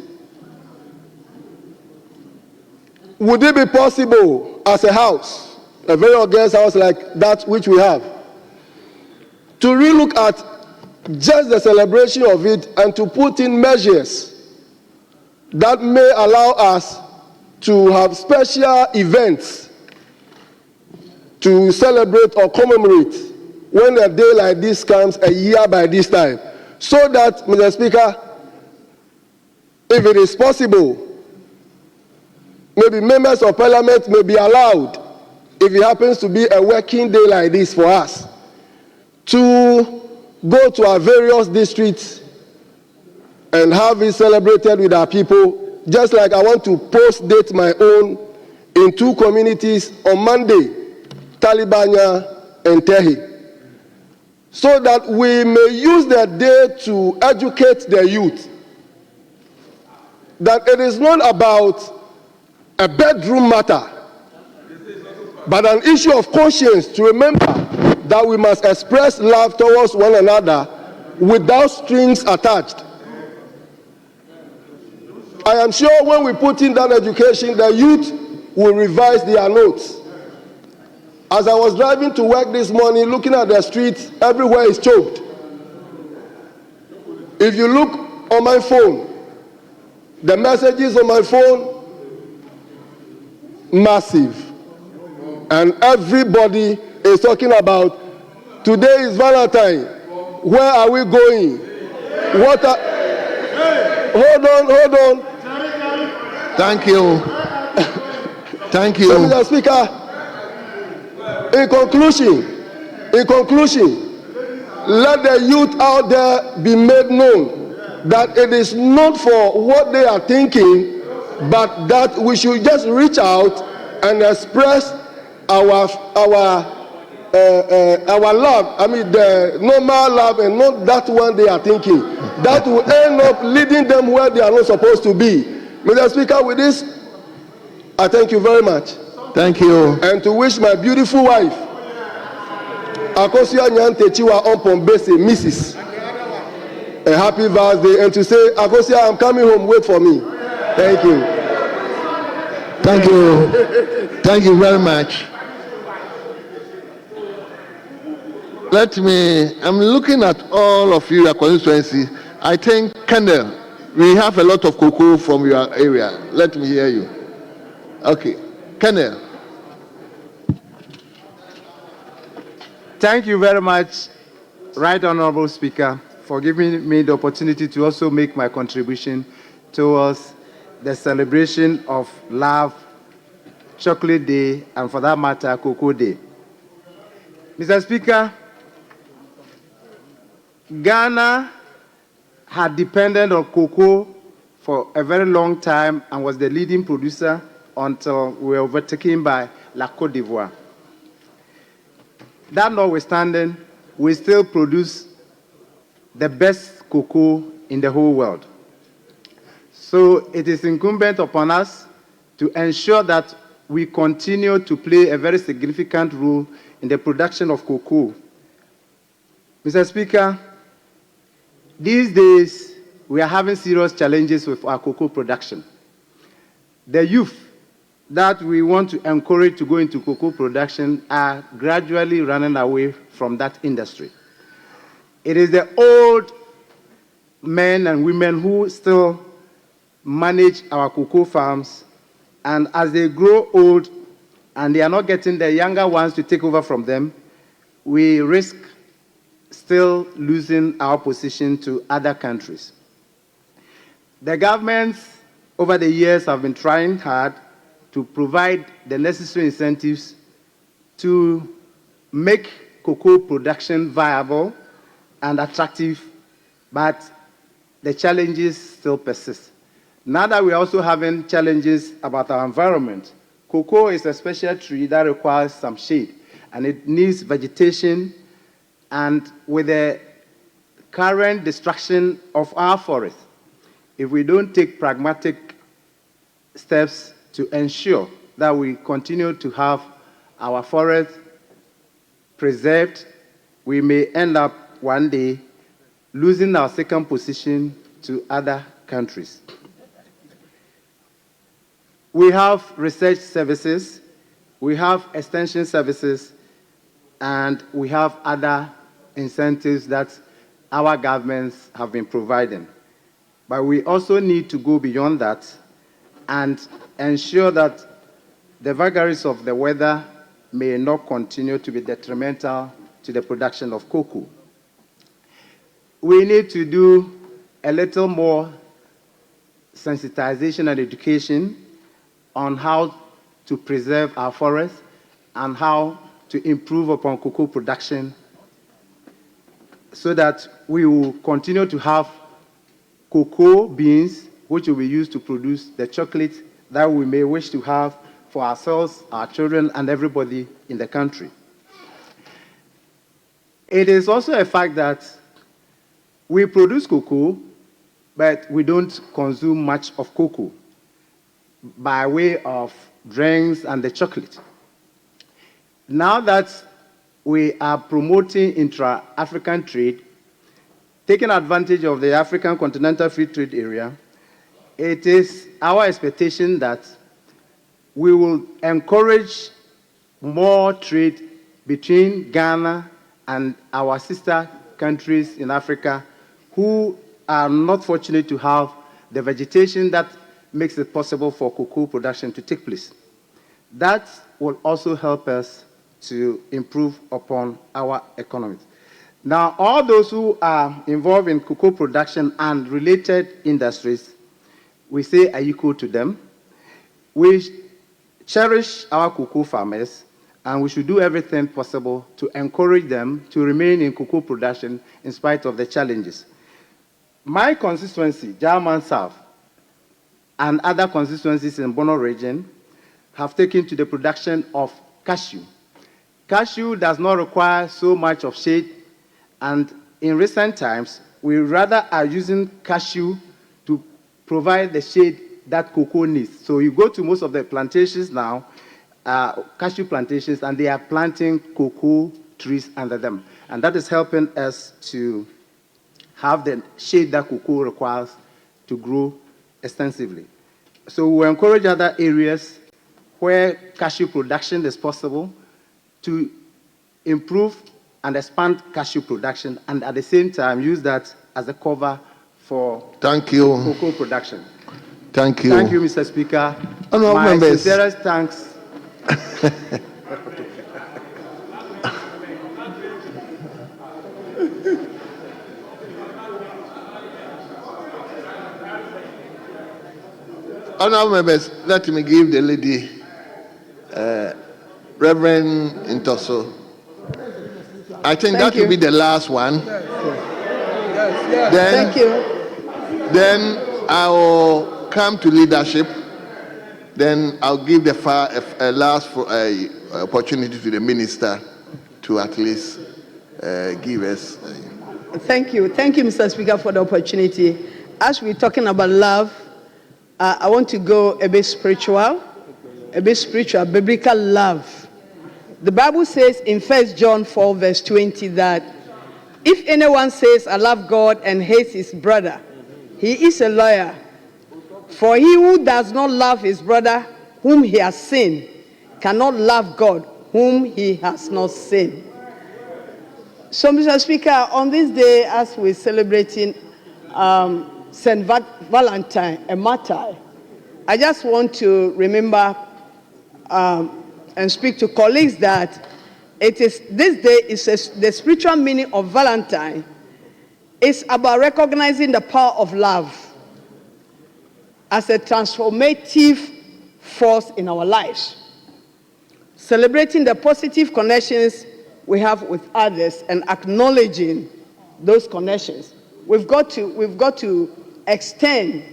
Would it be possible as a house, a very august house like that which we have, to relook at just the celebration of it and to put in measures that may allow us to have special events to celebrate or commemorate when a day like this comes a year by this time, so that, Mr. Speaker, if it is possible, maybe members of parliament may be allowed, if it happens to be a working day like this for us, to go to our various districts and have it celebrated with our people, just like I want to post-date my own in 2 communities on Monday, Talibania and Tehi, so that we may use the day to educate the youth that it is not about a bedroom matter, but an issue of conscience, to remember that we must express love towards one another without strings attached. I am sure when we put in that education, the youth will revise their notes. As I was driving to work this morning, looking at the streets, everywhere is choked. If you look on my phone, the messages on my phone, massive. And everybody is talking about, today is Valentine. Where are we going? What are... Hold on. Thank you. Thank you. So, Mr. Speaker, in conclusion, let the youth out there be made known that it is not for what they are thinking, but that we should just reach out and express our love. I mean, the normal love, and not that one they are thinking. That will end up leading them where they are not supposed to be. Mr. Speaker, with this, I thank you very much. Thank you. And to wish my beautiful wife, Akosia Nyantechiwa Ompombese, Mrs., a happy birthday, and to say, Akosia, I'm coming home, wait for me. Thank you. Thank you. Thank you very much. I'm looking at all of you, your constituency. I think, Kendall, we have a lot of cocoa from your area. Let me hear you. Okay. Kendall. Thank you very much, Right Honorable Speaker, for giving me the opportunity to also make my contribution towards the celebration of Love, Chocolate Day, and for that matter, Cocoa Day. Mr. Speaker, Ghana had depended on cocoa for a very long time and was the leading producer until we were overtaken by La Côte d'Ivoire. That notwithstanding, we still produce the best cocoa in the whole world. So it is incumbent upon us to ensure that we continue to play a very significant role in the production of cocoa. Mr. Speaker, these days we are having serious challenges with our cocoa production. The youth that we want to encourage to go into cocoa production are gradually running away from that industry. It is the old men and women who still manage our cocoa farms, and as they grow old and they are not getting the younger ones to take over from them, we risk still losing our position to other countries. The governments over the years have been trying hard to provide the necessary incentives to make cocoa production viable and attractive, but the challenges still persist. Now that we're also having challenges about our environment, cocoa is a special tree that requires some shade, and it needs vegetation, and with the current destruction of our forests, if we don't take pragmatic steps to ensure that we continue to have our forests preserved, we may end up one day losing our second position to other countries. We have research services, we have extension services, and we have other incentives that our governments have been providing. But we also need to go beyond that and ensure that the vagaries of the weather may not continue to be detrimental to the production of cocoa. We need to do a little more sensitization and education on how to preserve our forests and how to improve upon cocoa production so that we will continue to have cocoa beans which will be used to produce the chocolate that we may wish to have for ourselves, our children, and everybody in the country. It is also a fact that we produce cocoa, but we don't consume much of cocoa by way of drinks and the chocolate. Now that we are promoting intra-African trade, taking advantage of the African Continental Free Trade Area, it is our expectation that we will encourage more trade between Ghana and our sister countries in Africa who are not fortunate to have the vegetation that makes it possible for cocoa production to take place. That will also help us to improve upon our economies. Now, all those who are involved in cocoa production and related industries, we say are equal to them. We cherish our cocoa farmers, and we should do everything possible to encourage them to remain in cocoa production in spite of the challenges. My constituency, German South, and other constituencies in Bono region have taken to the production of cashew. Cashew does not require so much of shade, and in recent times, we rather are using cashew to provide the shade that cocoa needs. So you go to most of the plantations now, cashew plantations, and they are planting cocoa trees under them. And that is helping us to have the shade that cocoa requires to grow extensively. So we encourage other areas where cashew production is possible to improve and expand cashew production, and at the same time use that as a cover for cocoa production. Thank you. Thank you, Mr. Speaker. Honourable My members. sincerest thanks. Honourable members, let me give the lady, Reverend Intoso. I think that will be the last one. Then, Thank you. Then I will come to leadership. Then I'll give the last opportunity to the minister to at least give us. Thank you. Thank you, Mr. Speaker, for the opportunity. As we're talking about love, I want to go a bit spiritual, biblical love. The Bible says in 1 John 4, verse 20 that if anyone says, I love God and hates his brother, he is a liar. For he who does not love his brother whom he has seen cannot love God whom he has not seen. So, Mr. Speaker, on this day, as we're celebrating St. Valentine, a martyr, I just want to remember and speak to colleagues that this day is the spiritual meaning of Valentine. It's about recognizing the power of love as a transformative force in our lives, celebrating the positive connections we have with others and acknowledging those connections. We've got to extend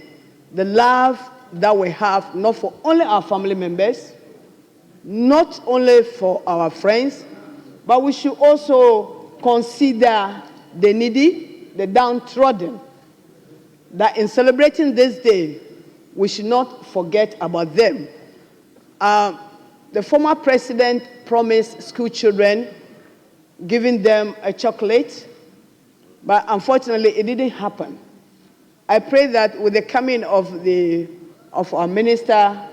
the love that we have, not for only our family members, not only for our friends, but we should also consider the needy, the downtrodden, that in celebrating this day, we should not forget about them. The former president promised school children, giving them a chocolate, but unfortunately it didn't happen. I pray that with the coming of our minister,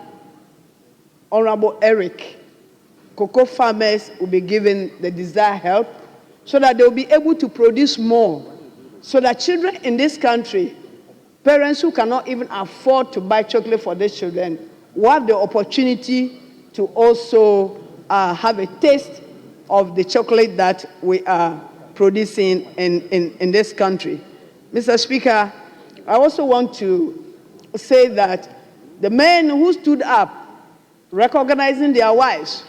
Honorable Eric, cocoa farmers will be given the desired help so that they will be able to produce more, so that children in this country, parents who cannot even afford to buy chocolate for their children, will have the opportunity to also have a taste of the chocolate that we are producing in this country. Mr. Speaker, I also want to say that the men who stood up, recognizing their wives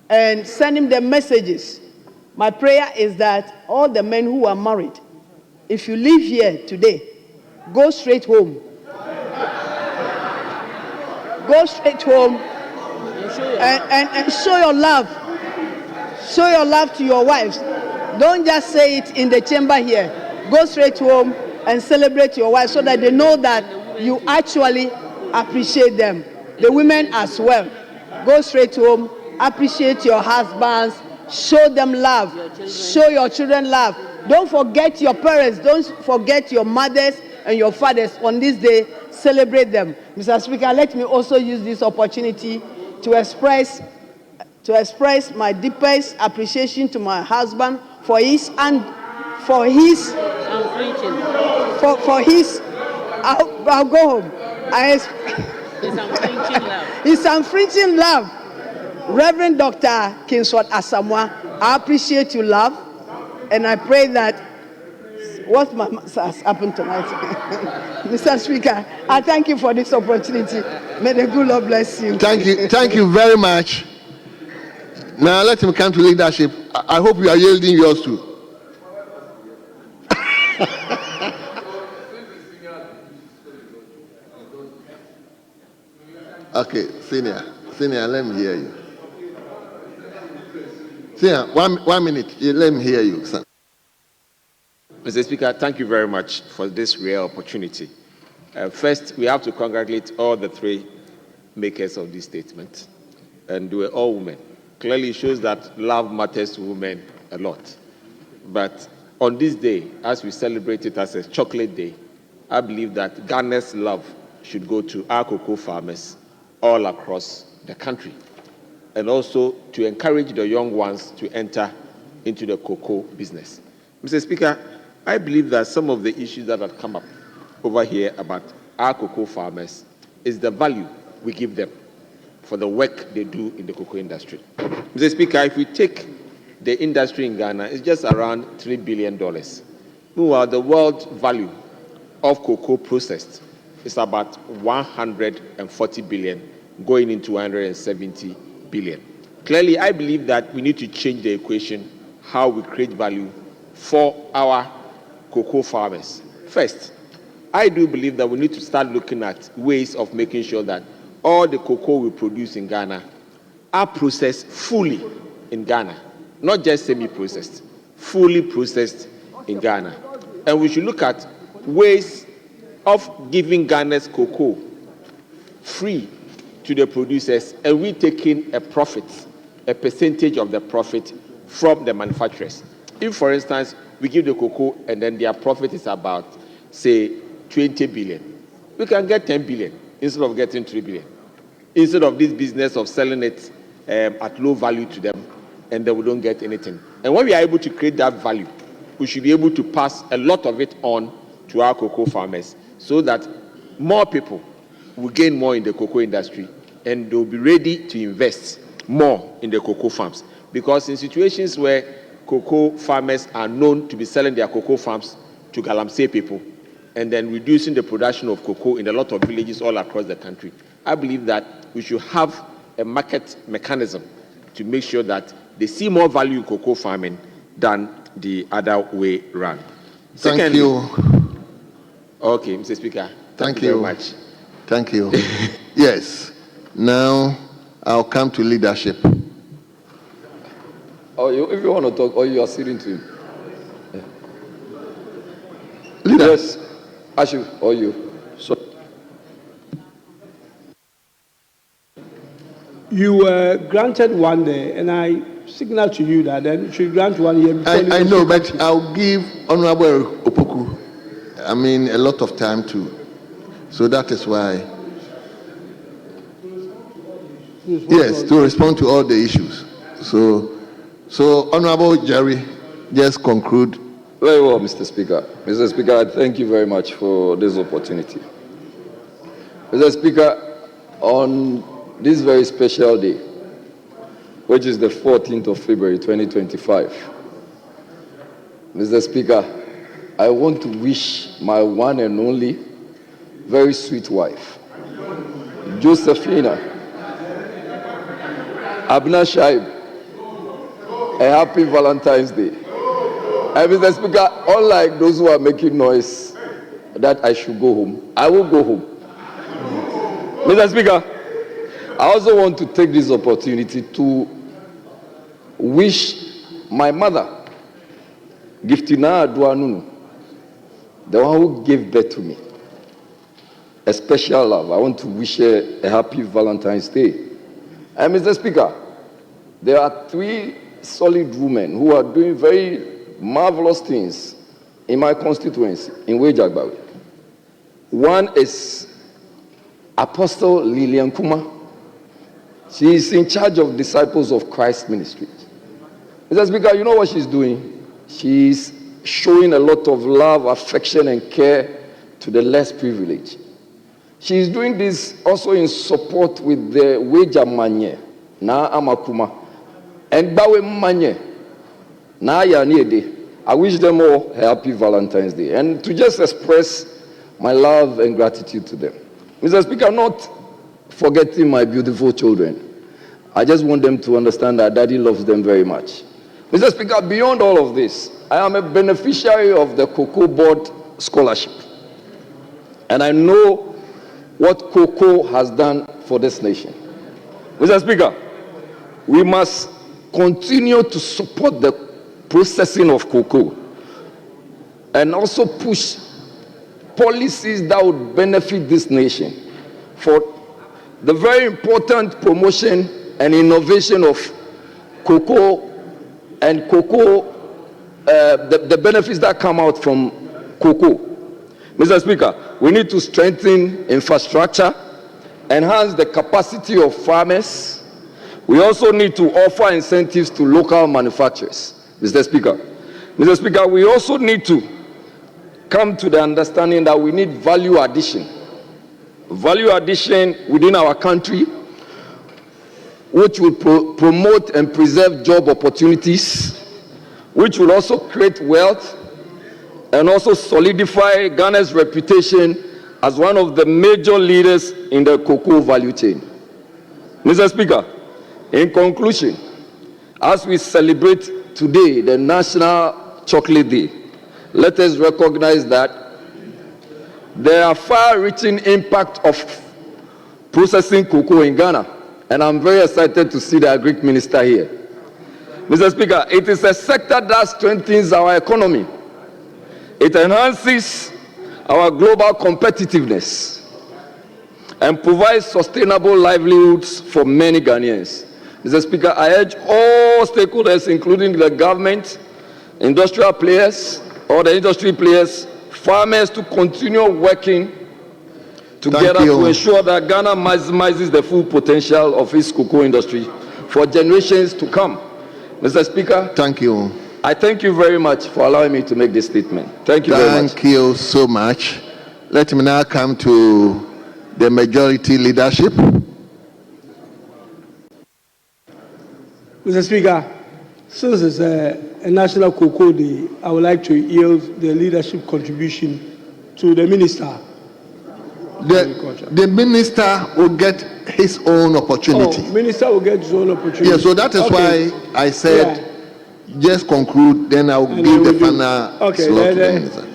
and sending them messages, my prayer is that all the men who are married, if you leave here today, go straight home. Go straight home and show your love. Show your love to your wives. Don't just say it in the chamber here. Go straight home and celebrate your wives so that they know that you actually appreciate them. The women as well. Go straight home, appreciate your husbands, show them love, show your children love. Don't forget your parents, don't forget your mothers and your fathers on this day. Celebrate them. Mr. Speaker, let me also use this opportunity to express my deepest appreciation to my husband for his I'll go home. His unflinching love. Reverend Dr. Kingsford Asamoah, I appreciate your love, and I pray that what has happened tonight. Mr. Speaker, I thank you for this opportunity. May the good Lord bless you. Thank you very much. Now let him come to leadership. I hope you are yielding yours too. Okay, senior, let me hear you. Senior, 1 minute. Let me hear you, sir. Mr. Speaker, thank you very much for this rare opportunity. First, we have to congratulate all the three makers of this statement, and they were all women. Clearly shows that love matters to women a lot. But on this day, as we celebrate it as a chocolate day, I believe that Ghana's love should go to our cocoa farmers all across the country, and also to encourage the young ones to enter into the cocoa business. Mr. Speaker, I believe that some of the issues that have come up over here about our cocoa farmers is the value we give them for the work they do in the cocoa industry. Mr. Speaker, if we take the industry in Ghana, it's just around $3 billion. Meanwhile, the world value of cocoa processed is about 140 billion, going into 170 billion. Clearly, I believe that we need to change the equation, how we create value for our cocoa farmers. First, I do believe that we need to start looking at ways of making sure that all the cocoa we produce in Ghana are processed fully in Ghana, not just semi-processed, fully processed in Ghana. And we should look at ways of giving Ghana's cocoa free to the producers and we taking a profit, a percentage of the profit from the manufacturers. If, for instance, we give the cocoa and then their profit is about, say, 20 billion, we can get 10 billion instead of getting 3 billion. Instead of this business of selling it at low value to them, and then we don't get anything. And when we are able to create that value, we should be able to pass a lot of it on to our cocoa farmers so that more people will gain more in the cocoa industry and they'll be ready to invest more in the cocoa farms. Because in situations where cocoa farmers are known to be selling their cocoa farms to Galamsey people and then reducing the production of cocoa in a lot of villages all across the country, I believe that we should have a market mechanism to make sure that they see more value in cocoa farming than the other way around. Thank you. Okay, Mr. Speaker. Thank you you very much. Thank you. Yes. Now I'll come to leadership. If you want to talk, or you are sitting to him. Leader. Yes, Ashu, or you. So. You were granted one day, and I signal to you that then you should grant 1 year. I know, but I'll give Honorable Opoku, a lot of time too. So that is why. Yes, to respond to all the issues. So Honorable Jerry, just conclude. Very well, Mr. Speaker. Mr. Speaker, I thank you very much for this opportunity. Mr. Speaker, on this very special day, which is the 14th of February 2025, Mr. Speaker, I want to wish my one and only very sweet wife, Josephina Abna Shaib, a happy Valentine's Day. And Mr. Speaker, unlike those who are making noise that I should go home, I will go home. Mr. Speaker, I also want to take this opportunity to wish my mother, Giftina Aduanunu, the one who gave birth to me, a special love. I want to wish her a happy Valentine's Day. And Mr. Speaker, there are 3 solid women who are doing very marvelous things in my constituency, in Wejagbawe. One is Apostle Lillian Kuma. She is in charge of Disciples of Christ Ministry. Mr. Speaker, you know what she's doing? She's showing a lot of love, affection, and care to the less privileged. She's doing this also in support with the Weja Manye, Na Amakuma, and Bawe Manye, Na Yaniede. I wish them all a happy Valentine's Day, and to just express my love and gratitude to them. Mr. Speaker, not forgetting my beautiful children. I just want them to understand that Daddy loves them very much. Mr. Speaker, beyond all of this, I am a beneficiary of the Cocoa Board Scholarship. And I know what cocoa has done for this nation. Mr. Speaker, we must continue to support the processing of cocoa and also push policies that would benefit this nation for the very important promotion and innovation of cocoa and cocoa, the benefits that come out from cocoa. Mr. Speaker, we need to strengthen infrastructure, enhance the capacity of farmers. We also need to offer incentives to local manufacturers. Mr. Speaker, we also need to come to the understanding that we need value addition within our country, which will promote and preserve job opportunities, which will also create wealth and also solidify Ghana's reputation as one of the major leaders in the cocoa value chain. Mr. Speaker, in conclusion, as we celebrate today the National Chocolate Day, let us recognize that there are far-reaching impact of processing cocoa in Ghana, and I'm very excited to see the Agric Minister here. Mr. Speaker, it is a sector that strengthens our economy. It enhances our global competitiveness and provide sustainable livelihoods for many Ghanaians. Mr. Speaker, I urge all stakeholders, including the government, industrial players, or the industry players, farmers, to continue working together to ensure that Ghana maximizes the full potential of its cocoa industry for generations to come. Mr. Speaker, thank you. I thank you very much for allowing me to make this statement. Thank you very much. Thank you so much. Let me now come to the majority leadership. Mr. Speaker, since it's a National Cocoa Day, I would like to yield the leadership contribution to the Minister. The Minister will get his own opportunity. Oh, Minister will get his own opportunity. Yeah, so that is why I said, just conclude, then I will give the final slot to the Minister.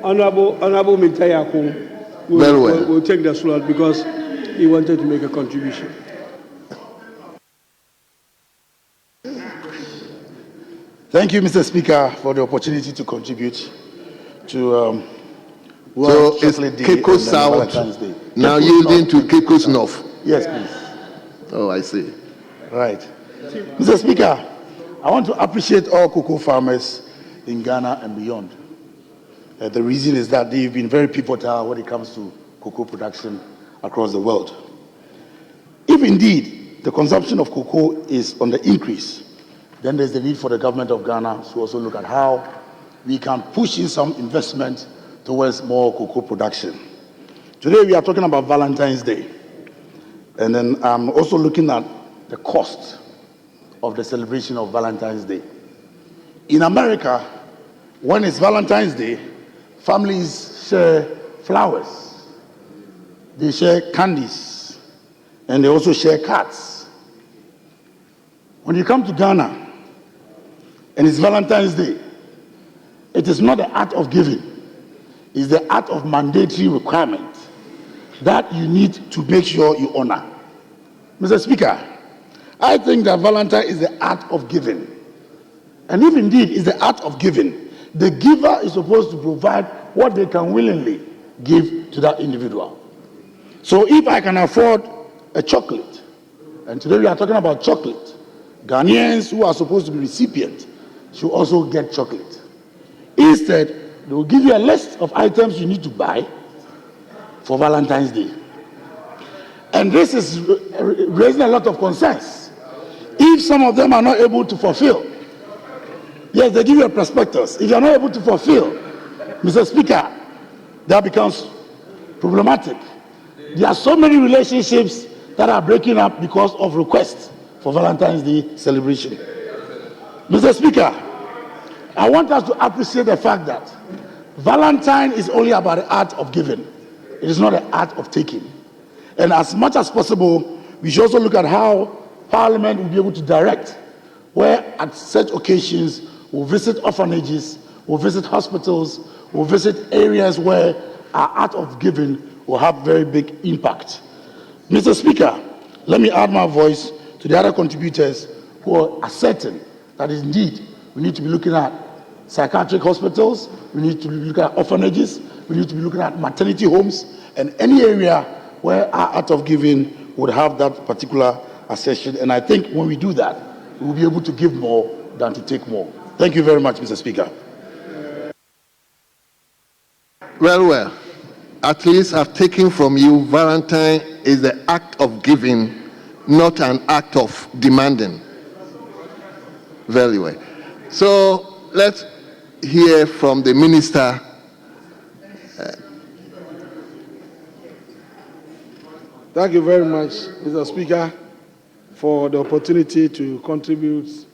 Honorable Mintayako will take the slot because he wanted to make a contribution. Thank you, Mr. Speaker, for the opportunity to contribute to so it's Cape South now yielding to Cape North. Yes, please. Oh, I see. Right. Mr. Speaker, I want to appreciate all cocoa farmers in Ghana and beyond. The reason is that they've been very pivotal when it comes to cocoa production across the world. If indeed the consumption of cocoa is on the increase, then there's the need for the government of Ghana to also look at how we can push in some investment towards more cocoa production. Today we are talking about Valentine's Day. And then I'm also looking at the cost of the celebration of Valentine's Day. In America, when it's Valentine's Day, families share flowers, they share candies, and they also share cards. When you come to Ghana, and it's Valentine's Day, it is not the act of giving, it's the act of mandatory requirement that you need to make sure you honor. Mr. Speaker, I think that Valentine is the act of giving. And if indeed is the act of giving, the giver is supposed to provide what they can willingly give to that individual. So if I can afford a chocolate, and today we are talking about chocolate, Ghanaians who are supposed to be recipients should also get chocolate. Instead, they will give you a list of items you need to buy for Valentine's Day. And this is raising a lot of concerns. If some of them are not able to fulfill, yes, they give you a prospectus. If you are not able to fulfill, Mr. Speaker, that becomes problematic. There are so many relationships that are breaking up because of requests for Valentine's Day celebration. Mr. Speaker, I want us to appreciate the fact that Valentine is only about the art of giving. It is not the art of taking. And as much as possible, we should also look at how Parliament will be able to direct where at such occasions we'll visit orphanages, we'll visit hospitals, we'll visit areas where our art of giving will have very big impact. Mr. Speaker, let me add my voice to the other contributors who are asserting that indeed we need to be looking at psychiatric hospitals, we need to be looking at orphanages, we need to be looking at maternity homes, and any area where our art of giving would have that particular assertion. And I think when we do that, we will be able to give more than to take more. Thank you very much, Mr. Speaker. Well, at least I've taken from you Valentine is the act of giving, not an act of demanding. Very well. So let's hear from the Minister. Thank you very much, Mr. Speaker, for the opportunity to contribute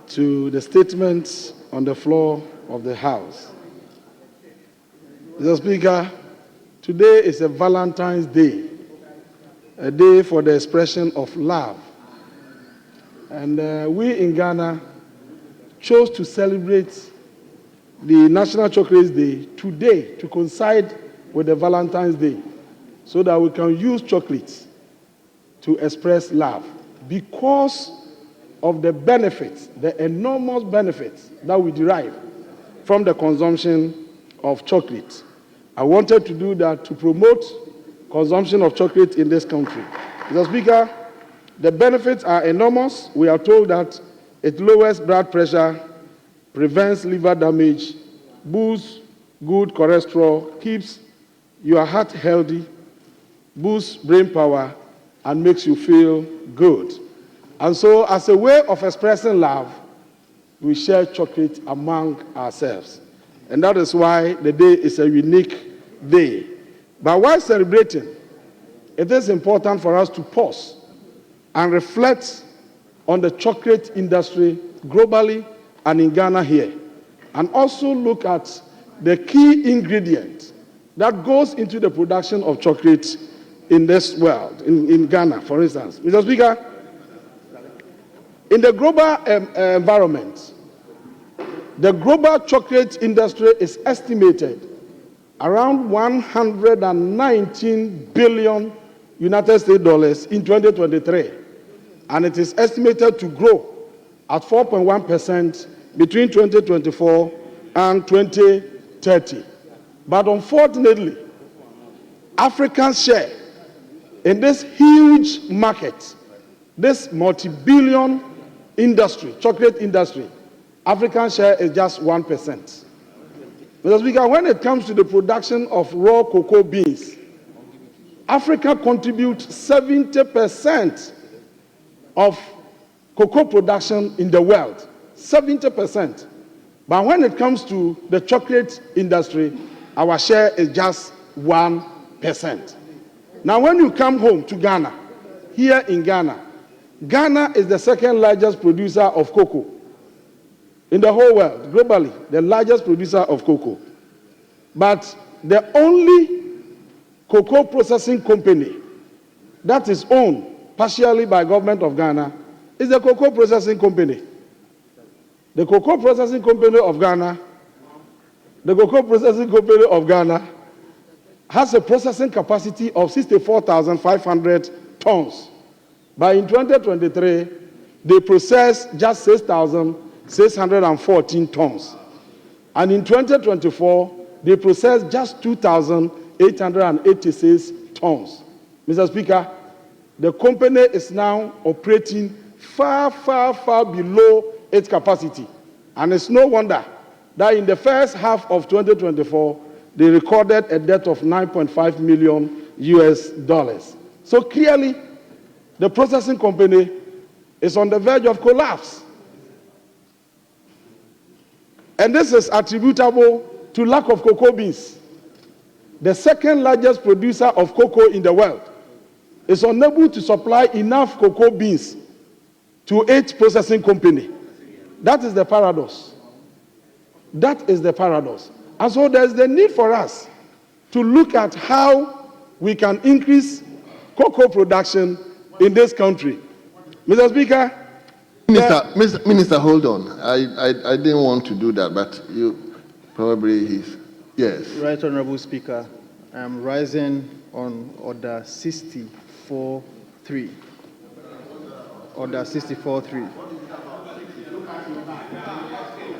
to the statements on the floor of the House. Mr. Speaker, today is a Valentine's Day, a day for the expression of love. And we in Ghana chose to celebrate the National Chocolate Day today to coincide with the Valentine's Day so that we can use chocolates to express love because of the benefits, the enormous benefits that we derive from the consumption of chocolate. I wanted to do that to promote consumption of chocolate in this country. Mr. Speaker, the benefits are enormous. We are told that it lowers blood pressure, prevents liver damage, boosts good cholesterol, keeps your heart healthy, boosts brain power, and makes you feel good. And so, as a way of expressing love, we share chocolate among ourselves. And that is why the day is a unique day. But while celebrating, it is important for us to pause and reflect on the chocolate industry globally and in Ghana here, and also look at the key ingredient that goes into the production of chocolate in this world, in Ghana, for instance. Mr. Speaker, in the global environment, the global chocolate industry is estimated around $119 billion United States dollars in 2023, and it is estimated to grow at 4.1% between 2024 and 2030. But unfortunately, Africa's share in this huge market, this multi-billion industry, chocolate industry, African share is just 1%. Mr. Speaker, when it comes to the production of raw cocoa beans, Africa contributes 70% of cocoa production in the world, 70%. But when it comes to the chocolate industry, our share is just 1%. Now, when you come home to Ghana, here in Ghana, Ghana is the second largest producer of cocoa in the whole world, globally, the largest producer of cocoa. But the only cocoa processing company that is owned partially by government of Ghana is the cocoa processing company. The cocoa processing company of Ghana, has a processing capacity of 64,500 tons. But in 2023, they processed just 6,614 tons. And in 2024, they processed just 2,886 tons. Mr. Speaker, the company is now operating far, far, far below its capacity. And it's no wonder that in the first half of 2024, they recorded a debt of $9.5 million US. So clearly, the processing company is on the verge of collapse. And this is attributable to lack of cocoa beans. The second largest producer of cocoa in the world is unable to supply enough cocoa beans to its processing company. That is the paradox. That is the paradox. And so there's the need for us to look at how we can increase cocoa production in this country. Mr. Speaker. Minister, hold on. I didn't want to do that, but you probably, yes. Right, Honorable Speaker. I am rising on Order 64.3. Order 64.3.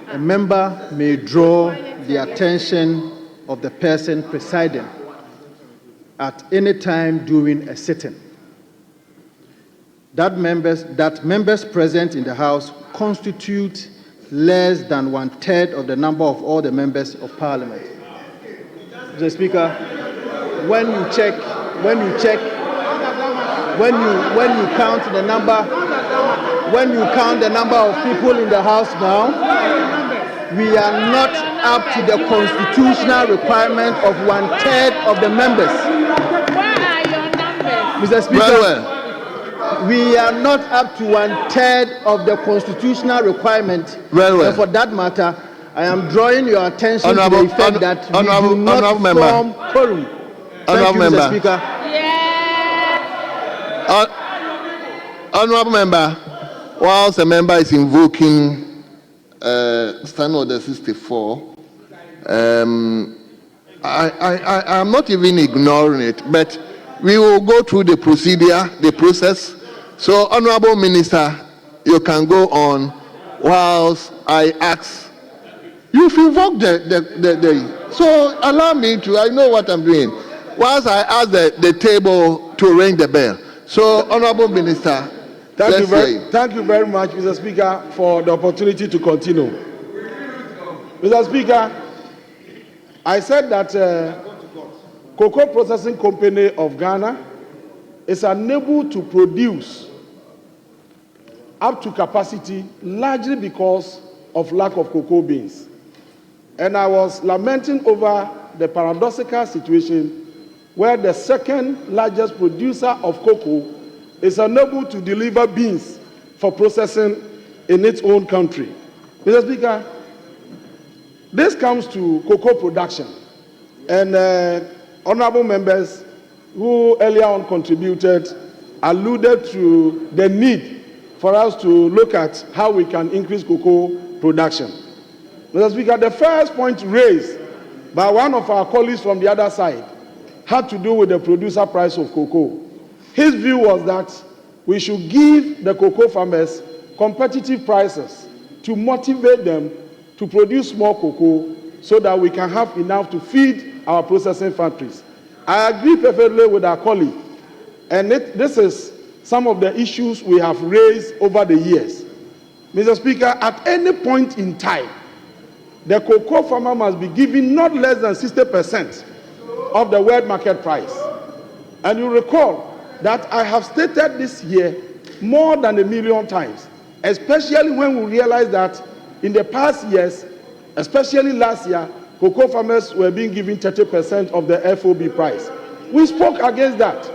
A member may draw the attention of the person presiding at any time during a sitting. That members present in the House constitute less than 1/3 of the number of all the members of Parliament. Mr. Speaker, when you count the number of people in the House now, we are not up to the constitutional requirement of 1/3 of the members. Where are your numbers? Mr. Speaker, we are not up to 1/3 of the constitutional requirement. And for that matter, I am drawing your attention to the effect that we do not form quorum. Thank you, Mr. Speaker. Honourable member, whilst a member is invoking Standing Order 64, I am not even ignoring it, but we will go through the procedure, the process. So, Honourable Minister, you can go on whilst I ask You've invoked the. So allow me to, I know what I'm doing. Once I ask the table to ring the bell. So, Honorable Minister, thank you very much, Mr. Speaker, for the opportunity to continue. Mr. Speaker, I said that Cocoa Processing Company of Ghana is unable to produce up to capacity largely because of lack of cocoa beans. And I was lamenting over the paradoxical situation where the second largest producer of cocoa is unable to deliver beans for processing in its own country. Mr. Speaker, this comes to cocoa production. And honorable members who earlier on contributed alluded to the need for us to look at how we can increase cocoa production. Mr. Speaker, the first point raised by one of our colleagues from the other side had to do with the producer price of cocoa. His view was that we should give the cocoa farmers competitive prices to motivate them to produce more cocoa so that we can have enough to feed our processing factories. I agree perfectly with our colleague, and this is some of the issues we have raised over the years. Mr. Speaker, at any point in time, the cocoa farmer must be given not less than 60% of the world market price. And you recall that I have stated this here more than 1 million times, especially when we realize that in the past years, especially last year, cocoa farmers were being given 30% of the FOB price. We spoke against that.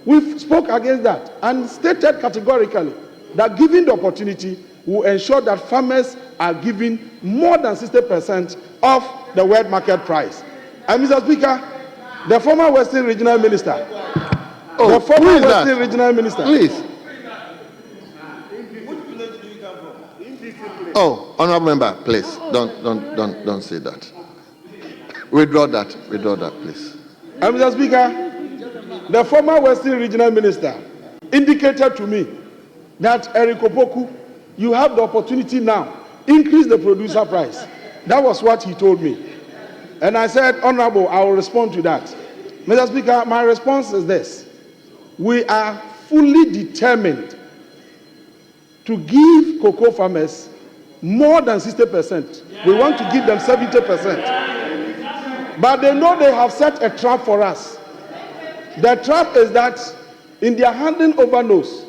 We spoke against that and stated categorically that given the opportunity, will ensure that farmers are given more than 60% of the world market price. And Mr. Speaker, the former Western Regional Minister, Please. Oh, honorable member, please don't say that. Withdraw that, please. And Mr. Speaker, the former Western Regional Minister indicated to me that Eric Opoku, you have the opportunity now, increase the producer price. That was what he told me. And I said, Honorable, I will respond to that. Mr. Speaker, my response is this. We are fully determined to give cocoa farmers more than 60%. We want to give them 70%. But they know they have set a trap for us. The trap is that in their handing over notes,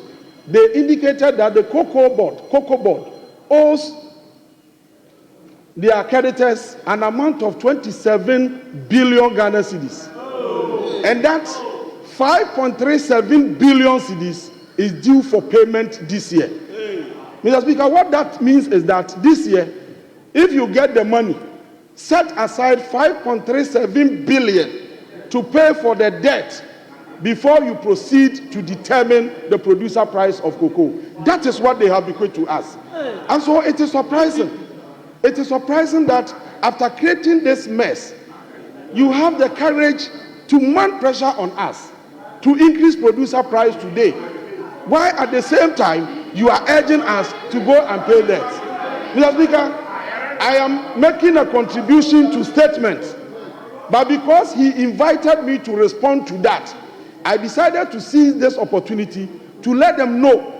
they indicated that the cocoa board owes their creditors an amount of 27 billion Ghana cedis. And that 5.37 billion cedis is due for payment this year. Mr. Speaker, what that means is that this year, if you get the money, set aside 5.37 billion to pay for the debt before you proceed to determine the producer price of cocoa. That is what they have bequeathed to us. And so it is surprising. It is surprising that after creating this mess, you have the courage to mount pressure on us to increase producer price today, while at the same time you are urging us to go and pay debt. Mr. Speaker, I am making a contribution to statements, but because he invited me to respond to that, I decided to seize this opportunity to let them know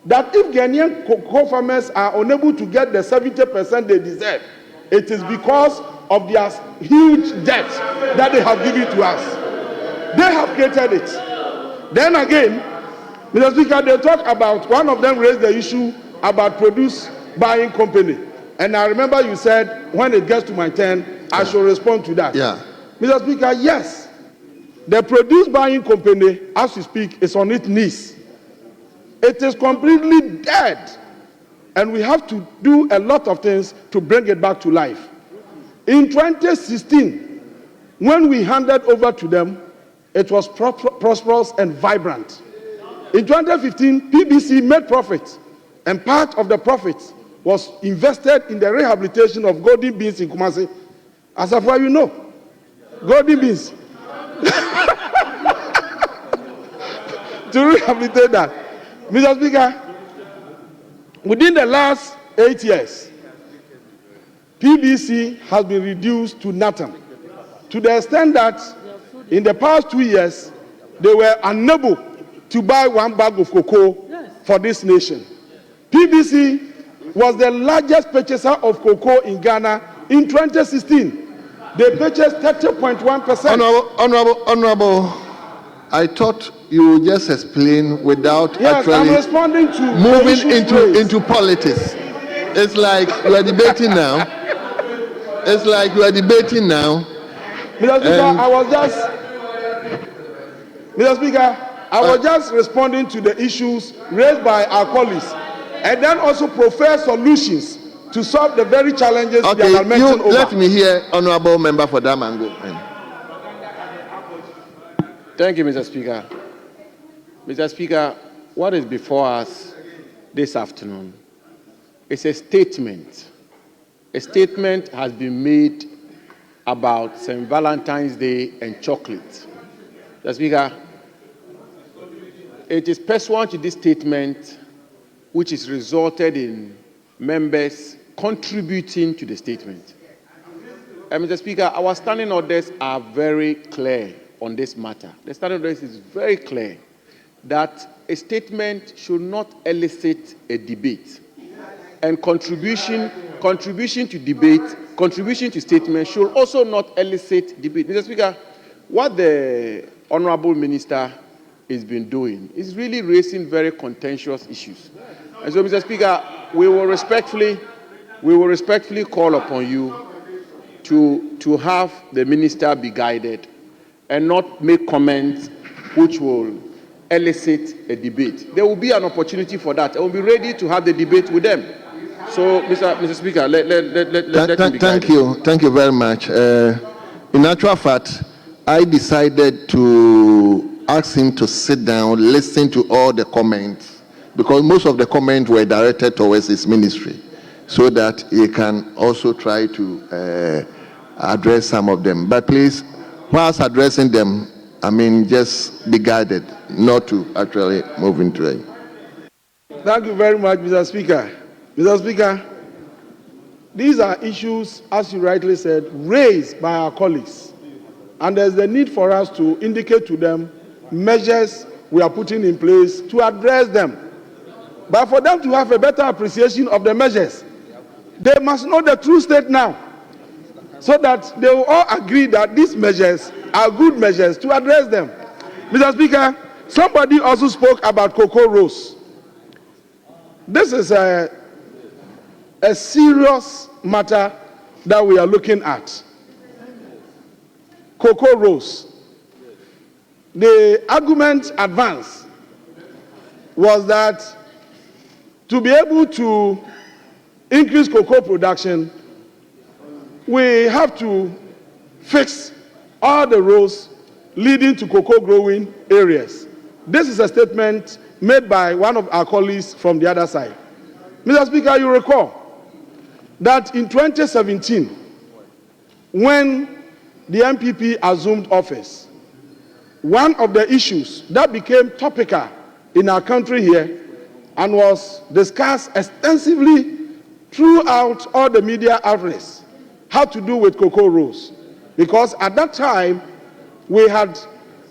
that if Ghanaian cocoa farmers are unable to get the 70% they deserve, it is because of their huge debt that they have given to us. They have created it. Then again, Mr. Speaker, they talk about, one of them raised the issue about produce buying company. And I remember you said, when it gets to my turn, I shall respond to that. Yeah. Mr. Speaker, yes, the produce buying company, as we speak, is on its knees. It is completely dead. And we have to do a lot of things to bring it back to life. In 2016, when we handed over to them, it was prosperous and vibrant. In 2015, PBC made profit, and part of the profits was invested in the rehabilitation of golden beans in Kumasi. As of what you know, golden beans. To rehabilitate that. Mr. Speaker, within the last 8 years, PBC has been reduced to nothing, to the extent that in the past 2 years, they were unable to buy 1 bag of cocoa for this nation. PBC was the largest purchaser of cocoa in Ghana in 2016. They purchased 30.1%. Honorable, I thought you would just explain without actually I'm responding to moving into politics. It's like you are debating now. It's like you are debating now. Mr. Speaker, I was just responding to the issues raised by our colleagues, and then also profess solutions to solve the very challenges they are mentioning over. Let me hear Honorable Member for Damango. Thank you, Mr. Speaker. Mr. Speaker, what is before us this afternoon is a statement. A statement has been made about St. Valentine's Day and chocolate. Mr. Speaker, it is pursuant to this statement which has resulted in members contributing to the statement. Mr. Speaker, our standing orders are very clear on this matter. The standing orders is very clear that a statement should not elicit a debate. And contribution to debate, contribution to statement should also not elicit debate. Mr. Speaker, what the Honorable Minister has been doing is really raising very contentious issues. And so, Mr. Speaker, we will respectfully call upon you to have the minister be guided and not make comments which will elicit a debate. There will be an opportunity for that. I will be ready to have the debate with them. So, Mr. Speaker, let him be guided. Thank you very much. In actual fact, I decided to ask him to sit down, listen to all the comments, because most of the comments were directed towards his ministry, so that he can also try to address some of them. But please, whilst addressing them, just be guided not to actually move into it. Thank you very much, Mr. Speaker. Mr. Speaker, these are issues, as you rightly said, raised by our colleagues. And there's the need for us to indicate to them measures we are putting in place to address them. But for them to have a better appreciation of the measures, they must know the true state now, so that they will all agree that these measures are good measures to address them. Mr. Speaker, somebody also spoke about cocoa roast. This is a serious matter that we are looking at. Cocoa roast. The argument advanced was that to be able to increase cocoa production, we have to fix all the roads leading to cocoa growing areas. This is a statement made by one of our colleagues from the other side. Mr. Speaker, you recall that in 2017, when the NPP assumed office, one of the issues that became topical in our country here and was discussed extensively throughout all the media outlets had to do with cocoa roast. Because at that time, we had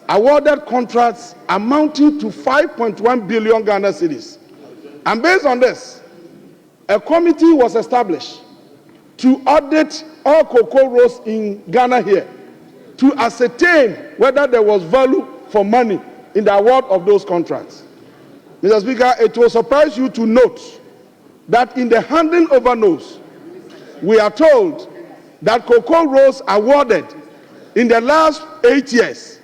awarded contracts amounting to 5.1 billion Ghana cedis. And based on this, a committee was established to audit all cocoa roasts in Ghana here to ascertain whether there was value for money in the award of those contracts. Mr. Speaker, it will surprise you to note that in the handing over notes, we are told that cocoa roasts awarded in the last 8 years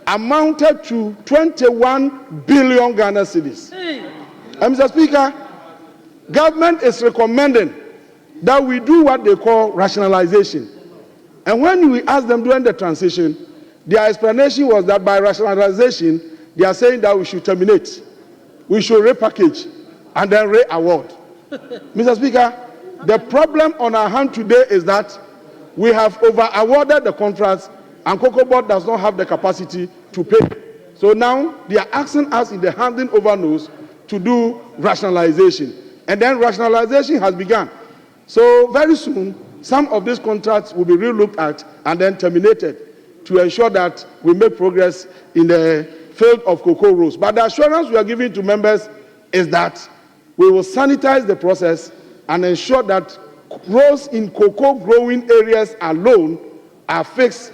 amounted to 21 billion Ghana cedis. And Mr. Speaker, government is recommending that we do what they call rationalization. And when we asked them during the transition, their explanation was that by rationalization, they are saying that we should terminate, we should repackage, and then re-award. Mr. Speaker, the problem on our hand today is that we have over-awarded the contracts and Cocoa Board does not have the capacity to pay. So now they are asking us in the handing over notes to do rationalization. And then rationalization has begun. So very soon, some of these contracts will be relooked at and then terminated to ensure that we make progress in the field of cocoa rows. But the assurance we are giving to members is that we will sanitize the process and ensure that rows in cocoa growing areas alone are fixed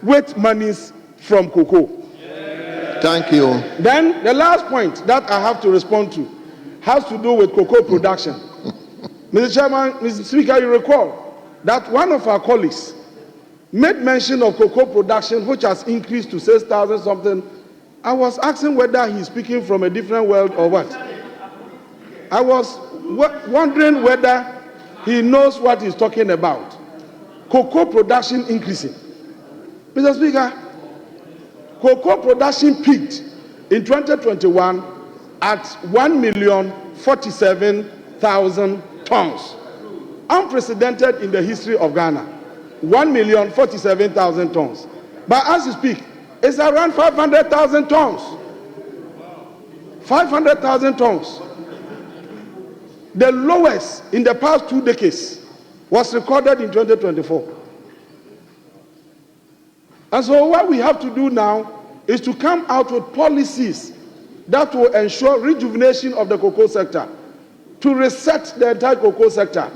with monies from cocoa. Thank you. Then the last point that I have to respond to has to do with cocoa production. Mr. Chairman, Mr. Speaker, you recall that one of our colleagues made mention of cocoa production, which has increased to 6,000 something. I was asking whether he's speaking from a different world or what. I was wondering whether he knows what he's talking about. Cocoa production increasing. Mr. Speaker, cocoa production peaked in 2021 at 1,047,000 tons. Unprecedented in the history of Ghana. 1,047,000 tons. But as you speak, it's around 500,000 tons. 500,000 tons. The lowest in the past 2 decades was recorded in 2024. And so what we have to do now is to come out with policies that will ensure rejuvenation of the cocoa sector, to reset the entire cocoa sector,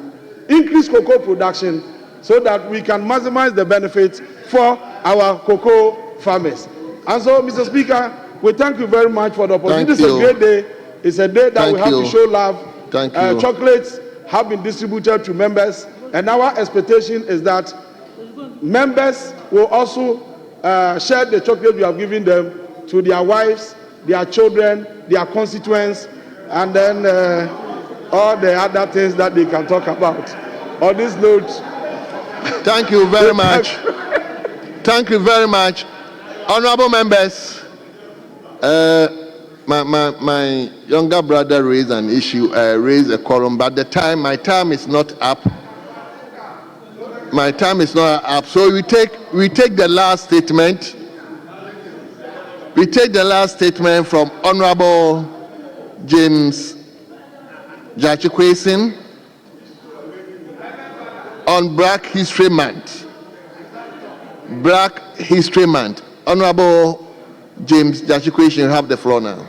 increase cocoa production so that we can maximize the benefits for our cocoa farmers. And so, Mr. Speaker, we thank you very much for the opportunity. This is a great day. It's a day that we have to show love. Thank you. Chocolates have been distributed to members, and our expectation is that members will also share the chocolate we have given them to their wives, their children, their constituents, and then all the other things that they can talk about. On this note, thank you very much. Thank you very much. Honorable members, my younger brother raised an issue, raised a quorum, but my time is not up. My time is not up, so we take the last statement. We take the last statement from Honorable James Jachikwesin on Black History Month. Black History Month. Honorable James Jachikwesin, you have the floor now.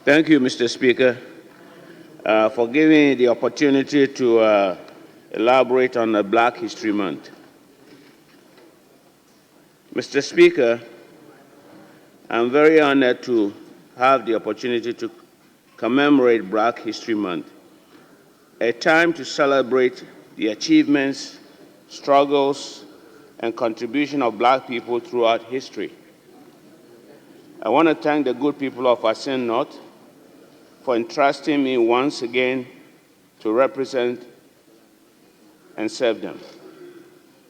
Thank you, Mr. Speaker, for giving me the opportunity to elaborate on the Black History Month. Mr. Speaker, I'm very honored to have the opportunity to commemorate Black History Month, a time to celebrate the achievements, struggles, and contribution of Black people throughout history. I want to thank the good people of Asin North for entrusting me once again to represent and serve them.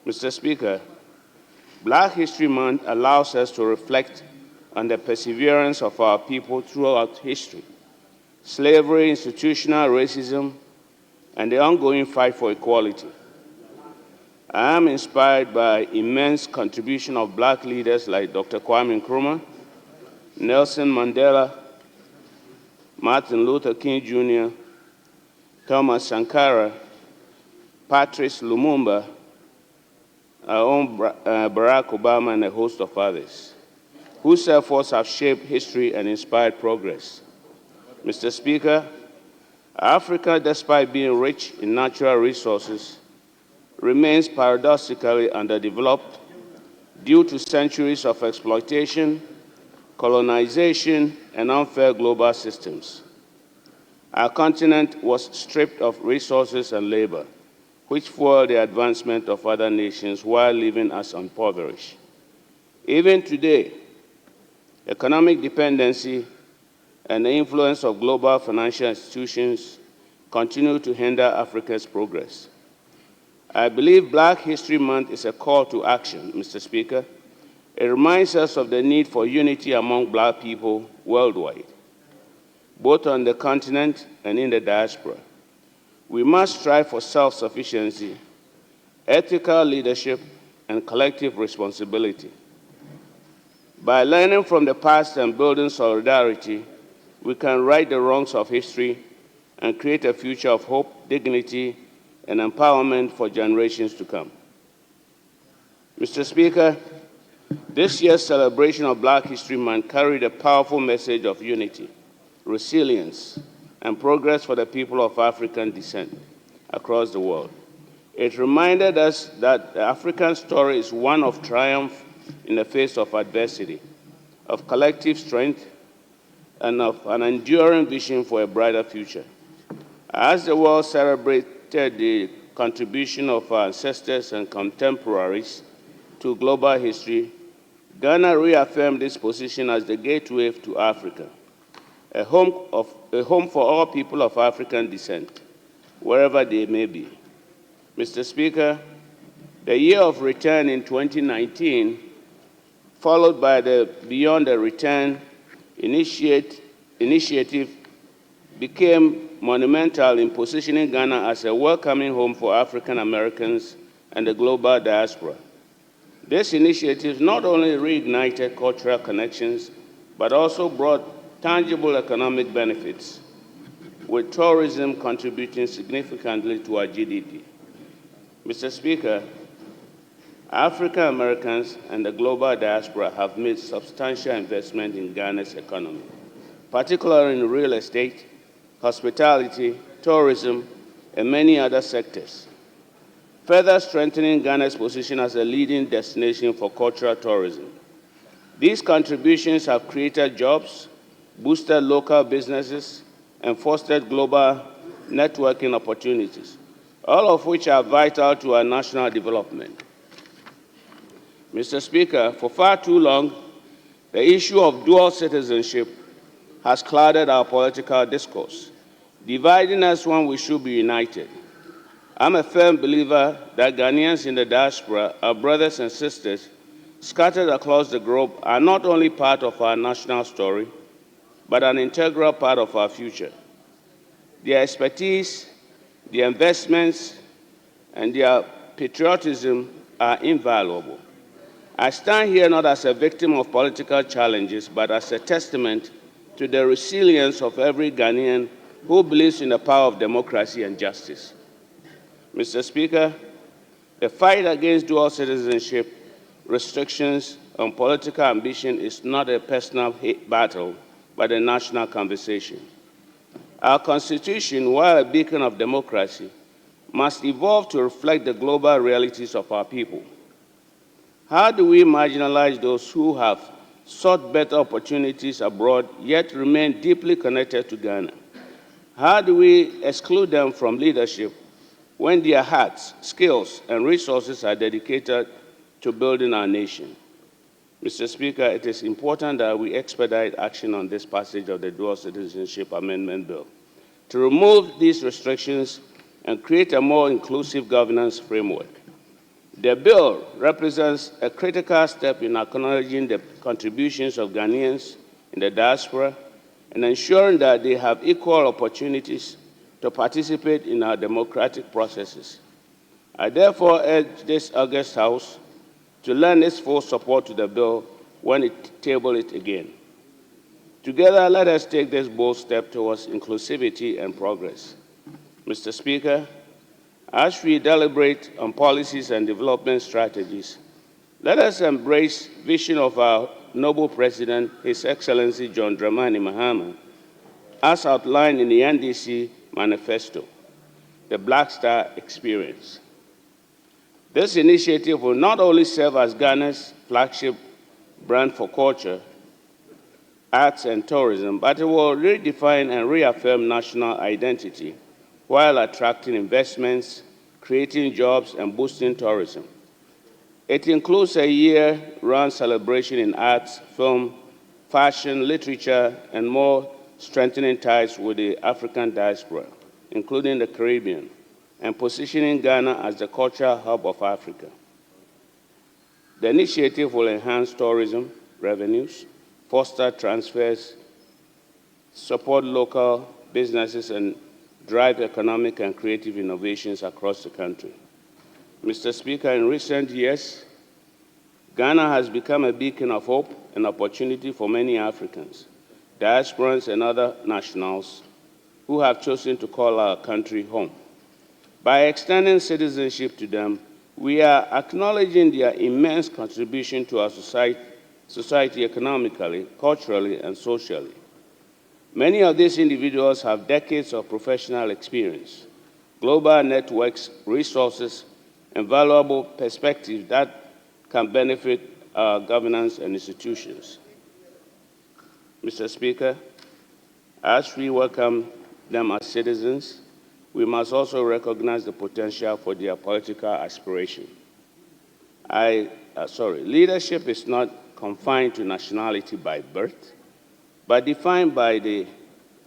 Mr. Speaker, Black History Month allows us to reflect on the perseverance of our people throughout history, slavery, institutional racism, and the ongoing fight for equality. I am inspired by immense contribution of Black leaders like Dr. Kwame Nkrumah, Nelson Mandela, Martin Luther King Jr., Thomas Sankara, Patrice Lumumba, our own Barack Obama, and a host of others, whose efforts have shaped history and inspired progress. Mr. Speaker, Africa, despite being rich in natural resources, remains paradoxically underdeveloped due to centuries of exploitation, colonization, and unfair global systems. Our continent was stripped of resources and labor, which fueled the advancement of other nations while leaving us impoverished. Even today, economic dependency and the influence of global financial institutions continue to hinder Africa's progress. I believe Black History Month is a call to action, Mr. Speaker. It reminds us of the need for unity among Black people worldwide, both on the continent and in the diaspora. We must strive for self-sufficiency, ethical leadership, and collective responsibility. By learning from the past and building solidarity, we can right the wrongs of history and create a future of hope, dignity, and empowerment for generations to come. Mr. Speaker, this year's celebration of Black History Month carried a powerful message of unity, resilience, and progress for the people of African descent across the world. It reminded us that the African story is one of triumph in the face of adversity, of collective strength, and of an enduring vision for a brighter future. As the world celebrated the contribution of our ancestors and contemporaries to global history, Ghana reaffirmed its position as the gateway to Africa, a home for all people of African descent, wherever they may be. Mr. Speaker, the year of return in 2019, followed by the Beyond the Return initiative, became monumental in positioning Ghana as a welcoming home for African Americans and the global diaspora. This initiative not only reignited cultural connections, but also brought tangible economic benefits, with tourism contributing significantly to our GDP. Mr. Speaker, African Americans and the global diaspora have made substantial investment in Ghana's economy, particularly in real estate, hospitality, tourism, and many other sectors, further strengthening Ghana's position as a leading destination for cultural tourism. These contributions have created jobs, boosted local businesses, and fostered global networking opportunities, all of which are vital to our national development. Mr. Speaker, for far too long, the issue of dual citizenship has clouded our political discourse, dividing us when we should be united. I'm a firm believer that Ghanaians in the diaspora, our brothers and sisters scattered across the globe, are not only part of our national story, but an integral part of our future. Their expertise, their investments, and their patriotism are invaluable. I stand here not as a victim of political challenges, but as a testament to the resilience of every Ghanaian who believes in the power of democracy and justice. Mr. Speaker, the fight against dual citizenship, restrictions, and political ambition is not a personal battle, but a national conversation. Our Constitution, while a beacon of democracy, must evolve to reflect the global realities of our people. How do we marginalize those who have sought better opportunities abroad, yet remain deeply connected to Ghana? How do we exclude them from leadership when their hearts, skills, and resources are dedicated to building our nation? Mr. Speaker, it is important that we expedite action on this passage of the Dual Citizenship Amendment Bill to remove these restrictions and create a more inclusive governance framework. The bill represents a critical step in acknowledging the contributions of Ghanaians in the diaspora and ensuring that they have equal opportunities to participate in our democratic processes. I therefore urge this August House to lend its full support to the bill when it tables it again. Together, let us take this bold step towards inclusivity and progress. Mr. Speaker, as we deliberate on policies and development strategies, let us embrace the vision of our noble President, His Excellency John Dramani Mahama, as outlined in the NDC manifesto, the Black Star Experience. This initiative will not only serve as Ghana's flagship brand for culture, arts, and tourism, but it will redefine and reaffirm national identity while attracting investments, creating jobs, and boosting tourism. It includes a year-round celebration in arts, film, fashion, literature, and more, strengthening ties with the African diaspora, including the Caribbean, and positioning Ghana as the cultural hub of Africa. The initiative will enhance tourism revenues, foster transfers, support local businesses, and drive economic and creative innovations across the country. Mr. Speaker, in recent years, Ghana has become a beacon of hope and opportunity for many Africans, diasporans, and other nationals who have chosen to call our country home. By extending citizenship to them, we are acknowledging their immense contribution to our society economically, culturally, and socially. Many of these individuals have decades of professional experience, global networks, resources, and valuable perspectives that can benefit our governance and institutions. Mr. Speaker, as we welcome them as citizens, we must also recognize the potential for their political aspiration. Leadership is not confined to nationality by birth, but defined by the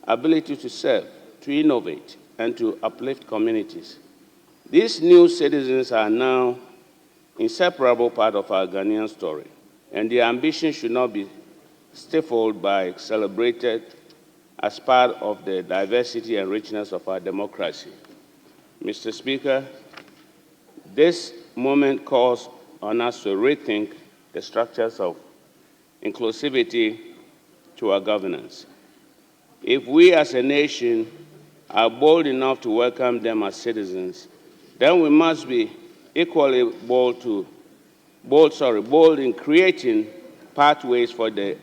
ability to serve, to innovate, and to uplift communities. These new citizens are now an inseparable part of our Ghanaian story, and their ambition should not be stifled by celebrated as part of the diversity and richness of our democracy. Mr. Speaker, this moment calls on us to rethink the structures of inclusivity to our governance. If we as a nation are bold enough to welcome them as citizens, then we must be equally bold in creating pathways for the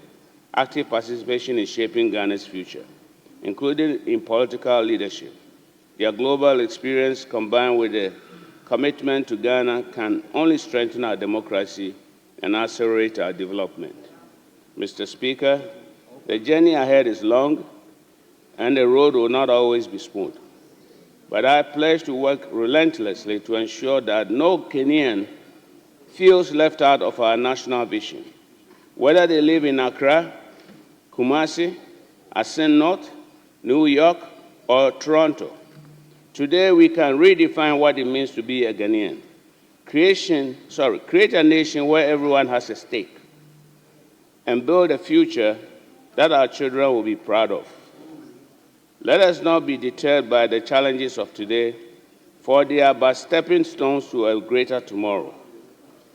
active participation in shaping Ghana's future, including in political leadership. Their global experience combined with the commitment to Ghana can only strengthen our democracy and accelerate our development. Mr. Speaker, the journey ahead is long and the road will not always be smooth. But I pledge to work relentlessly to ensure that no Kenyan feels left out of our national vision, whether they live in Accra, Kumasi, Ashanti North, New York, or Toronto. Today, we can redefine what it means to be a Ghanaian. Create a nation where everyone has a stake and build a future that our children will be proud of. Let us not be deterred by the challenges of today, for they are but stepping stones to a greater tomorrow.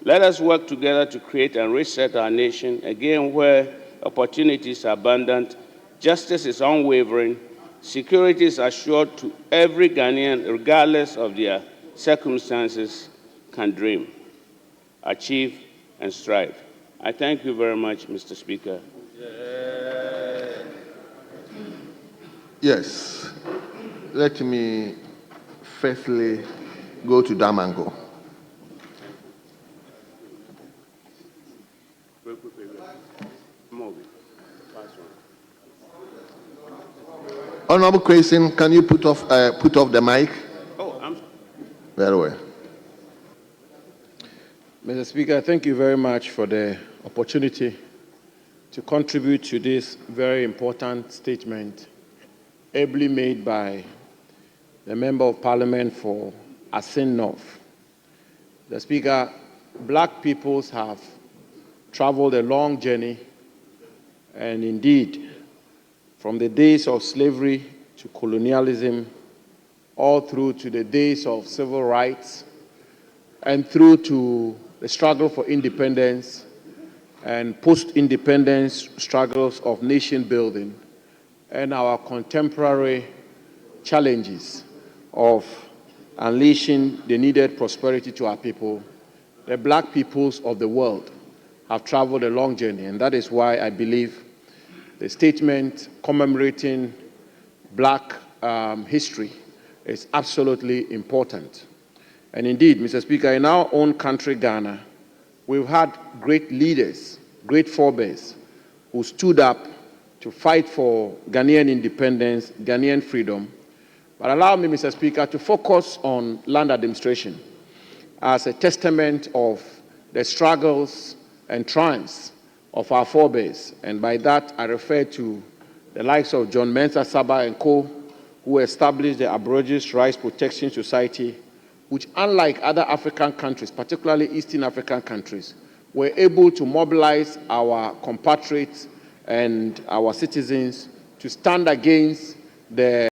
Let us work together to create and reset our nation, again where opportunities are abundant, justice is unwavering, security is assured to every Ghanaian, regardless of their circumstances, can dream, achieve, and strive. I thank you very much, Mr. Speaker. Yes. Let me firstly go to Damango. Honorable Crason, can you put off the mic? Oh, I'm Very well. Mr. Speaker, thank you very much for the opportunity to contribute to this very important statement ably made by the Member of Parliament for Ashanti North. The Speaker, black peoples have traveled a long journey, and indeed, from the days of slavery to colonialism, all through to the days of civil rights, and through to the struggle for independence and post-independence struggles of nation building, and our contemporary challenges of unleashing the needed prosperity to our people, the black peoples of the world have traveled a long journey, and that is why I believe the statement commemorating black history is absolutely important. And indeed, Mr. Speaker, in our own country, Ghana, we've had great leaders, great forebears, who stood up to fight for Ghanaian independence, Ghanaian freedom. But allow me, Mr. Speaker, to focus on land administration as a testament of the struggles and triumphs of our forebears. And by that, I refer to the likes of John Mensah Saba and co., who established the Aborigines Rights Protection Society, which, unlike other African countries, particularly Eastern African countries, were able to mobilize our compatriots and our citizens to stand against the